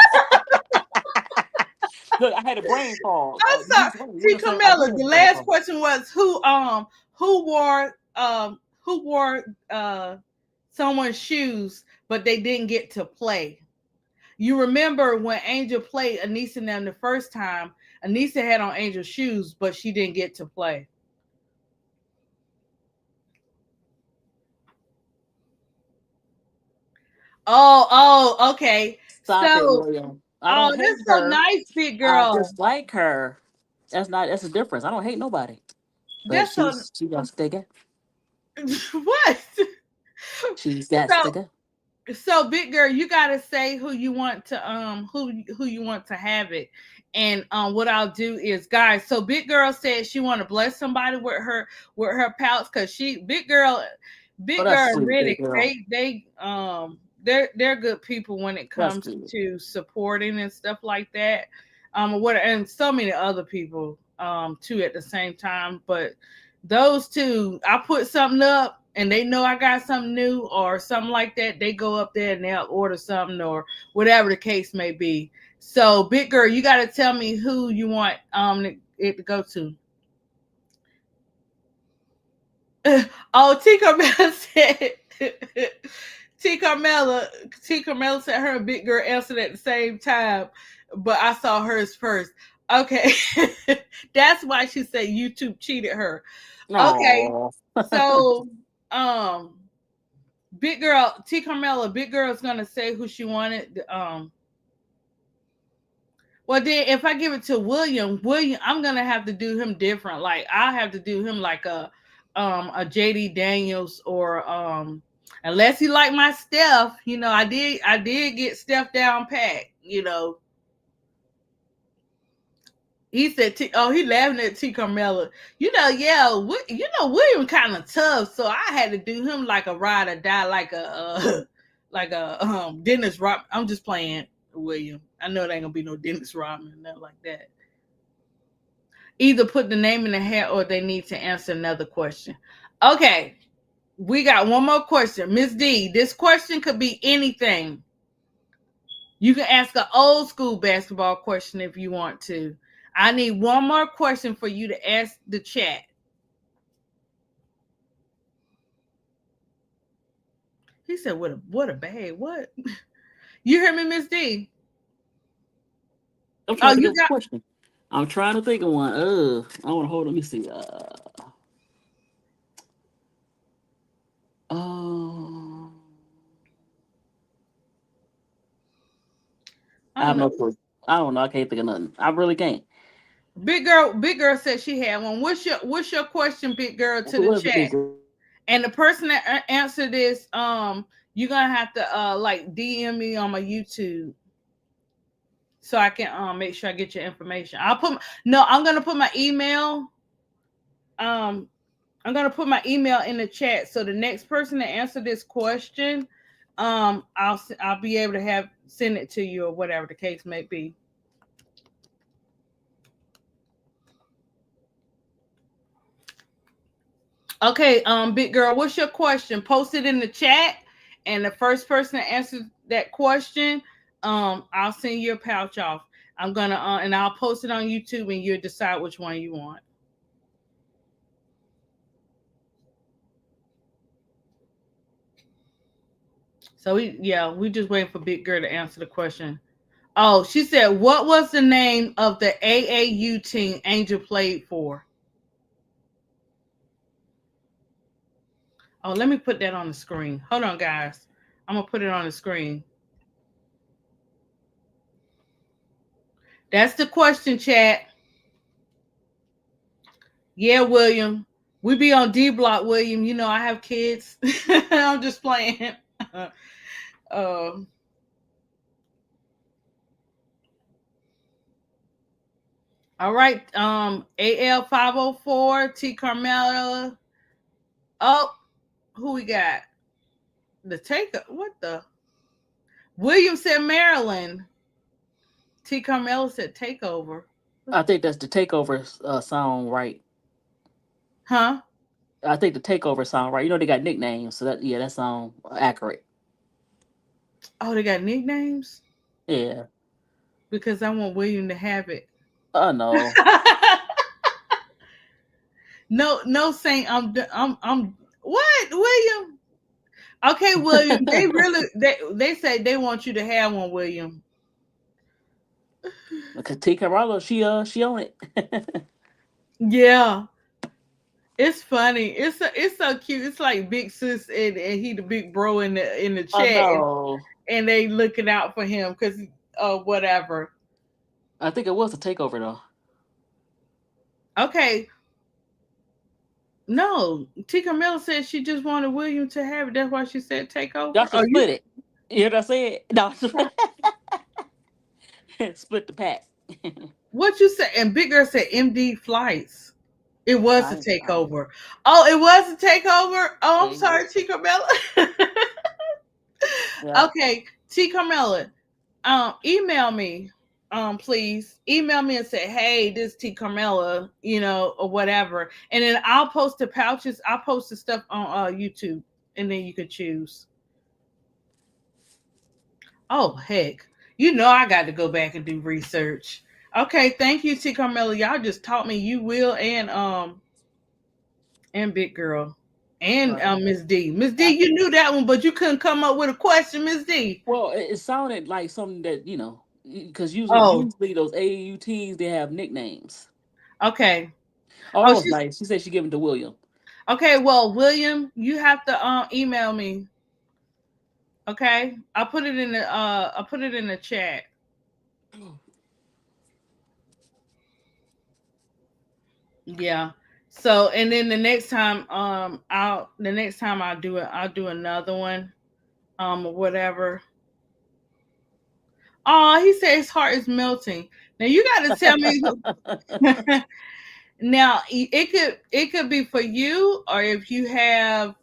Look, I had a brain fog. I'm sorry, T. Camilla. The last question was who wore someone's shoes, but they didn't get to play. You remember when Angel played Aneesha and them the first time? Aneesha had on Angel's shoes, but she didn't get to play. Okay. Stop it, So, William. I don't hate that's so her. nice, big I girl. dislike her. That's the difference. I don't hate nobody. But That's so. she got to go. What? She's got to So, go. so big girl, you gotta say who you want to who you want to have it. And what I'll do is, guys, so big girl said she want to bless somebody with her pouch, because she Oh, big that's girl and sweet, big Riddick, girl. they're good people when it That's comes good. to supporting and stuff like that. What, and so many other people too at the same time. But those two, I put something up and they know I got something new or something like that, they go up there and they'll order something or whatever the case may be. So big girl, you got to tell me who you want it to go to. Oh, T. Carmela said T. Carmela said her and big girl answered at the same time, but I saw hers first. Okay. That's why she said YouTube cheated her. Okay. No. So big girl, T. Carmela, big girl's gonna say who she wanted. Well, then if I give it to William, I'm gonna have to do him different. Like I have to do him like a JD Daniels or unless he like my Steph, I did get Steph down pat, He said, he laughing at T. Carmela. Yeah, William kind of tough, so I had to do him like a ride or die, like a like a Dennis Rodman. I'm just playing William. I know there ain't gonna be no Dennis Rodman, nothing like that. Either put the name in the hat or they need to answer another question. Okay, we got one more question, Miss D. This question could be anything. You can ask an old school basketball question if you want to. I need one more question for you to ask the chat. He said, what a bag. What? You hear me, Miss D? I'm trying to think of a question. I'm trying to think of one. I want to hold on. Let me see. I have no clue. I don't know. I can't think of nothing. I really can't. Big girl said she had one. What's your question, big girl, to the chat? And the person that answered this, you're gonna have to like DM me on my YouTube so I can make sure I get your information. I'm gonna put my email. I'm gonna put my email in the chat. So the next person to answer this question, I'll be able to send it to you or whatever the case may be. Okay, big girl, what's your question? Post it in the chat, and the first person to answer that question, I'll send you a pouch off. I'm gonna and I'll post it on YouTube, and you'll decide which one you want. So we just waiting for big girl to answer the question. Oh, she said, what was the name of the AAU team Angel played for? Oh, let me put that on the screen. Hold on, guys. I'm gonna put it on the screen. That's the question, chat. Yeah, William. We be on D block, William. You know I have kids. I'm just playing. um, all right. AL 504 T Carmela. Oh, who we got? The take. What the? William said Maryland. T Carmela said takeover. I think that's the takeover sound right. Huh? I think the takeover sound right. You know they got nicknames, so that yeah, that sound accurate. Oh, they got nicknames Yeah. because I want William to have it. Oh no. No, no, saying I'm. What, William? Okay, William. They really they say they want you to have one, William. Because T Carollo, she on it. Yeah, it's funny. It's so cute. It's like big sis and he the big bro in the I chat know. and they looking out for him because whatever. I think it was a takeover though. Okay, no. T. Camilla said she just wanted William to have it. That's why she said take Y'all over. should Oh, you split it. You know what I said? No, split the pack. what you said? And Big Girl said MD flights. It was a I know. takeover. Oh, it was a takeover. Oh, I'm Yeah, sorry, T. Carmella. yeah. Okay, T. Carmella, email me, please. Email me and say, hey, this T. Carmella, or whatever. And then I'll post the pouches. I'll post the stuff on YouTube, and then you could choose. Oh, heck. I got to go back and do research. Okay, thank you, T. Carmella. Y'all just taught me you will and Big Girl. And Right. Miss D. Miss D, I, you knew that one, but you couldn't come up with a question, Miss D. well, it sounded like something that because Oh, usually those AUTs they have nicknames. okay. Oh, that Oh, was nice. She said she gave it to William. okay. Well, William, you have to email me. Okay, I'll put it in the chat. Yeah. So, and then the next time I'll do it, I'll do another one, or whatever. Oh, he said his heart is melting. Now you got to tell me. Now it could be for you, or if you have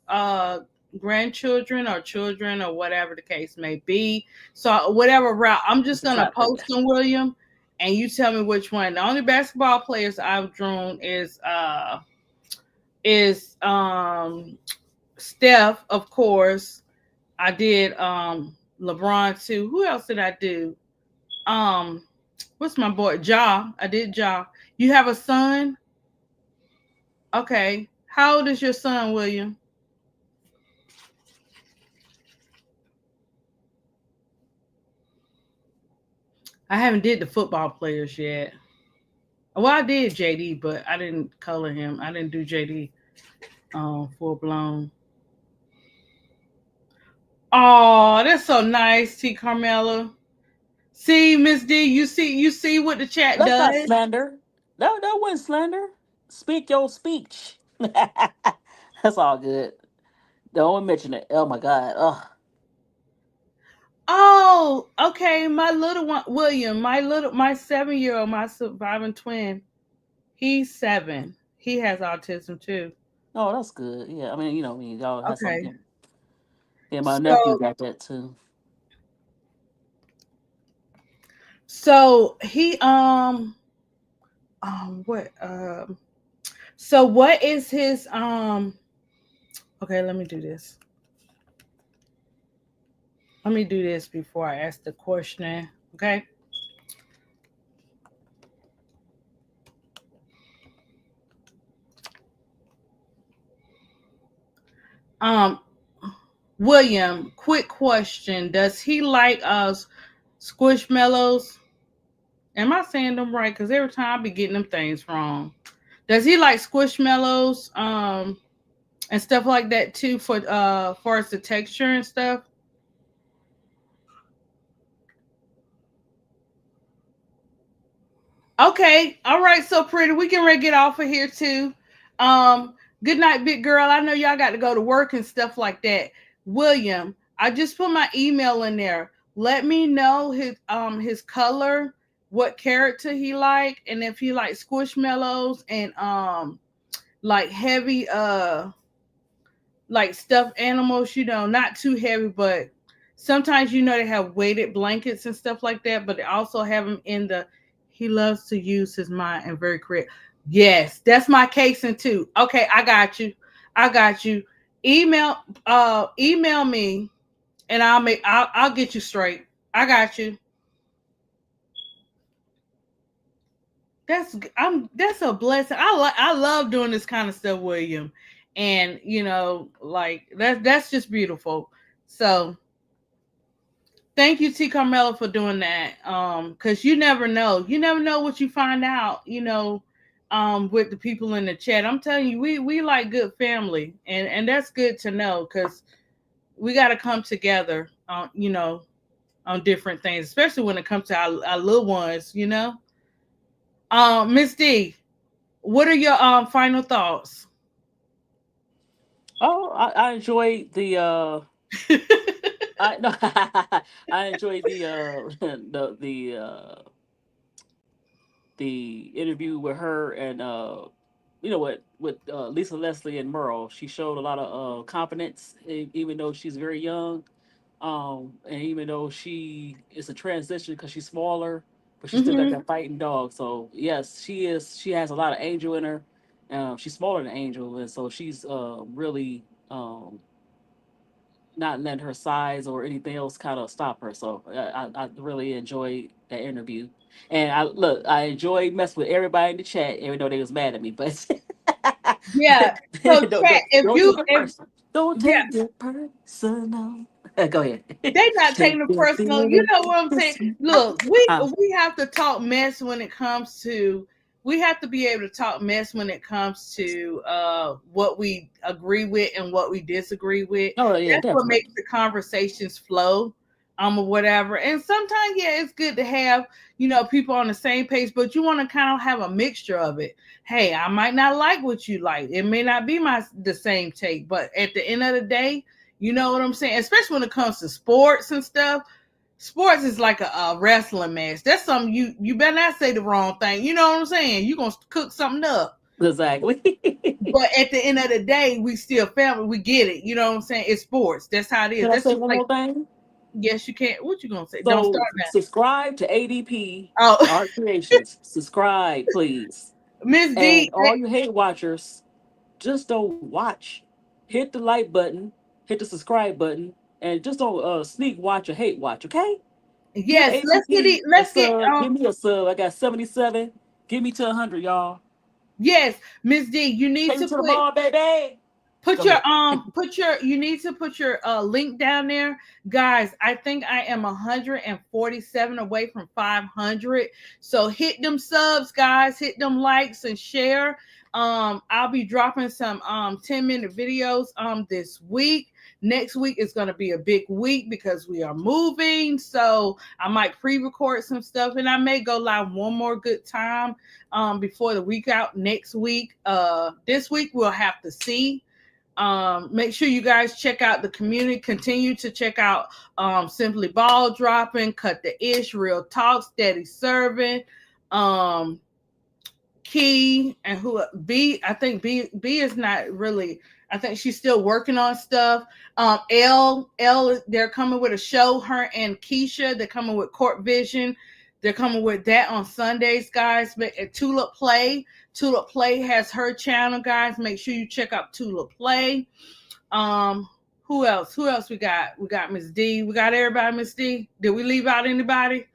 grandchildren or children or whatever the case may be. So whatever route, I'm just It's a gonna tiebreaker. post them, William, and you tell me which one. The only basketball players I've drawn is Steph, of course. I did LeBron too. Who else did I do? Um, what's my boy? Ja. I did Ja. You have a son? Okay. How old is your son, William? I haven't did the football players yet. Well, I did JD, but I didn't color him. I didn't do JD full blown. Oh, that's so nice, T Carmela. See, Miss D, you see what the chat That's not does? slander. No, that wasn't slander. Speak your speech. That's all good. Don't mention it. Oh my god. Oh, Oh, okay. My little one, William, my 7-year old, my surviving twin, he's 7. He has autism too. oh, that's good. Yeah, I mean, y'all have Okay. something. Yeah, my nephew So got that too. so he what so what is his okay, let me do this. Let me do this before I ask the question. Okay. Um William, quick question. Does he like squishmallows? Am I saying them right? Because every time I be getting them things wrong. Does he like squishmallows? and stuff like that too for us the texture and stuff. Okay, all right, so pretty. We can ready to get off of here too. Um, Good night, big girl. I know y'all got to go to work and stuff like that. William, I just put my email in there. Let me know his color, what character he like, and if he like squishmallows and like heavy like stuffed animals, not too heavy, but sometimes they have weighted blankets and stuff like that, but they also have them in the he loves to use his mind and very creative. Yes, that's my case in too. Okay, I got you. I got you. Email me and I'll get you straight. I got you. That's a blessing. I love doing this kind of stuff, William. And like that's just beautiful. So thank you, T Carmela, for doing that. Because you never know. You never know what you find out, with the people in the chat. I'm telling you, we like good family, and that's good to know because we gotta come together on different things, especially when it comes to our little ones. Miss D, what are your final thoughts? Oh, I enjoy the I no I enjoy the interview with her and with Lisa Leslie and Merle. She showed a lot of confidence, even though she's very young. And even though she is a transition because she's smaller, but she still got Hmm. that fighting dog. So yes, she is. She has a lot of Angel in her. She's smaller than Angel, and so she's really not letting her size or anything else kind of stop her. So I really enjoyed that interview, and I enjoyed messing with everybody in the chat, even though they was mad at me. But Yeah. So chat, if don't you take it if personal. Don't yeah, take it personal. Go ahead. they not Shake taking it your personal. You feelings know what I'm saying? this way. Look, we Uh, we have to talk mess when it comes to. We have to be able to talk mess when it comes to what we agree with and what we disagree with. oh yeah, That's what makes definitely. the conversations flow, or whatever. And sometimes, yeah, it's good to have people on the same page, but you want to kind of have a mixture of it. Hey, I might not like what you like. It may not be the same take, but at the end of the day, you know what I'm saying? Especially when it comes to sports and stuff. Sports is like a wrestling match. That's something you better not say the wrong thing. You know what I'm saying? You're gonna cook something up. Exactly. But at the end of the day, we still family. We get it. You know what I'm saying? It's sports. That's how it is. Can I That's say just one like more thing? yes, you can't. What you gonna say? Don't So start subscribe to ADP now. Oh, Art Creations. Subscribe, please. Miss D. And all you hate watchers, just don't watch. Hit the like button, hit the subscribe button, and just don't sneak watch or hate watch, okay? Give Yes, let's get it. ADP a Let's get sub. Give me a sub. I got 77. Give me to 100, y'all. yes, Miss D. You need Take me to to the mall, baby. put Go your ahead. you need to put your link down there, guys. I think I am 147 away from 500, so hit them subs, guys. Hit them likes and share. I'll be dropping some 10-minute videos this week. Next week is going to be a big week because we are moving, so I might pre-record some stuff and I may go live one more good time before the week out next week. This week we'll have to see. Make sure you guys check out the community. Continue to check out Simply Ball Dropping, Cut the Ish, Real Talk, Steady Serving, um, Key, and who B. I think B is not really. I think she's still working on stuff. L, they're coming with a show. Her and Keisha, they're coming with Court Vision. They're coming with that on Sundays, guys. But at Tulip Play has her channel, guys. Make sure you check out Tulip Play. Um, who else? Who else we got? We got Miss D. We got everybody, Miss D. Did we leave out anybody?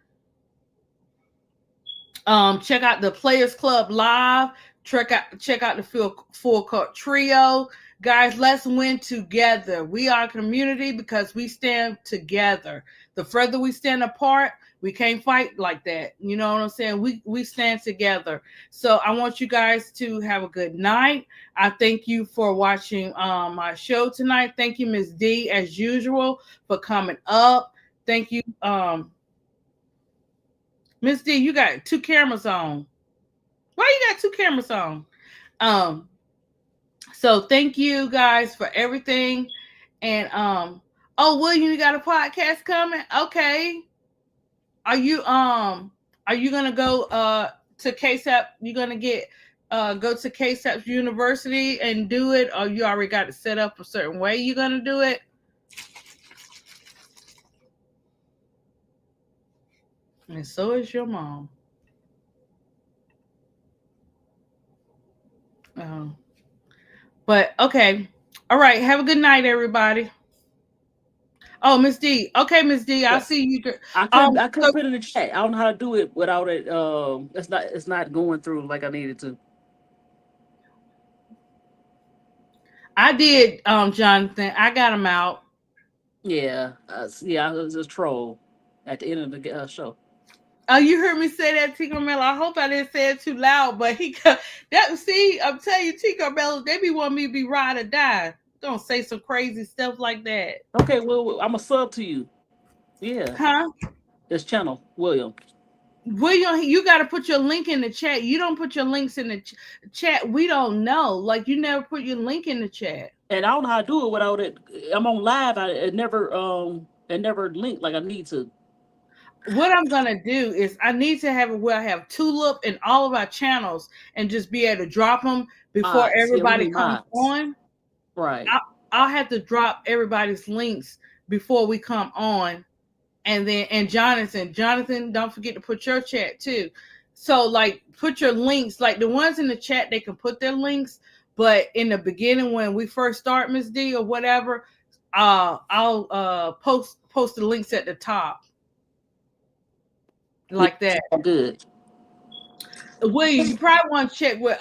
Check out the Players Club Live. Check out the Full Court Trio. Guys, let's win together. We are a community because we stand together. The further we stand apart, we can't fight like that. You know what I'm saying? We stand together. So I want you guys to have a good night. I thank you for watching my show tonight. Thank you, Miss D, as usual, for coming up. Thank you, Miss D. You got two cameras on. Why you got two cameras on? Um, so thank you guys for everything. And oh, William, you got a podcast coming? Okay. Are you gonna go to KSAP? You gonna get go to KSAP University and do it, or you already got it set up a certain way you're gonna do it? And so is your mom. Um, but okay. All right. Have a good night, everybody. Oh, Miss D. Okay, Miss D. I'll Yeah. see you. I So couldn't put it in the chat. I don't know how to do it without it. It's not going through like I needed to. I did, Jonathan. I got him out. Yeah, I was a troll at the end of the show. Oh, you heard me say that, Tico Mello. I hope I didn't say it too loud, but he got that. See, I'm telling you, Tico Mello, they be wanting me to be ride or die. Don't say some crazy stuff like that, Okay, well, I'm a sub to you. Yeah, huh? this channel, William. William, you got to put your link in the chat. You don't put your links in the chat. We don't know. Like you never put your link in the chat. And I don't know how to do it without it. I'm on live. It never linked like I need to. What I'm gonna do is I need to have it where I have Tulip in all of our channels and just be able to drop them before Mods. Yeah, we everybody need comes mods. on. Right. I'll have to drop everybody's links before we come on. And then and Jonathan, don't forget to put your chat too. So like put your links, like the ones in the chat, they can put their links, but in the beginning when we first start, Miss D or whatever, I'll post the links at the top. Yeah, Like that. good. William, you probably want to check with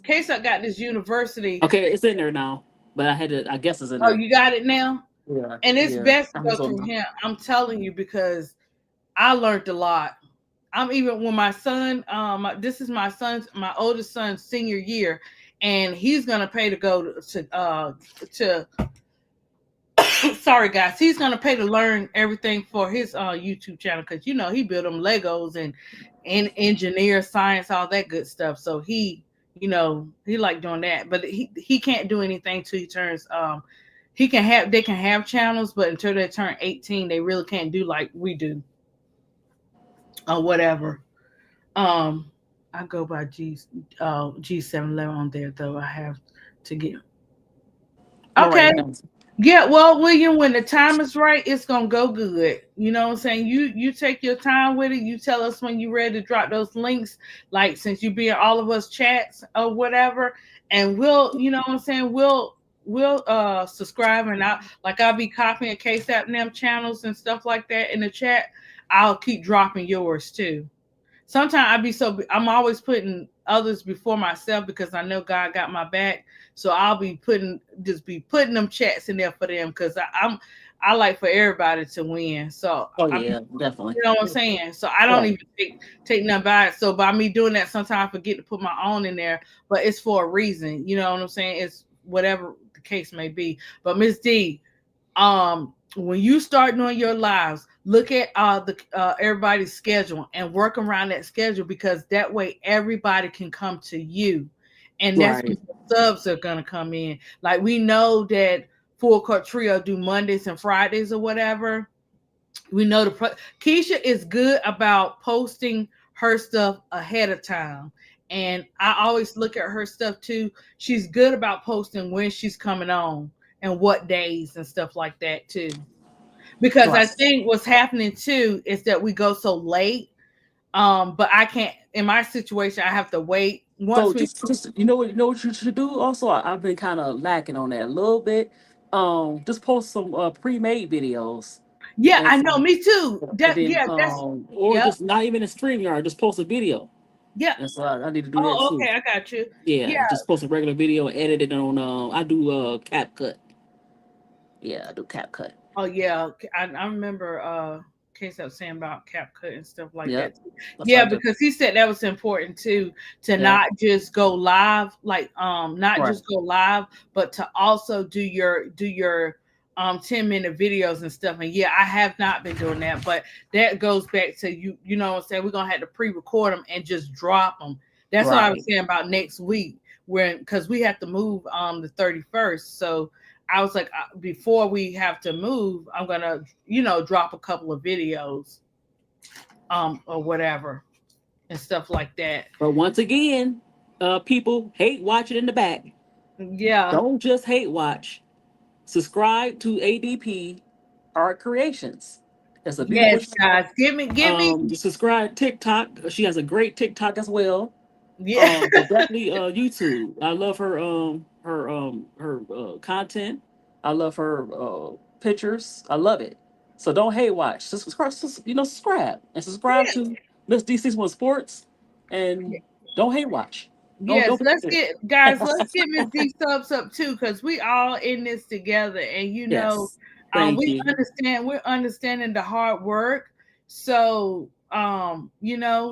case I got this university. Okay, it's in there now. But I had to. I guess it's in Oh, there. you got it now? Yeah. And it's Yeah. best to go through him. I'm telling you because I learned a lot. I'm even when my son, this is my oldest son's senior year, and he's gonna pay to go to sorry guys, he's gonna pay to learn everything for his YouTube channel because you know he built them Legos and engineer science, all that good stuff. So he, you know, he like doing that, but he can't do anything till he turns he can have they can have channels, but until they turn 18, they really can't do like we do or whatever. Um, I go by G711 on there though. I have to get I'm gonna write okay. it down. Yeah, well, William, when the time is right, it's gonna go good. You know what I'm saying? You take your time with it. You tell us when you're ready to drop those links, like since you be in all of us chats or whatever, and we'll, you know what I'm saying, we'll subscribe and I'll be copying KSAP them channels and stuff like that in the chat. I'll keep dropping yours too. Sometimes I'm always putting others before myself because I know God got my back. So I'll be putting them chats in there for them because I like for everybody to win. So Oh I'm, yeah, definitely. you know what I'm saying. So I don't Right. even take nothing by it. So by me doing that, sometimes I forget to put my own in there, but it's for a reason. You know what I'm saying? It's whatever the case may be. But Miss D, when you start doing your lives, look at the everybody's schedule and work around that schedule because that way everybody can come to you, and that's when Right. the subs are gonna come in. Like we know that Full Court Trio do Mondays and Fridays or whatever. We know Keisha is good about posting her stuff ahead of time. And I always look at her stuff too. She's good about posting when she's coming on and what days and stuff like that too. Because I Right. think what's happening too is that we go so late. But I can't in my situation I have to wait once So we just you know what you should do. Also, I've been kind of lacking on that a little bit. Just post some pre-made videos yeah, and I know, me too. and That then yeah, that's or yep. just not even a stream yard. Just post a video. Yeah. And so I need to do that Oh, too. okay, I got you. Yeah. Yeah, just post a regular video, edit it on. I do CapCut. Yeah, I do CapCut. Oh yeah, I remember Case up saying about CapCut and stuff like that Yep, too. that's what Yeah, I do. because he said that was important too, to Yeah, not just go live, like not right, just go live, but to also do your 10-minute videos and stuff. And yeah, I have not been doing that, but that goes back to you know what I'm saying, we're gonna have to pre-record them and just drop them. That's what I was right. saying about next week, when because we have to move the 31st. So I was like, before we have to move, I'm gonna, drop a couple of videos, or whatever and stuff like that. But once again, people hate watching in the back. Yeah. Don't just hate watch. Subscribe to ADP Art Creations. That's a beautiful Yes, channel. guys. Give me. Subscribe TikTok. She has a great TikTok as well. Yeah. But definitely YouTube. I love her content. I love her pictures. I love it. So don't hate watch. Just subscribe, subscribe and subscribe to Miss D61 Sports, and don't hate watch. Don't Yes, let's forget. get guys, let's get Miss D subs up too, because we all in this together. And Yes. Thank we you. understand, we're understanding the hard work. So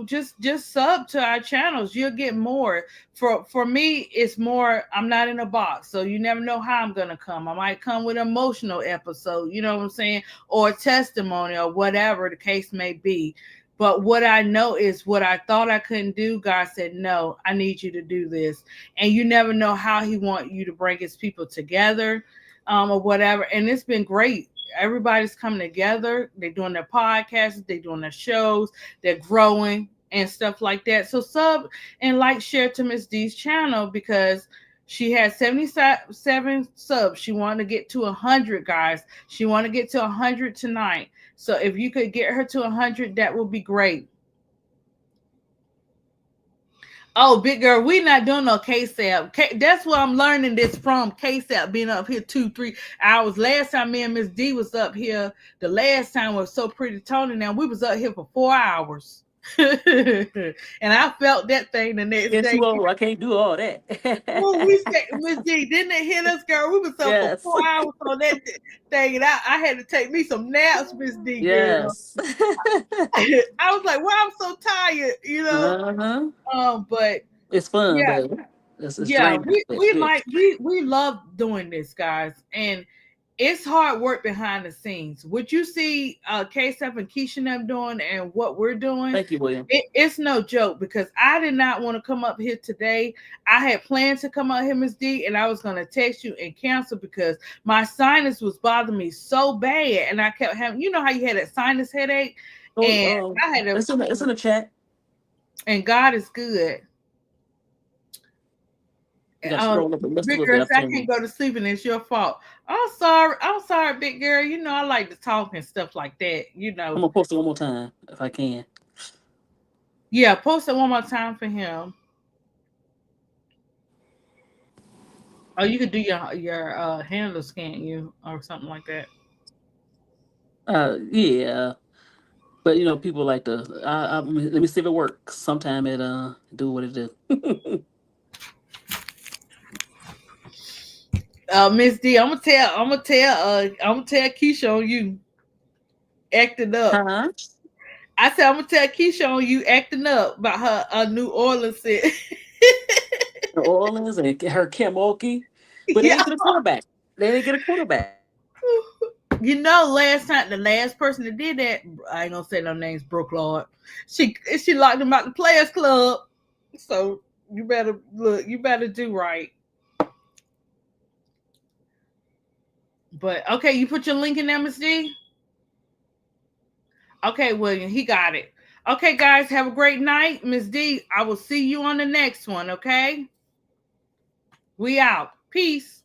just sub to our channels. You'll get more. For me, it's more, I'm not in a box. So you never know how I'm gonna come. I might come with an emotional episode, you know what I'm saying, or a testimony or whatever the case may be. But what I know is what I thought I couldn't do, God said, no, I need you to do this. And you never know how he want you to bring his people together, or whatever. And it's been great. Everybody's coming together. They're doing their podcasts. They're doing their shows. They're growing and stuff like that. So sub and like, share to Miss D's channel, because she has 77 subs. She wanted to get to 100, guys. She want to get to 100 tonight. So if you could get her to 100, that would be great. Oh, big girl, we not doing no KSAP. That's where I'm learning this from. KSAP being up here 2-3 hours. Last time me and Miss D was up here, the last time was So Pretty Tony. Now we was up here for 4 hours. And I felt that thing the next Yes, day. you are. I can't do all that. Well, we said, Miss D, didn't it hit us, girl? We was up for Yes. 4 hours on that thing, and I had to take me some naps, Miss D, girl. Yes. I was like, well, I'm so tired. Uh-huh. But It's fun, yeah, but it's yeah, draining. But we shit. like we love doing this, guys, and it's hard work behind the scenes. What you see K7 and Keisha and them doing and what we're doing, Thank you, William. it's no joke, because I did not want to come up here today. I had planned to come out here, Miss D, and I was going to text you and cancel because my sinus was bothering me so bad, and I kept having, you know how you had that sinus headache, So and I had to, it's in the chat. and God is good. You got to scroll up just a Big little bit. girl I'm said I telling can't you. go to sleep and it's your fault. I'm sorry, big girl. I like to talk and stuff like that. I'm gonna post it one more time if I can. Yeah, post it one more time for him. Oh, you could do your handle scan you or something like that. Yeah, but people like to. Let me see if it works. Sometime it do what it do. Miss D, I'm gonna tell Keisha on you acting up. Huh? I said I'm gonna tell Keisha on you acting up about her New Orleans set. New Orleans and her karaoke, but they Yeah. didn't get a quarterback. They didn't get a quarterback. The last person that did that, I ain't gonna say no names, Brooke Lord. She locked him out the players club. So you better look, you better do right. But okay, you put your link in there, Miss D? Okay, William, he got it. Okay, guys, have a great night. Miss D, I will see you on the next one, okay? We out. Peace.